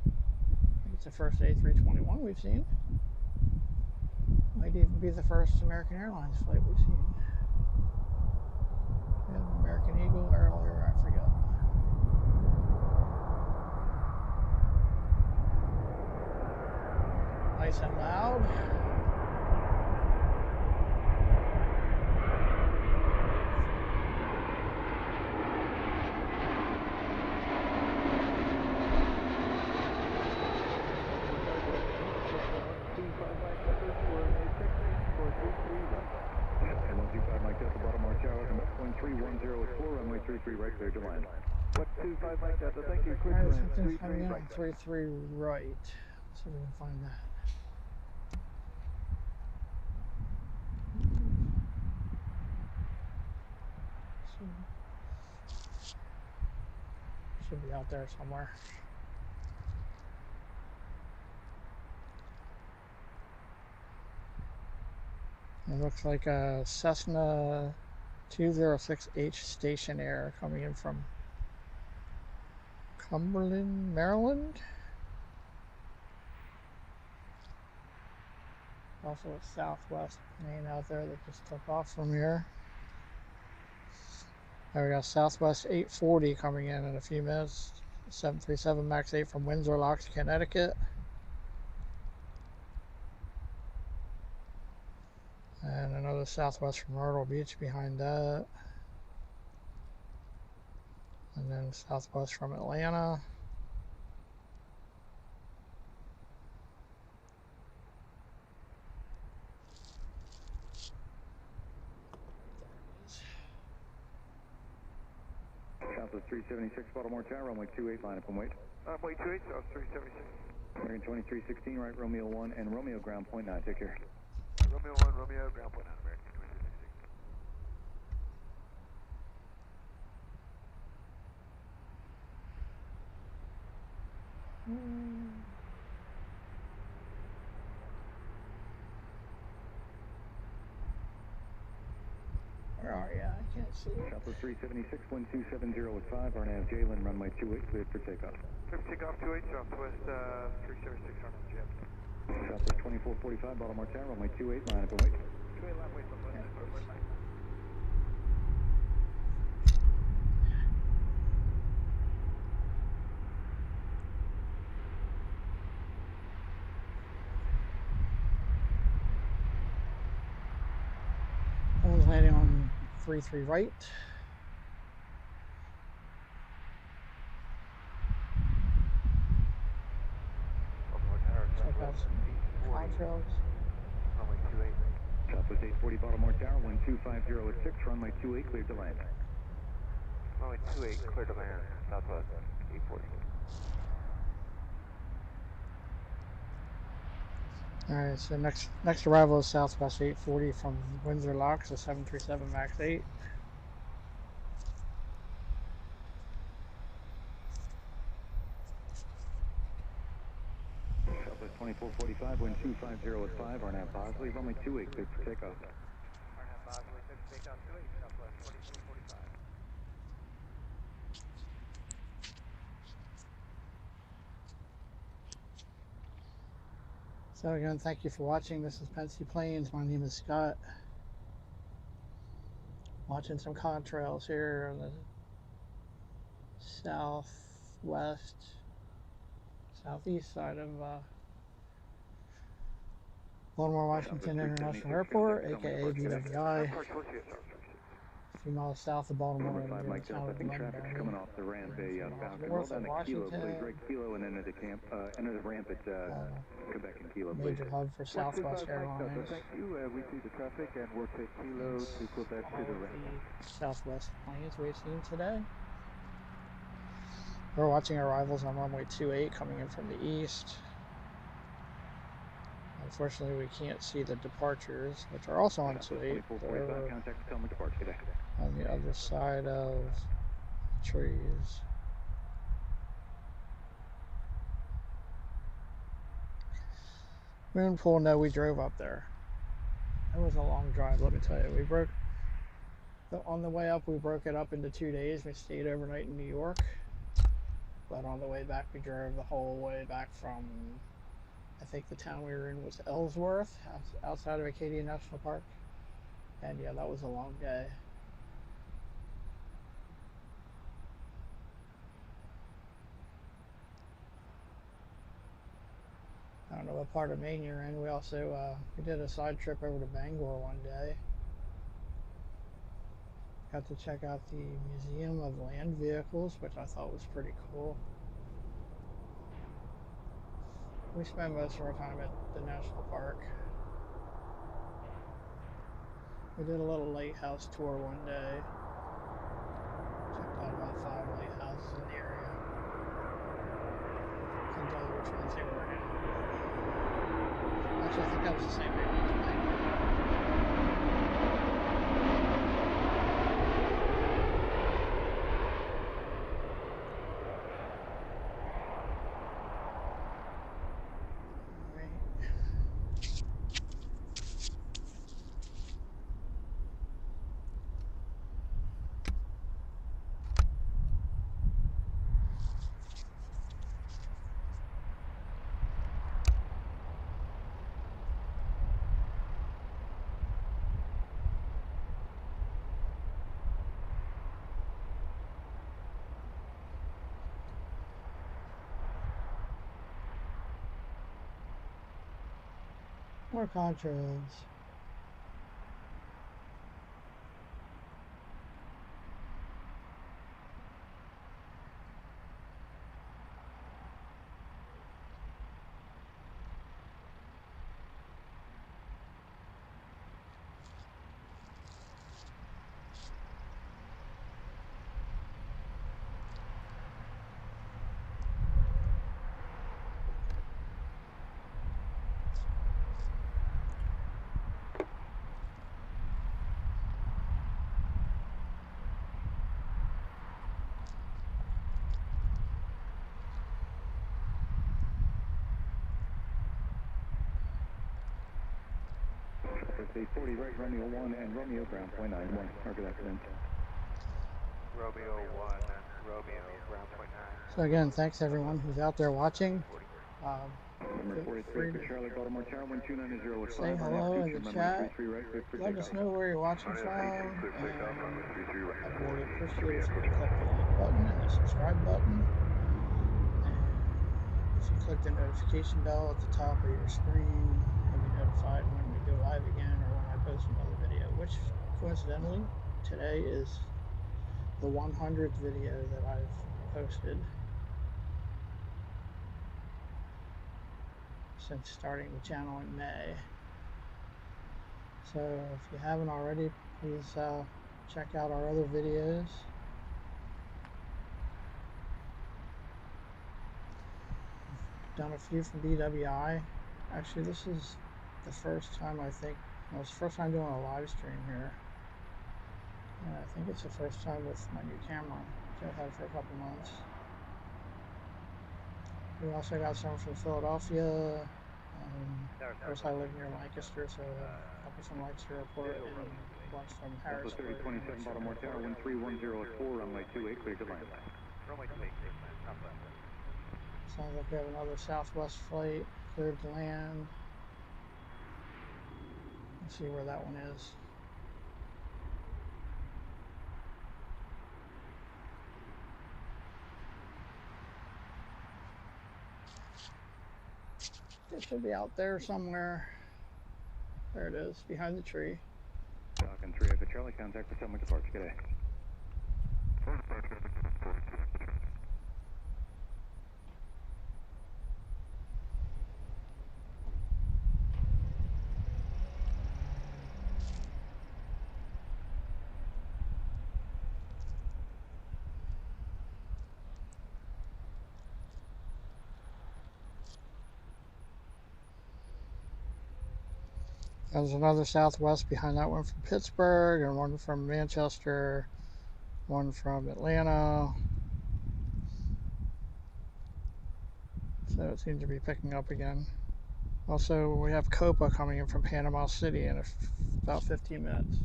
think it's the first A321 we've seen. Might even be the first American Airlines flight we've seen. We had an American Eagle earlier, I forget. Nice and loud. 125 Mike Delta, Baltimore Tower, 13104, runway 33 right, clear to land. 125 Mike Delta, thank you. Clear to Alright, land. something's 33 coming in right. on 33 right. Let's see if we can find that. Should be out there somewhere. It looks like a Cessna 206H Station Air coming in from Cumberland, Maryland. Also a Southwest plane out there that just took off from here. There we got Southwest 840 coming in a few minutes. 737 MAX 8 from Windsor Locks, Connecticut. And another Southwest from Myrtle Beach behind that. And then Southwest from Atlanta. Southwest 376, Baltimore Tower, runway 28, line up and wait. Runway 28, South 376. American 2316, right, Romeo 1 and Romeo ground point 9, take care. Romeo 1, Romeo, ground point 9, American 2316. Where are you? I can't see it. Southwest 376, 127.0 at 5, RNAV Jalen, runway 28, cleared for takeoff. Clear for takeoff 28, Southwest 376, RNAV Jalen. Southwest 2445, Baltimore Tower, runway 28, line up and wait. 28, line wait, Southwest 2445. Someone's landing on 33 right. Check out some contrails. Runway 28. Southwest 840, Baltimore Tower, 125.0 at 6, runway 28, cleared to land. Runway 28, clear to land, Southwest 840. Alright, so next arrival is Southwest 840 from Windsor Locks, a 737 MAX 8. Southwest 2445, 125.0 at 5, RNAV Bosley, runway 28, cleared for takeoff. RNAV Bosley, clear for takeoff 28, Southwest 2445. So again, thank you for watching. This is Pensy Plains. My name is Scott. Watching some contrails here on the southwest, southeast side of Baltimore-Washington International Airport, aka BWI. A few miles south of Baltimore, in the town of Traffic's coming off the ramp, north of Kilo, please, Washington. right Kilo, and enter the camp, enter the ramp at Quebec and Kilo, please. Major hub for Southwest Airlines. Thank you. We see the traffic and we'll take Kilo to Quebec to the ramp. Southwest planes we've seen today. We're watching arrivals on runway 28 coming in from the east. Unfortunately, we can't see the departures, which are also on 28. On the other side of the trees. Moonpool, no, we drove up there. It was a long drive, let me tell you. On the way up, we broke it up into 2 days. We stayed overnight in New York. But on the way back, we drove the whole way back from, I think the town we were in was Ellsworth, outside of Acadia National Park. And yeah, that was a long day. I don't know what part of Maine you're in. We also, we did a side trip over to Bangor one day. Got to check out the Museum of Land Vehicles, which I thought was pretty cool. We spent most of our time at the national park. We did a little lighthouse tour one day. Checked out about 5 lighthouses in the area. Couldn't tell you which ones they were now. Actually, I think that was the same day. More contrails. It's a 40 right, Romeo 1 and Romeo ground point 91. Target accident. Romeo 1 and Romeo, ground point 9. So again, thanks everyone who's out there watching. Number 43 for Charlie, Baltimore Tower, 129 say hello in the chat. Let us know where you're watching from. And I'd really appreciate if you could click the like button and the subscribe button. And if you click the notification bell at the top of your screen, you'll be notified when we go live again or when I post another video, which coincidentally today is the 100th video that I've posted since starting the channel in May. So if you haven't already, please check out our other videos. I've done a few from BWI. Actually, this is the first time I think, well, it's the first time doing a live stream here. And I think it's the first time with my new camera, which I've had for a couple months. We also got some from Philadelphia. Of course, I live near Lancaster, so a couple from Lancaster Airport and a bunch from Harrisburg. 3027 Baltimore Tower, 13104, runway 28, clear to land. Runway 28, clear to land. Southwest. Sounds like we have another Southwest flight cleared to land. Let's see where that one is. It should be out there somewhere. There it is, behind the tree. Falcon 3 Echo Charlie, contact for someone departure. Good day. There's another Southwest behind that one from Pittsburgh, and one from Manchester, one from Atlanta. So it seems to be picking up again. Also, we have Copa coming in from Panama City in about 15 minutes.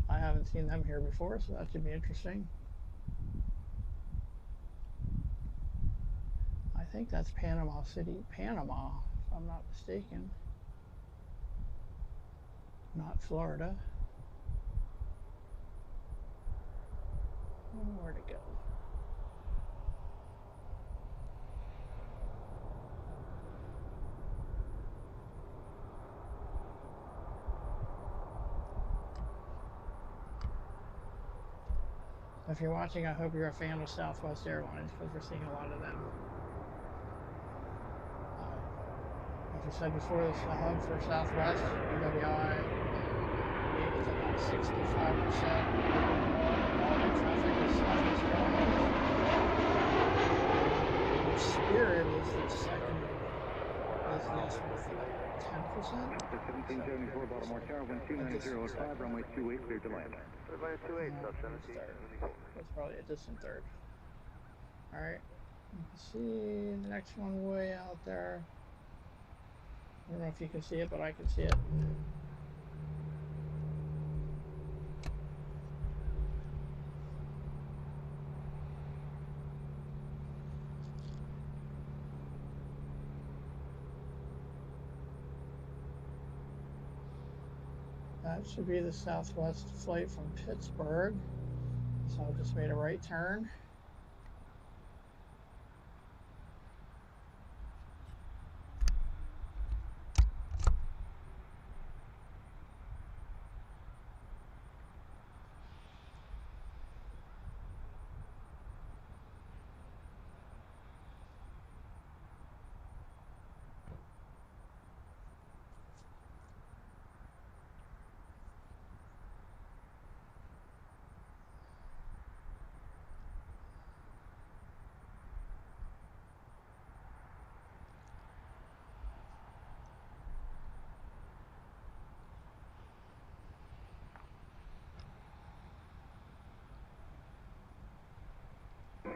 I haven't seen them here before, so that should be interesting. I think that's Panama City, Panama, if I'm not mistaken. Not Florida. Where to go? If you're watching, I hope you're a fan of Southwest Airlines, because we're seeing a lot of them. Like I said before, this is the hub for Southwest, BWI, with about 65%. All the traffic is southwestbound. Spirit is the second busiest with like 10%. 1774 Baltimore Tower, 12905, runway 28, cleared to land. Runway 28, sub 1774. That's probably a distant third. Alright, you can see the next one way out there. I don't know if you can see it, but I can see it. That should be the southwest flight from Pittsburgh. So I just made a right turn.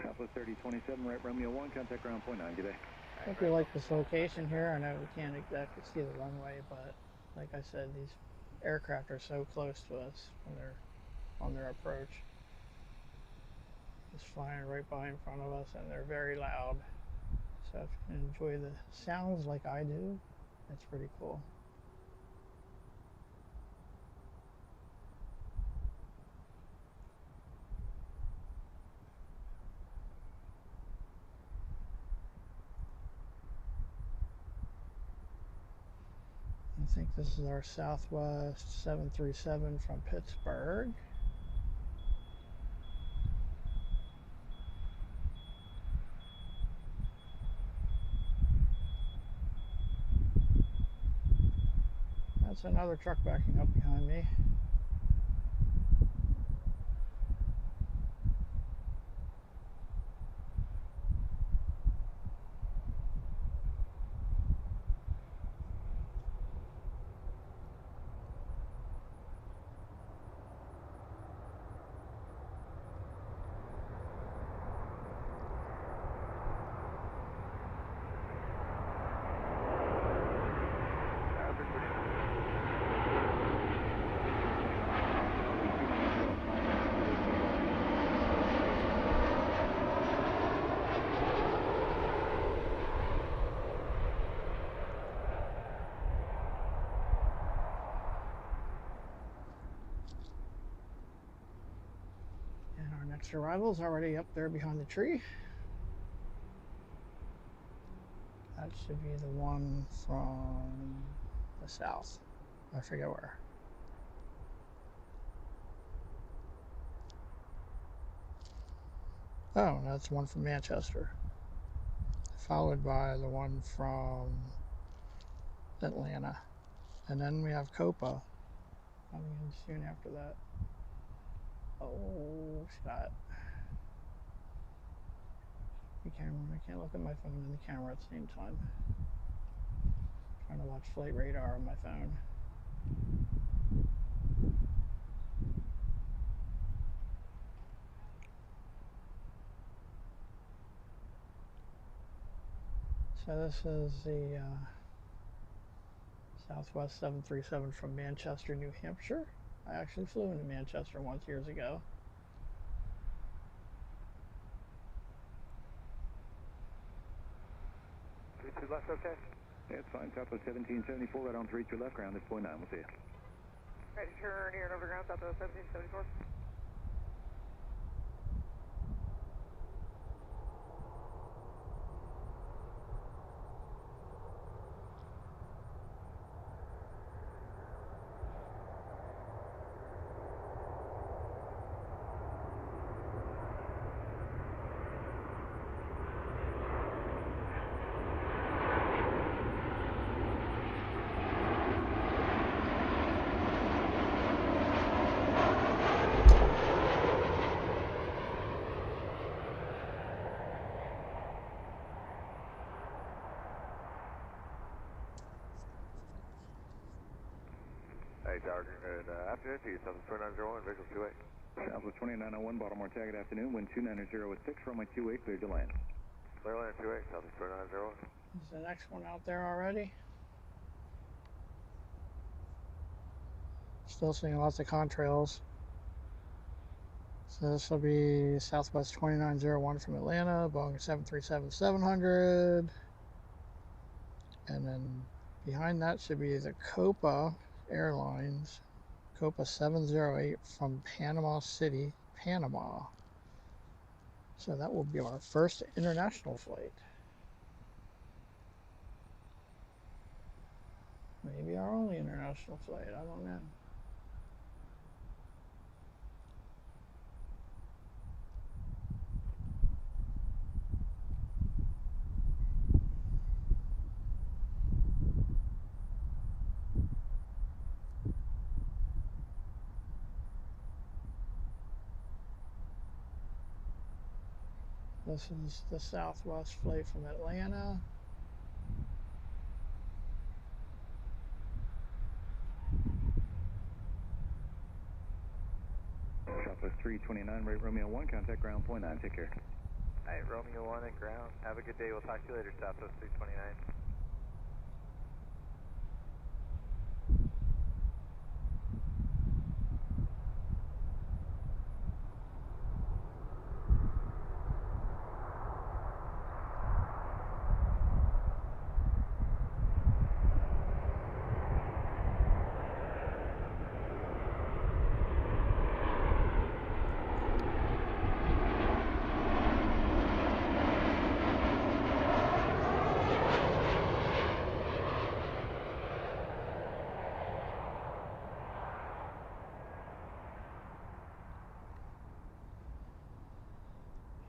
Southwest 3027, right Romeo 1, contact ground point 9, good day. I hope you like this location here. I know we can't exactly see the runway, but like I said, these aircraft are so close to us when they're on their approach. Just flying right by in front of us, and they're very loud. So if you can enjoy the sounds like I do, that's pretty cool. I think this is our Southwest 737 from Pittsburgh. That's another truck backing up behind me. Next arrival's already up there behind the tree. That should be the one from the south. I forget where. Oh, that's one from Manchester. Followed by the one from Atlanta. And then we have Copa coming in soon after that. Oh, shot. I can't look at my phone and the camera at the same time. I'm trying to watch flight radar on my phone. So this is the Southwest 737 from Manchester, New Hampshire. I actually flew into Manchester once years ago. To left, okay? Yeah, it's fine. Southwest 1774, right on 3 to left, ground at point 9. We'll see you. Ready to turn here and over ground, Southwest 1774. Hey, Dodger. Good afternoon to you. Southwest 2901, visual 28. Southwest 2901, Baltimore, tag, good afternoon. Wind 290 at 6, runway 28, clear to land. Clear land 28, Southwest 2901. Is the next one out there already? Still seeing lots of contrails. So this will be Southwest 2901 from Atlanta, Boeing 737-700. And then behind that should be the Copa Airlines, Copa 708 from Panama City, Panama. So that will be our first international flight. Maybe our only international flight, I don't know. This is the Southwest flight from Atlanta. Southwest 329, rate Romeo 1, contact ground point 9, take care. Hey, Romeo 1 at ground. Have a good day. We'll talk to you later, Southwest 329.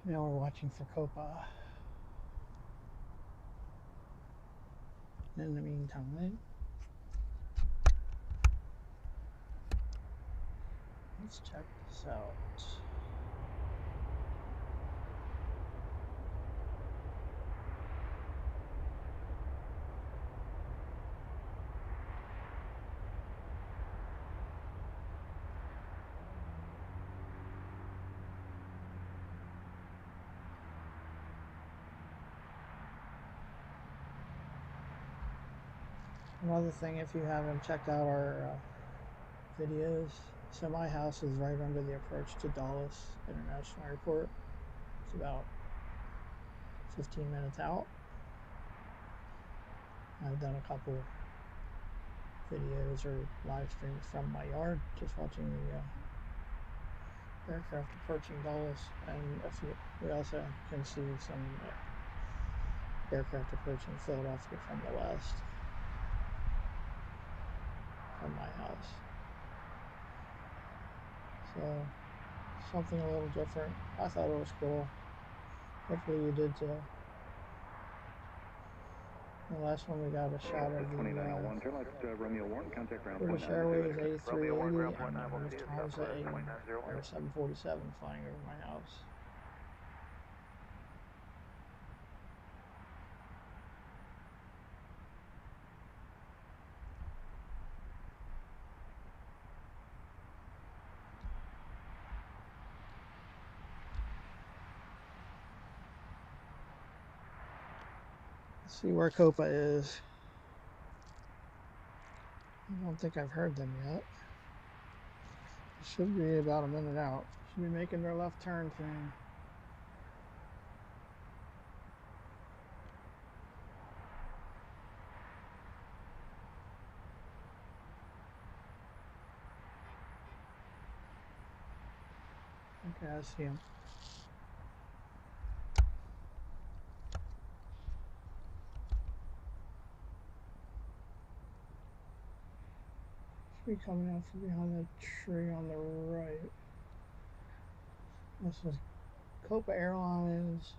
Now we're watching for Copa. In the meantime, let's check this out. Another thing, if you haven't checked out our videos, so my house is right under the approach to Dulles International Airport. It's about 15 minutes out. I've done a couple videos or live streams from my yard, just watching the aircraft approaching Dulles, and we also can see some aircraft approaching Philadelphia from the west. From my house. So something a little different. I thought it was cool. Hopefully you did too. The last one we got a shot of the British Airways A380 and the Lufthansa Air 747 flying over my house. See where Copa is. I don't think I've heard them yet. It should be about a minute out. Should be making their left turn thing. Okay, I see him. Be coming out from behind the tree on the right. This is Copa Airlines,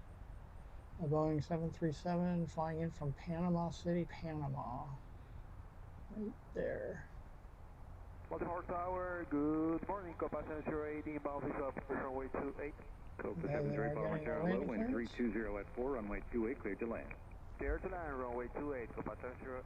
a Boeing 737 flying in from Panama City, Panama. Right there. Baltimore Tower, good morning. Copa 708, inbound visual approach runway 28. Copa 708, Baltimore Tower, low, wind 320 at 4, runway 28, clear to land. Clear to land, runway 28, Copa 708.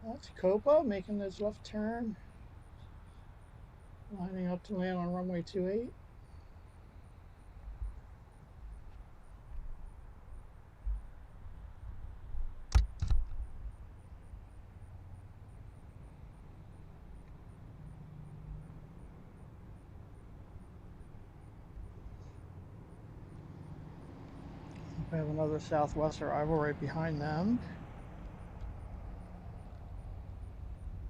That's Copa making this left turn, lining up to land on runway 28. We have another Southwest arrival right behind them.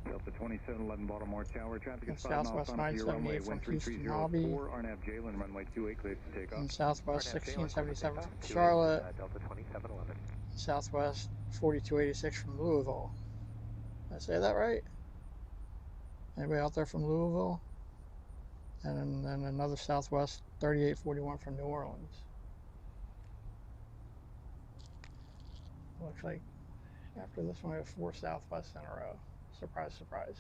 Delta 2711 Baltimore Tower, traffic is 5 miles Southwest on up to your runway 978 from Houston Hobby. 13304, RNAV Jalen, runway 28 cleared to take off. And Southwest 1677 from Charlotte. Delta 2711. Southwest 4286 from Louisville. Did I say that right? Anybody out there from Louisville? And then another Southwest 3841 from New Orleans. Looks like after this one we have 4 Southwest in a row. Surprise, surprise.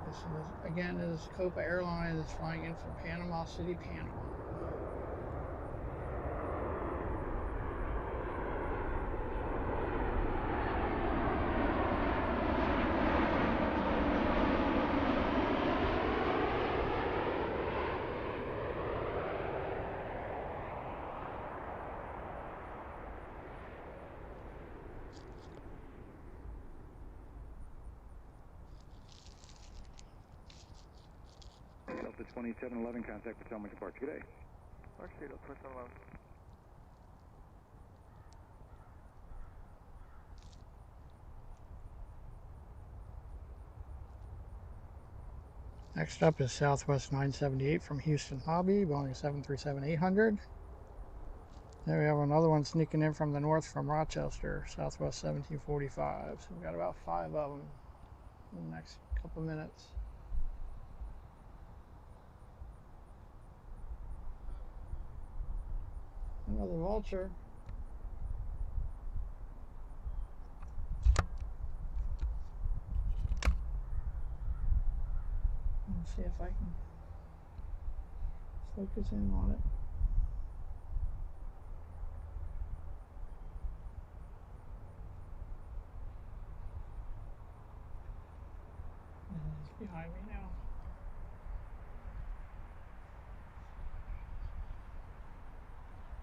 This again is Copa Airlines flying in from Panama City, Panama. Delta 2711, contact Potomac departure. Good day. Mark Delta 2711. Next up is Southwest 978 from Houston Hobby, Boeing 737-800. Then we have another one sneaking in from the north from Rochester, Southwest 1745. So we've got about 5 of them in the next couple minutes. Another Vulture. Let's see if I can focus in on it. It's behind me now.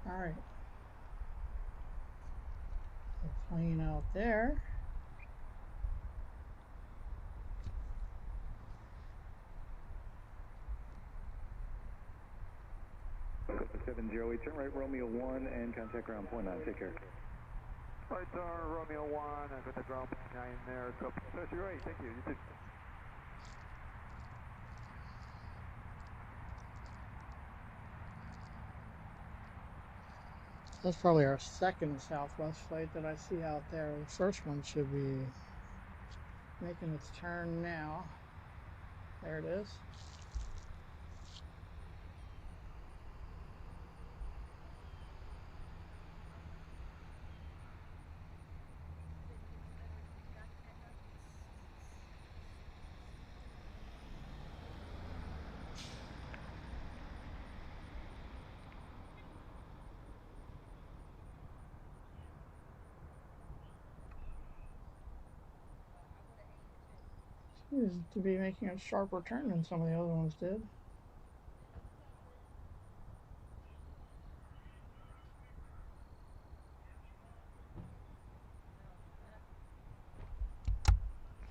All right. They're playing out there. Copa 708, turn right Romeo 1 and contact ground point 9. Take care. Right there, Romeo 1, I've got the ground point 9 there. Copa 708, thank you. You too. That's probably our second Southwest flight that I see out there. The first one should be making its turn now. There it is. Seems to be making a sharper turn than some of the other ones did.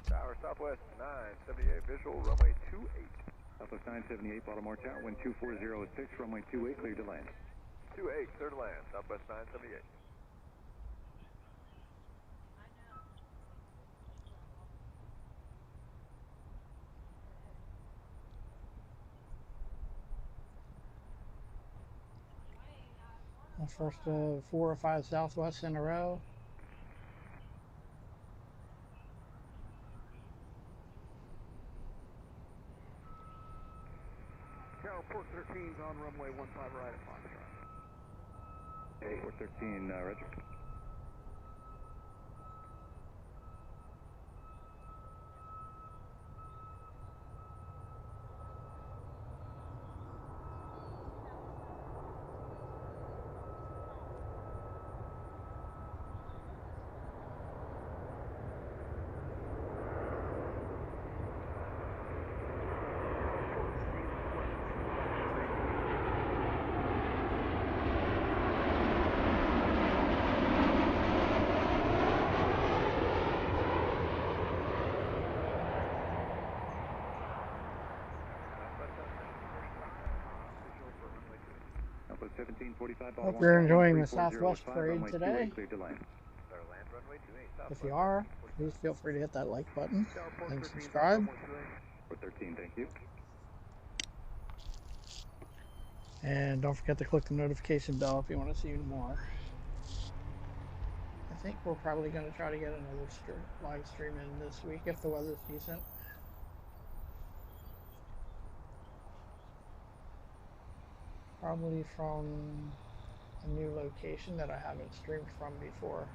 Tower Southwest 978, visual runway 28. Southwest 978, Baltimore Tower, wind 24006, runway 28, clear to land. 28, clear to land, Southwest 978. The first 4 or 5 Southwest in a row. Tower Port 13's on runway 15 right at Foxtrot. Hey, Port 13, Roger. Hope you're enjoying the Southwest Parade today. If you are, please feel free to hit that like button and subscribe. Port 13, thank you. And don't forget to click the notification bell if you want to see more. I think we're probably going to try to get another live stream in this week if the weather's decent. Probably from a new location that I haven't streamed from before.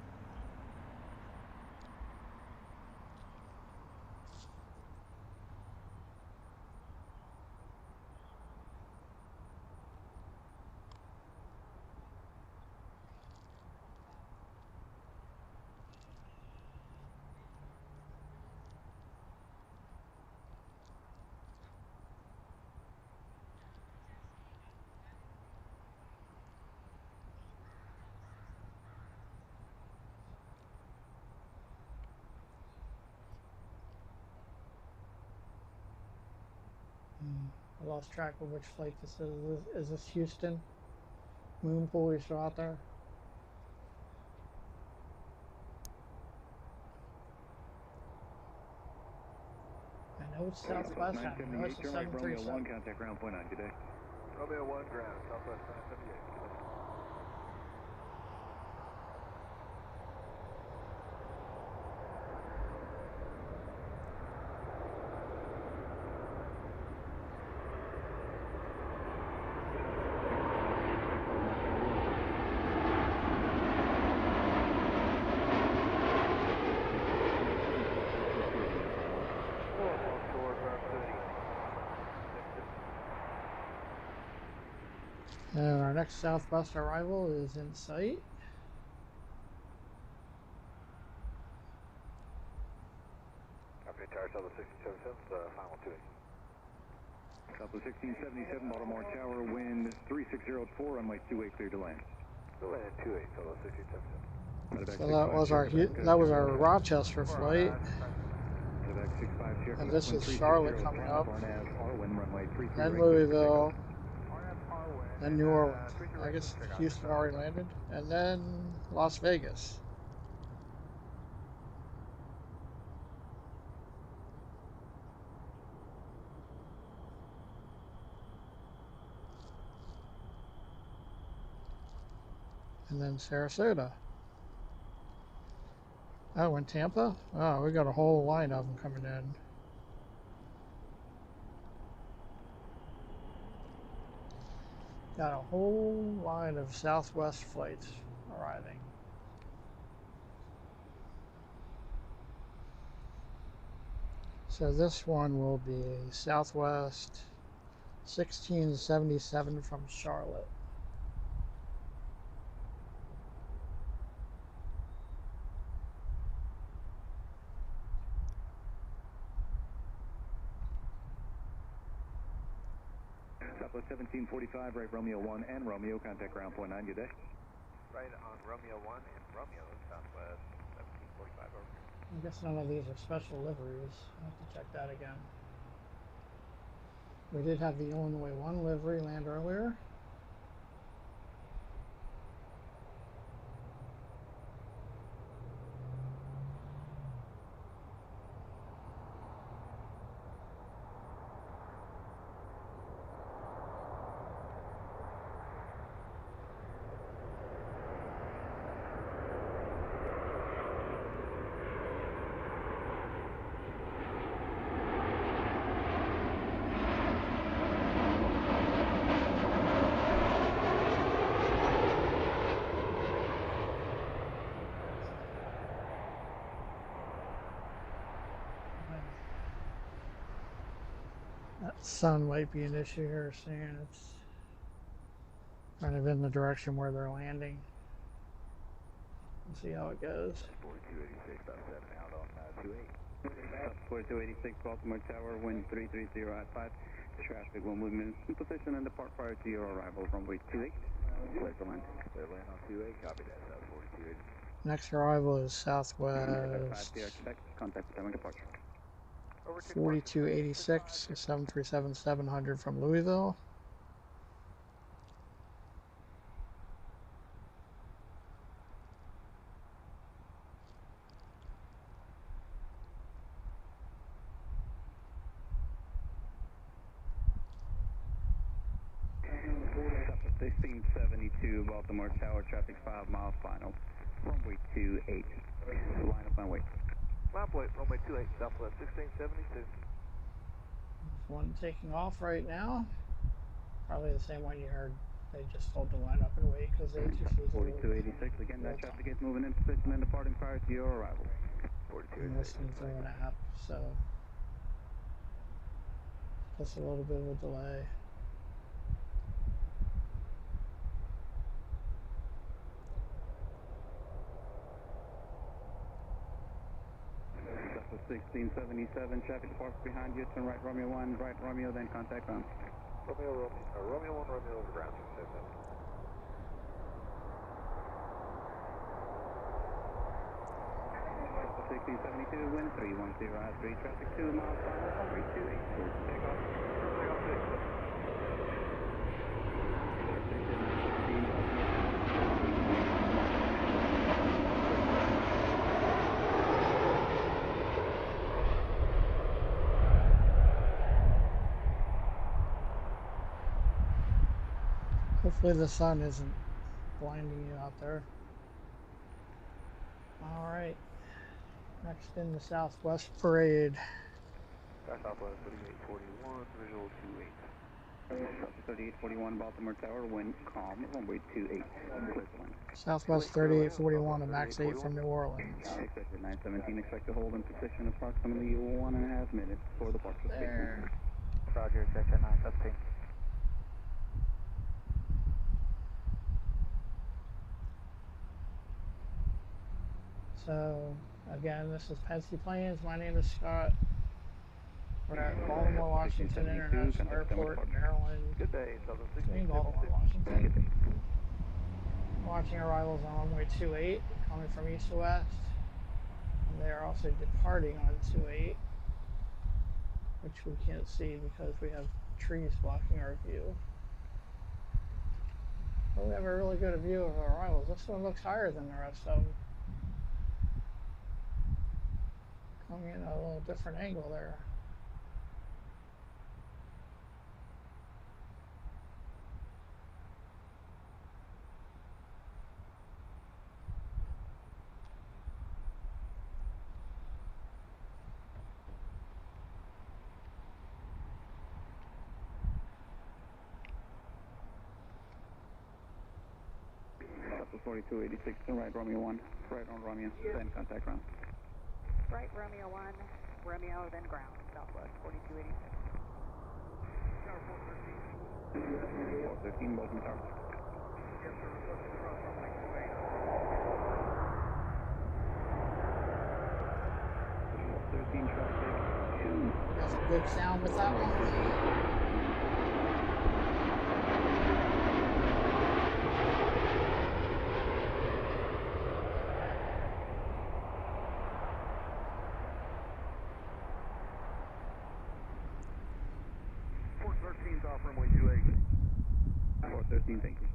I lost track of which flight this is. Is this Houston? Moonpool, you still out there? I know it's Southwest. I know it's a 737. Romeo 1, contact ground point 9 today. Romeo 1 ground, Southwest 978. And our next Southwest arrival is in sight. Copy, Tower Southwest 1677, final 2. Southwest 1677, Baltimore Tower, wind 3604, runway 28, clear to land. Go ahead, 28, Southwest 1677. So that was our Rochester flight. And this is Charlotte coming up. Then Louisville. Then New Orleans. I guess Houston already landed. And then Las Vegas. And then Sarasota. Oh, in Tampa? Oh, we got a whole line of them coming in. Got a whole line of Southwest flights arriving. So this one will be Southwest 1677 from Charlotte. Southwest 1745, right Romeo 1 and Romeo, contact ground point 9, good day. Right on Romeo 1 and Romeo, Southwest 1745 over. I guess none of these are special liveries. I'll have to check that again. We did have the Illinois 1 livery land earlier. Sun might be an issue here soon. It's kind of in the direction where they're landing. We'll see how it goes. 4286, about 7 out on 28. 4286, Baltimore Tower, wind 330 at 5. Traffic will move in position and depart prior to your arrival, runway 28. Clear for land. Clear land on 28, copy that, South 4280. Next arrival is Southwest Contact time departure. 4286, 737-700 from Louisville. Southwest 1672, Baltimore Tower, traffic 5 miles final. Runway 28. Line up and wait. Line up, wait, runway 28, Southwest 1672. One taking off right now. Probably the same one you heard. They just told to line up and wait because they just use 4286, again, that traffic is moving in position and departing prior to your arrival. 4286. This needs an app, so just a little bit of a delay. Southwest 1677, traffic departs behind you, turn right Romeo 1, right Romeo, then contact ground. Romeo 1, Romeo over ground, 677. Southwest 1672, wind 310 at 3, traffic 2 miles final, runway 28. Take off. Hopefully the sun isn't blinding you out there. All right. Next in the Southwest Parade. Southwest 3841, visual 28. 3841, Baltimore Tower, wind calm, runway 28. Southwest 3841, a max 8 from New Orleans. Expected 917, expect to hold in position approximately 1.5 minutes for the departure. There. Roger, check at 917. So, again, this is Pensy Plains. My name is Scott. We're at Baltimore-Washington International Airport, Maryland. Good day, Southern Between 1672. Baltimore-Washington. Watching arrivals on runway 28, coming from east to west. And they are also departing on 28, which we can't see because we have trees blocking our view. But we have a really good view of our arrivals. This one looks higher than the rest of them. Coming in at a little different angle there. Southwest 4286, turn right Romeo 1, right on Romeo, then contact ground. Right, Romeo 1, Romeo, then ground, Southwest 4286. Tower 413. 413, Baltimore Tower. Yes, sir, requesting cross runway 28. 13 traffic, 2. That's a good sound with that one. Off runway 28. 413, thank you.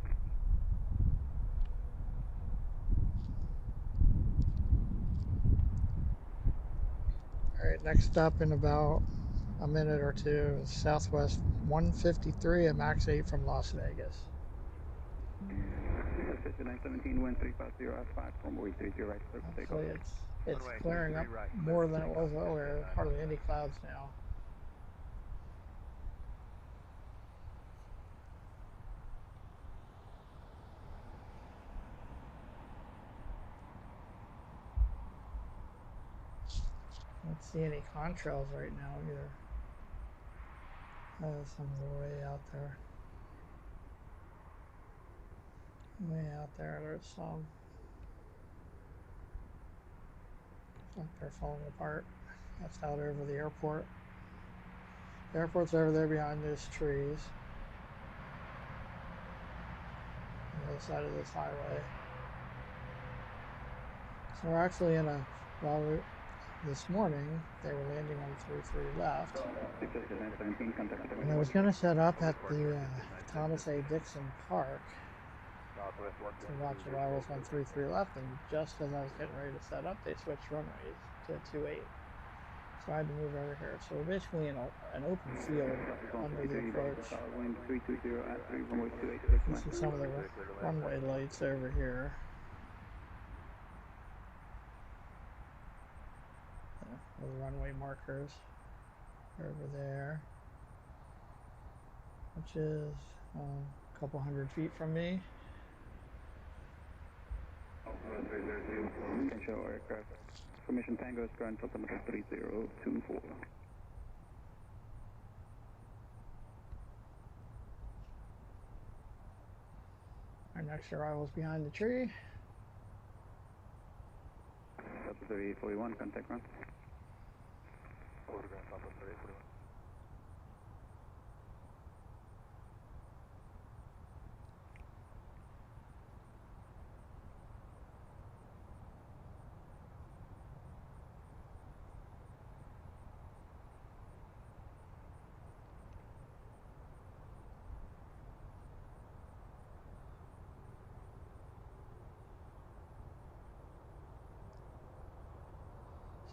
Alright, next up in about a minute or two is Southwest 153, a max 8 from Las Vegas. Position 917, wind 350 at 5, runway 30 right, take off. Hopefully it's clearing up more than it was earlier. Hardly any clouds now. Don't see any contrails right now either. Somewhere way out there. Way out there, there's some. Looks like they're falling apart. That's out over the airport. The airport's over there behind those trees. On the other side of this highway. So we're actually in a, well, this morning they were landing on 33 left. And I was going to set up at the Thomas A. Dixon Park to watch arrivals on 33 left, and just as I was getting ready to set up, they switched runways to 28. So I had to move over here. So we're basically in an open field under the approach. You see some of the runway lights over here. The runway markers over there, which is a couple hundred feet from me. Show aircraft. Formation Tango is current altimeter 3024. Our next arrival is behind the tree. Delta 3841, contact ground.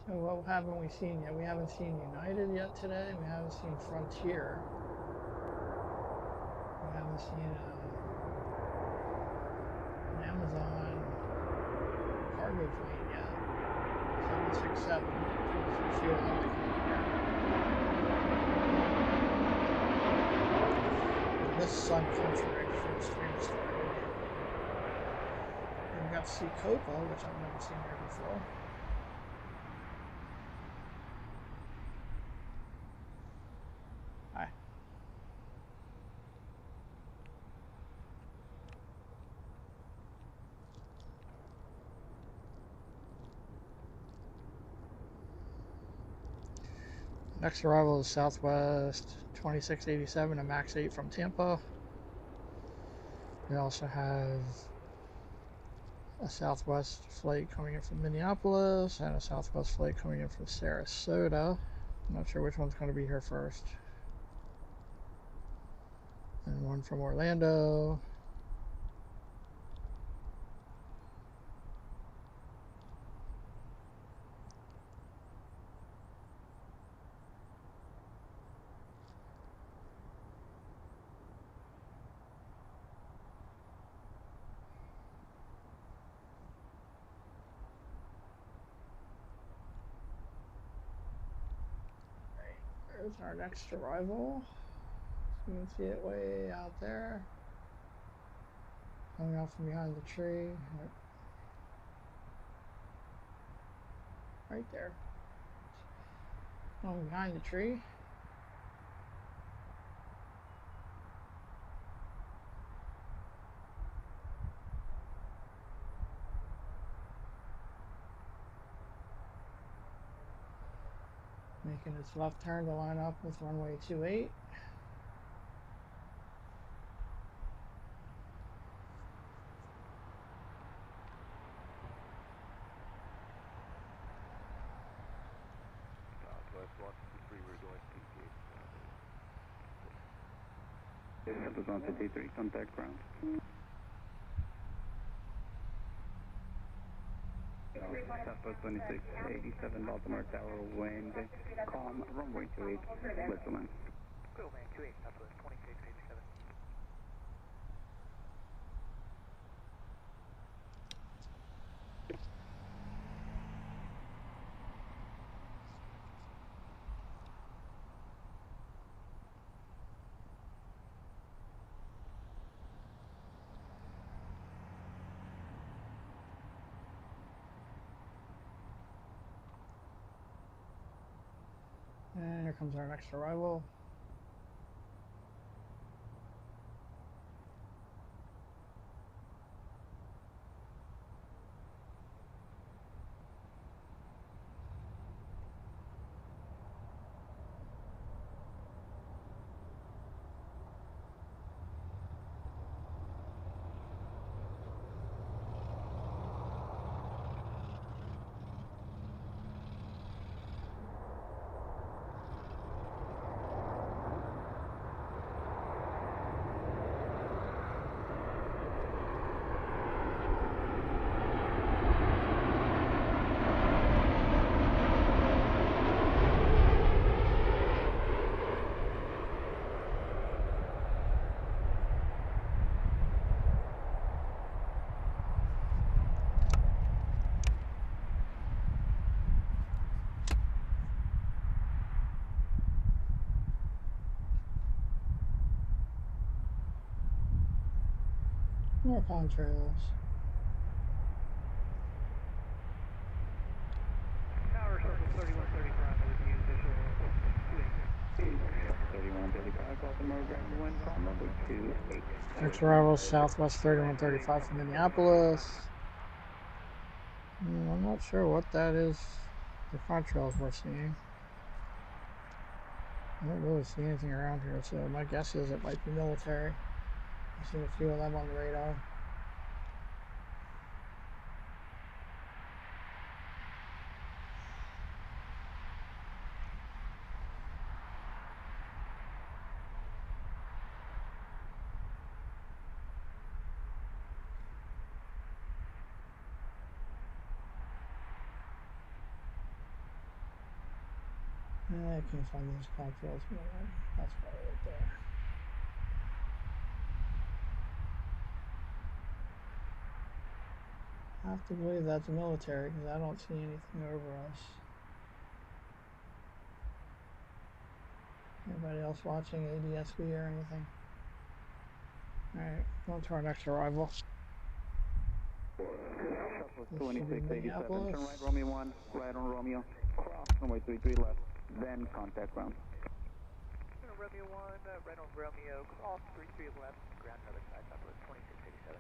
So what haven't we seen yet? We haven't seen United yet today. We haven't seen Frontier. We haven't seen an Amazon cargo plane yet. 767. Fuel high. This Sun Country first stream started. And we got to see Copa, which I've never seen here before. Hi. Next arrival is Southwest 2687, a MAX 8 from Tampa. We also have a Southwest flight coming in from Minneapolis and a Southwest flight coming in from Sarasota. I'm not sure which one's going to be here first. And one from Orlando. There's our next arrival. So you can see it way out there. Coming out from behind the tree. Right there. Going behind the tree. Making its left turn to line up with runway 28. Southwest 123, we're going PTA. That was on 53, contact ground. Southwest 2687, Baltimore Tower, wind, calm, runway 28, clear to land. Clear land 28, Southwest 2687. And here comes our next arrival. More contrails. Tower circle 3135 with you, visual 3135, Baltimore, ground wind from runway 28. Next arrival Southwest 3135 from Minneapolis. I'm not sure what that is. The contrails we're seeing. I don't really see anything around here, so my guess is it might be military. I've seen a few of them on the radar. I can't find these contrails. That's probably right there. I have to believe that's military because I don't see anything over us. Anybody else watching ADSB or anything? Alright, on to our next arrival. 2687, turn right Romeo 1, right on Romeo, cross runway 33 left, then contact ground. Romeo 1, right on Romeo, cross 33 left, ground other side, Southwest 2687.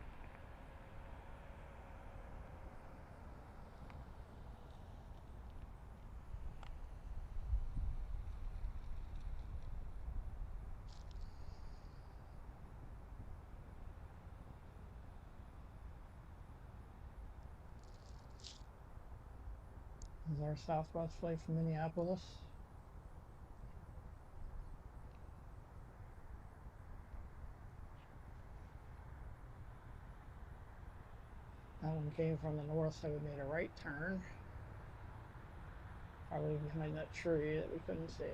This is our Southwest flight from Minneapolis. That one came from the north, so we made a right turn. Probably behind that tree that we couldn't see.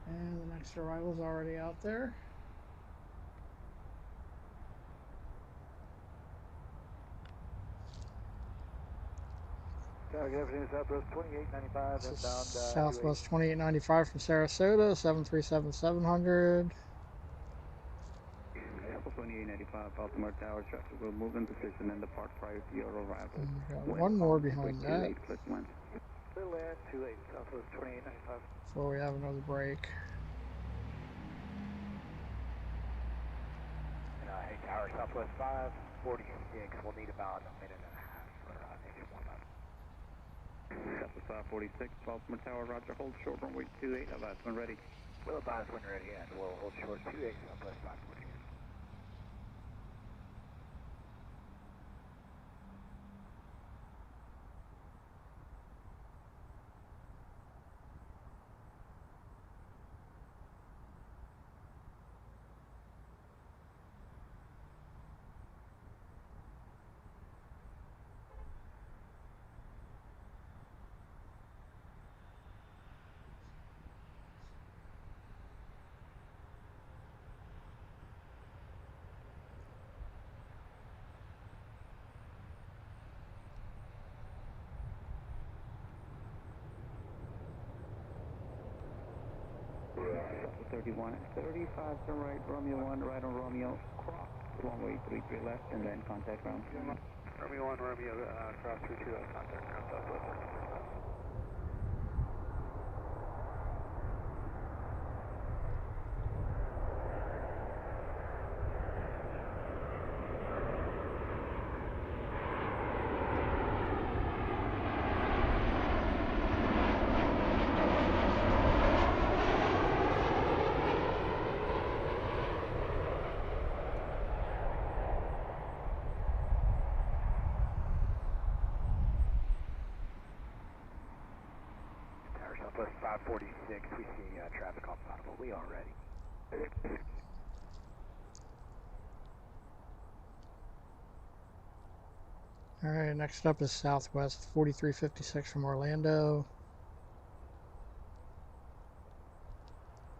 And the next arrival's already out there. Southwest 2895, inbound. Southwest 2895 from Sarasota, 737-700. 2895, Baltimore Tower, traffic will move in position and depart prior to your arrival. One more behind that. Little end, 28, Southwest 2895. Before we have another break. Hey, Tower, Southwest 546, we'll need about a minute and a half for engine warm-up. Southwest 546, Baltimore Tower, roger, hold short runway 28, advise when ready. We'll advise when ready, and we'll hold short 28, Southwest 546. Southwest 31 at 35, turn right, Romeo 1, right on Romeo, cross runway 33 left, and then contact ground. Romeo 1, Romeo, cross 32 left, contact ground, Southwest 31. Southwest 546, we see traffic on Potable. We are ready. Alright, next up is Southwest 4356 from Orlando.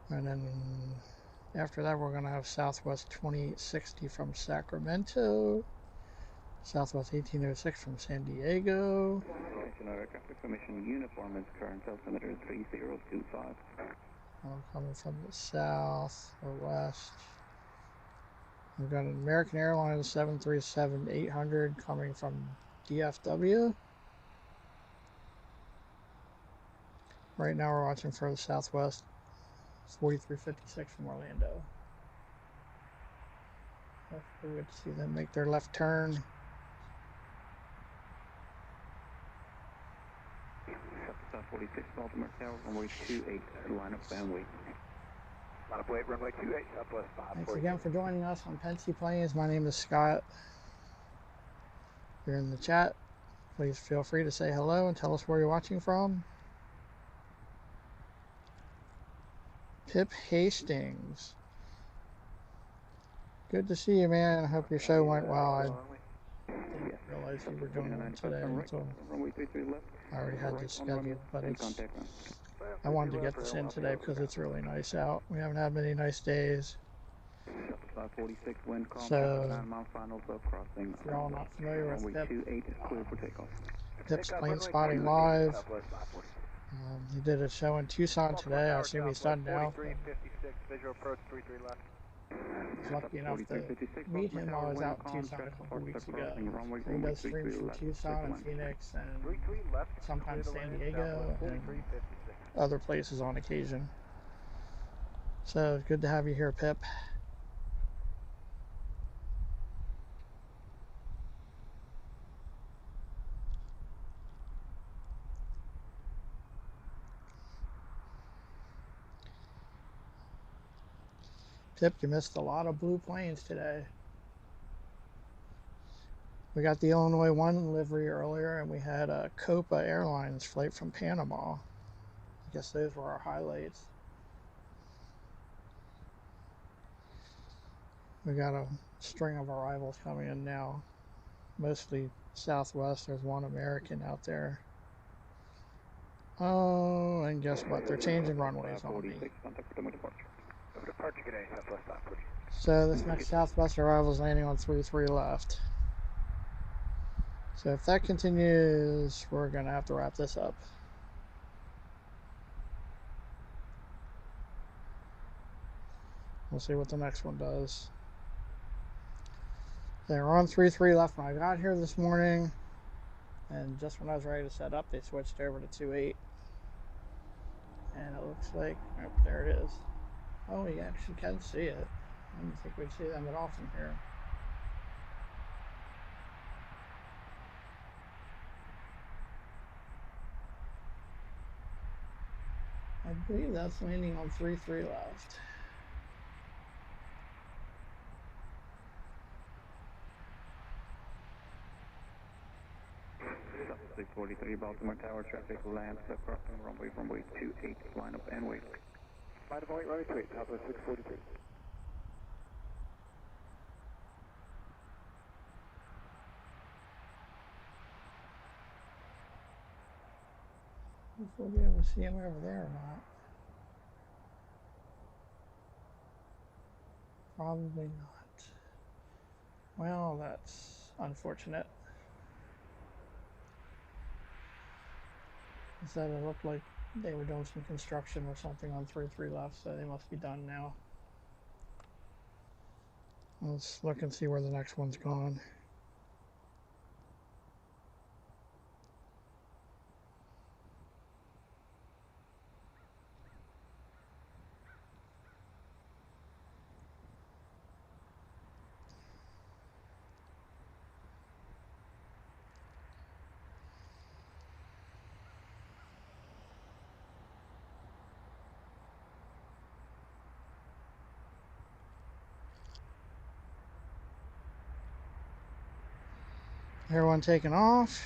And then after that, we're going to have Southwest 2060 from Sacramento. Southwest 1806 from San Diego. Traffic Commission uniform is current altimeter 3025. All coming from the south or west. We've got an American Airlines 737-800 coming from DFW. Right now we're watching for the Southwest 4356 from Orlando. Hopefully we get to see them make their left turn. South 46 Baltimore Tower, runway 28, line up and wait. Line up wait, runway 28, Southwest 546. Thanks again for joining us on Pensy Planes. My name is Scott. If you're in the chat, please feel free to say hello and tell us where you're watching from. Pip Hastings. Good to see you, man. I hope your show went well. I didn't realize you were doing one today until I already had this scheduled, but I wanted to get this in today because it's really nice out. We haven't had many nice days. So, if you're all not familiar with Pip, Pip's Plane Spotting Live. He did a show in Tucson today. I assume he's done now. Visual approach 33 left. I was lucky enough to meet him while I was out in Tucson a couple weeks ago. He does streams from Tucson and Phoenix and sometimes San Diego and other places on occasion. So good to have you here, Pip. Pip, you missed a lot of blue planes today. We got the Illinois 1 livery earlier, and we had a Copa Airlines flight from Panama. I guess those were our highlights. We got a string of arrivals coming in now. Mostly Southwest. There's one American out there. Oh, and guess what? They're changing runways on me. So this next Southwest arrival is landing on 33 left. So if that continues, we're going to have to wrap this up. We'll see what the next one does. They were on 33 left when I got here this morning. And just when I was ready to set up, they switched over to 28. And it looks like, oh, there it is. Oh, you actually can see it. I didn't think we'd see them at all from here. I believe that's landing on 33 left. South 643 Baltimore Tower, traffic lands across runway 28, line up and wait. Line up and wait, runway 28, Southwest 643. If we'll be able to see him over there or not. Probably not. Well, that's unfortunate. Instead, it looked like they were doing some construction or something on 33 left, so they must be done now. Let's look and see where the next one's gone. Everyone taking off.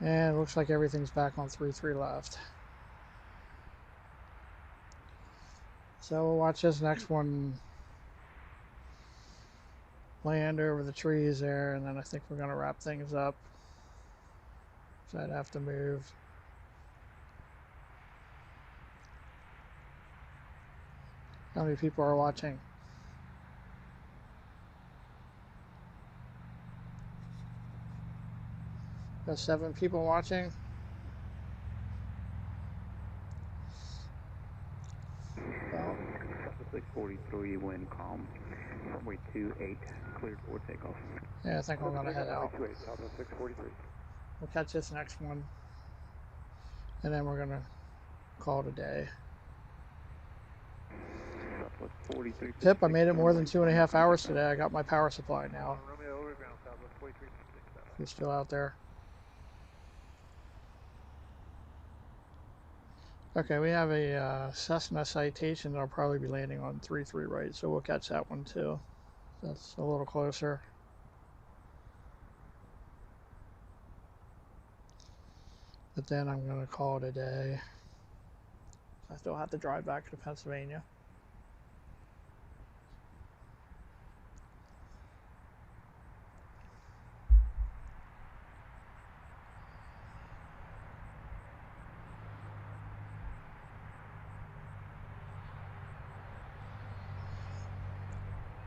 And it looks like everything's back on 3-3 left. So we'll watch this next one land over the trees there, and then I think we're going to wrap things up. So I'd have to move. How many people are watching? Got 7 people watching. Well, 643, wind calm. Runway 28, cleared for takeoff. yeah, I think I'm going to head out. 643. We'll catch this next one, and then we're going to call it a day. Tip, I made it more than 2.5 hours today. I got my power supply now. Romeo over ground, Southwest 43. You're still out there. Okay, we have a Cessna Citation that'll probably be landing on 3-3 right, so we'll catch that one too. That's a little closer. But then I'm going to call it a day. I still have to drive back to Pennsylvania.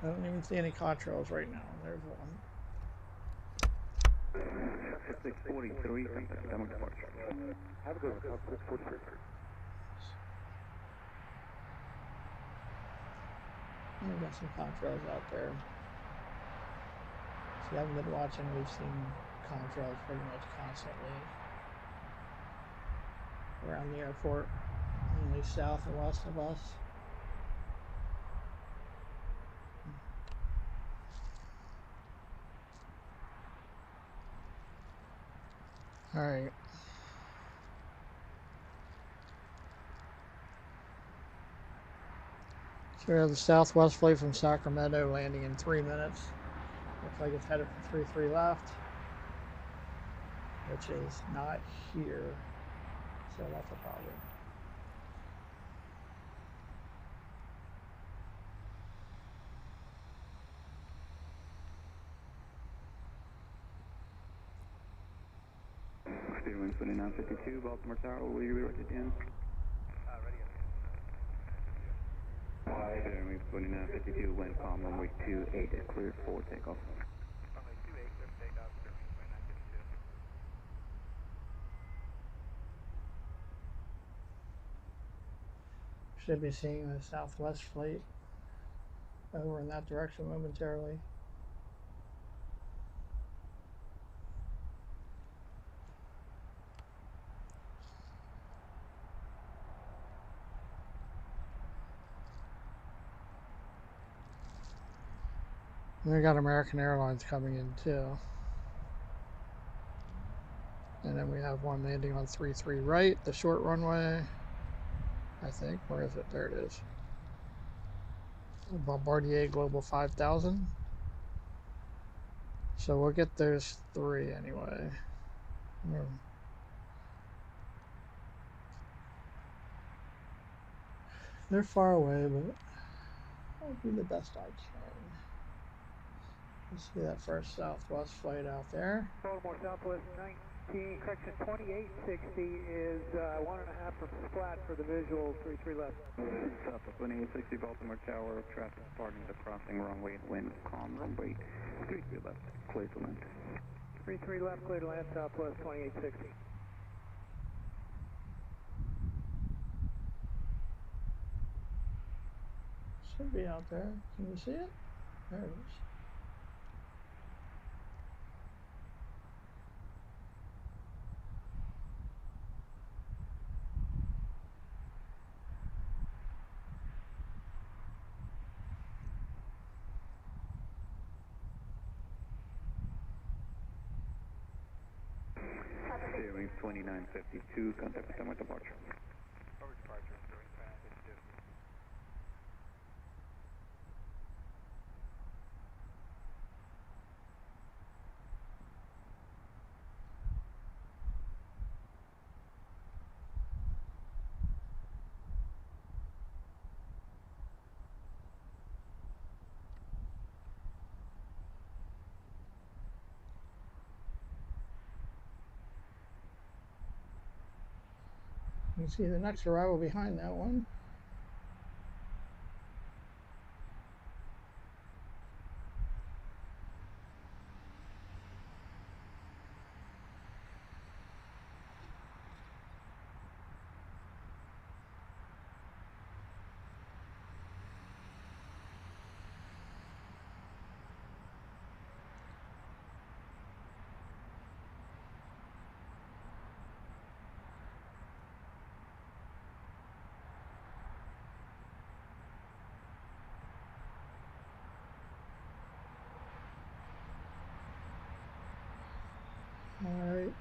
I don't even see any contrails right now. There's one. 643, Denver departure. Have a good one, 643. We've got some contrails out there. If you haven't been watching, we've seen contrails pretty much constantly around the airport, mainly south and west of us. All right. So we have the Southwest flight from Sacramento landing in 3 minutes. Looks like it's headed for 3-3 left, which is not here, so that's a problem. Steering 2952, Baltimore Tower, will you be ready at the end? Ready. Steering 2952, wind calm, runway 28, cleared for takeoff. Runway 28, clear for takeoff, steering 2952. Should be seeing the Southwest flight over in that direction momentarily. And we got American Airlines coming in too. And then we have one landing on 3-3 right, the short runway, I think. Where is it? There it is. Bombardier Global 5000. So we'll get those 3 anyway. They're far away, but I'll do the best I can. Let's see that first Southwest flight out there. Baltimore Southwest 19, correction 2860 is 1.5 from splat for the visual, 33 left. Southwest 2860, Baltimore Tower, traffic departing the crossing runway, wind calm, runway 33 left, clear to land. 33 left, clear to land, Southwest 2860. Should be out there. Can you see it? There it is. Steering 2952, contact Potomac departure. Over departure, steering 2952. can see the next arrival behind that one. Alright.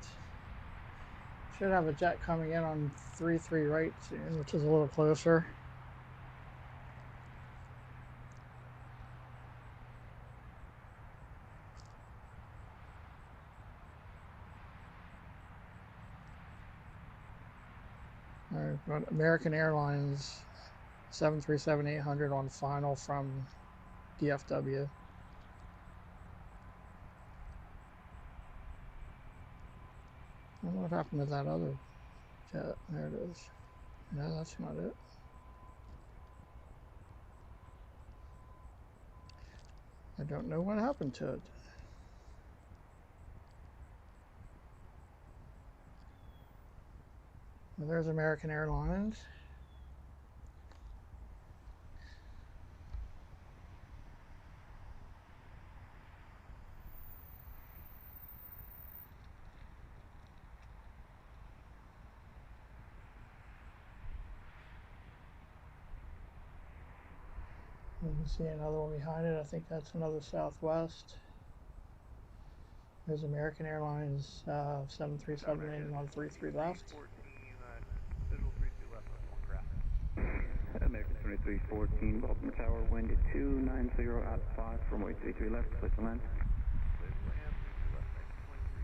Should have a jet coming in on 3-3 right soon, which is a little closer. Alright, got American Airlines 737-800 on final from DFW. I don't know what happened to that other jet. There it is. No, that's not it. I don't know what happened to it. Well, there's American Airlines. You can see another one behind it. I think that's another Southwest. There's American Airlines 737 on 33 left. 14, visual 32 left on one graph. American 2314, Baltimore Tower, wind at 290 out 5, runway 33 left, clear to land. Clear to land, 33 left, right, 23.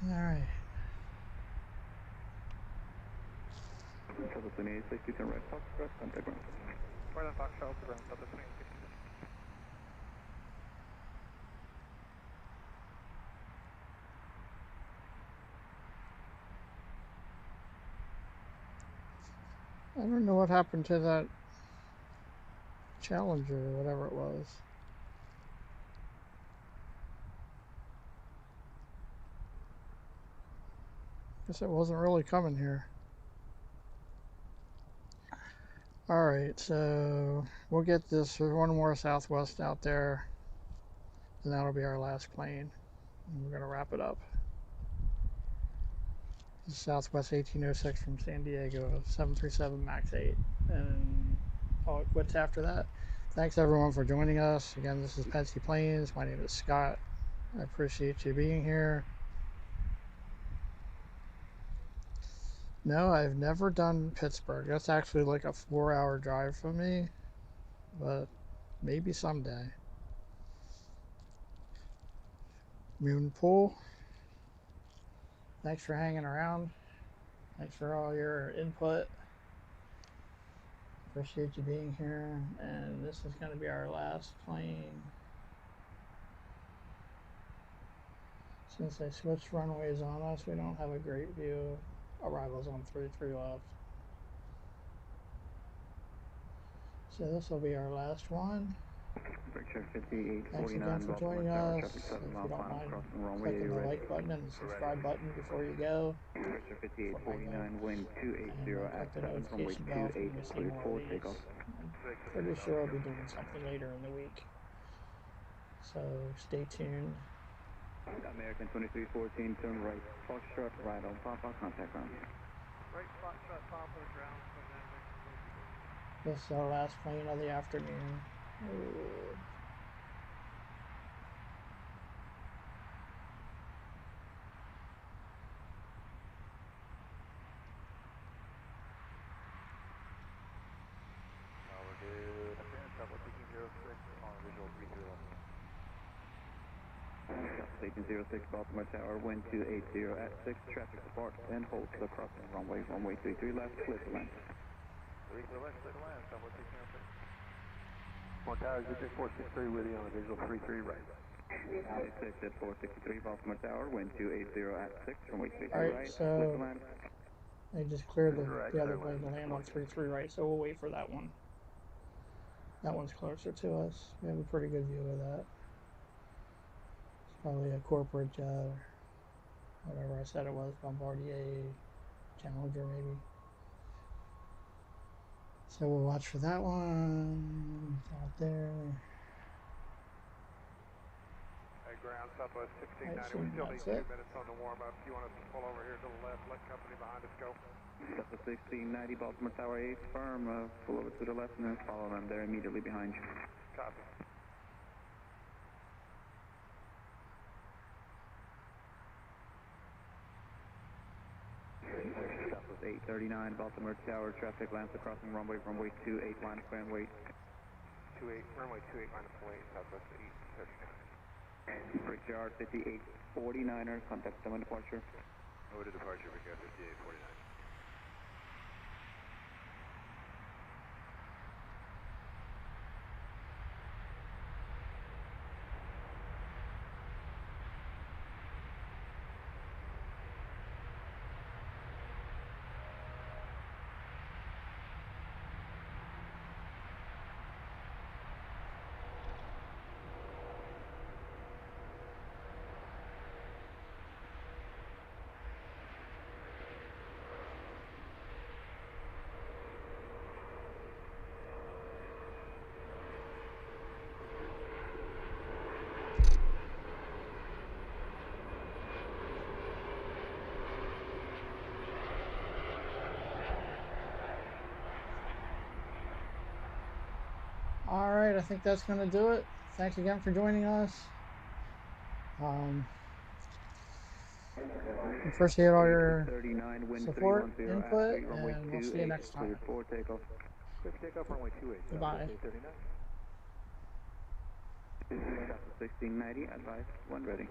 Alright. Delta 28, you can right, Foxtrot, contact ground. Right on Foxtrot, to ground, Delta 28. I don't know what happened to that Challenger or whatever it was. Guess it wasn't really coming here. Alright, so we'll get this. There's one more Southwest out there, and that'll be our last plane. And we're going to wrap it up. This is Southwest 1806 from San Diego, 737 MAX 8. And all it quits after that. Thanks everyone for joining us. Again, this is Pensy Planes. My name is Scott. I appreciate you being here. No, I've never done Pittsburgh. That's actually like a 4-hour drive for me, but maybe someday. Moon Pool. Thanks for hanging around. Thanks for all your input. Appreciate you being here. And this is going to be our last plane. Since they switched runways on us, we don't have a great view of arrivals on 33 left. So this will be our last one. Thanks again for joining us. If you don't mind clicking the like button and the subscribe button before you go. Picture 5849, wind 280 at click the 7, runway notification bell 28, for me to see clear more 4, of these. takeoff. I'm pretty sure I'll be doing something later in the week. So stay tuned. American 2314, turn right, Foxtrot, right on Papa, contact ground. Right, Foxtrot, Papa, ground, This is our last plane of the afternoon. Ooh. on visual 33 left. 1806 Baltimore Tower, wind 280 at 6, traffic support and hold to the crossing runway 33 left, clear to land. 3 to the left, clear to land, Southwest 1806. Baltimore Tower, Victor 463 with you on the visual 33 right. 6 at 463 Baltimore Tower, wind 280 at 6, runway 33 Alright, right, so clear to land. they just cleared the other way to land on 33 right, so we'll wait for that one. That one's closer to us. We have a pretty good view of that. It's probably a corporate jet or whatever I said it was, Bombardier, Challenger maybe. So we'll watch for that one. It's out there. Hey, ground, Southwest 1690. We still need 2 minutes on the warm-up. You want us to pull over here to the left, let company behind us go? Southwest 1690 Baltimore Tower 8, firm, pull over to the left and then follow them. They're immediately behind you. Copy. Southwest 839 Baltimore Tower, traffic lands crossing runway 28, line of clear and wait. 28, runway 28, line of plane, Southwest 839. Bridge yard 5849er, contact 7 departure. Over to departure, Victor 5849. Alright, I think that's going to do it. Thanks again for joining us. Appreciate all your support, input, and we'll see you next time. Quick takeoff, runway 28. Goodbye. 1690, advise, 1 ready.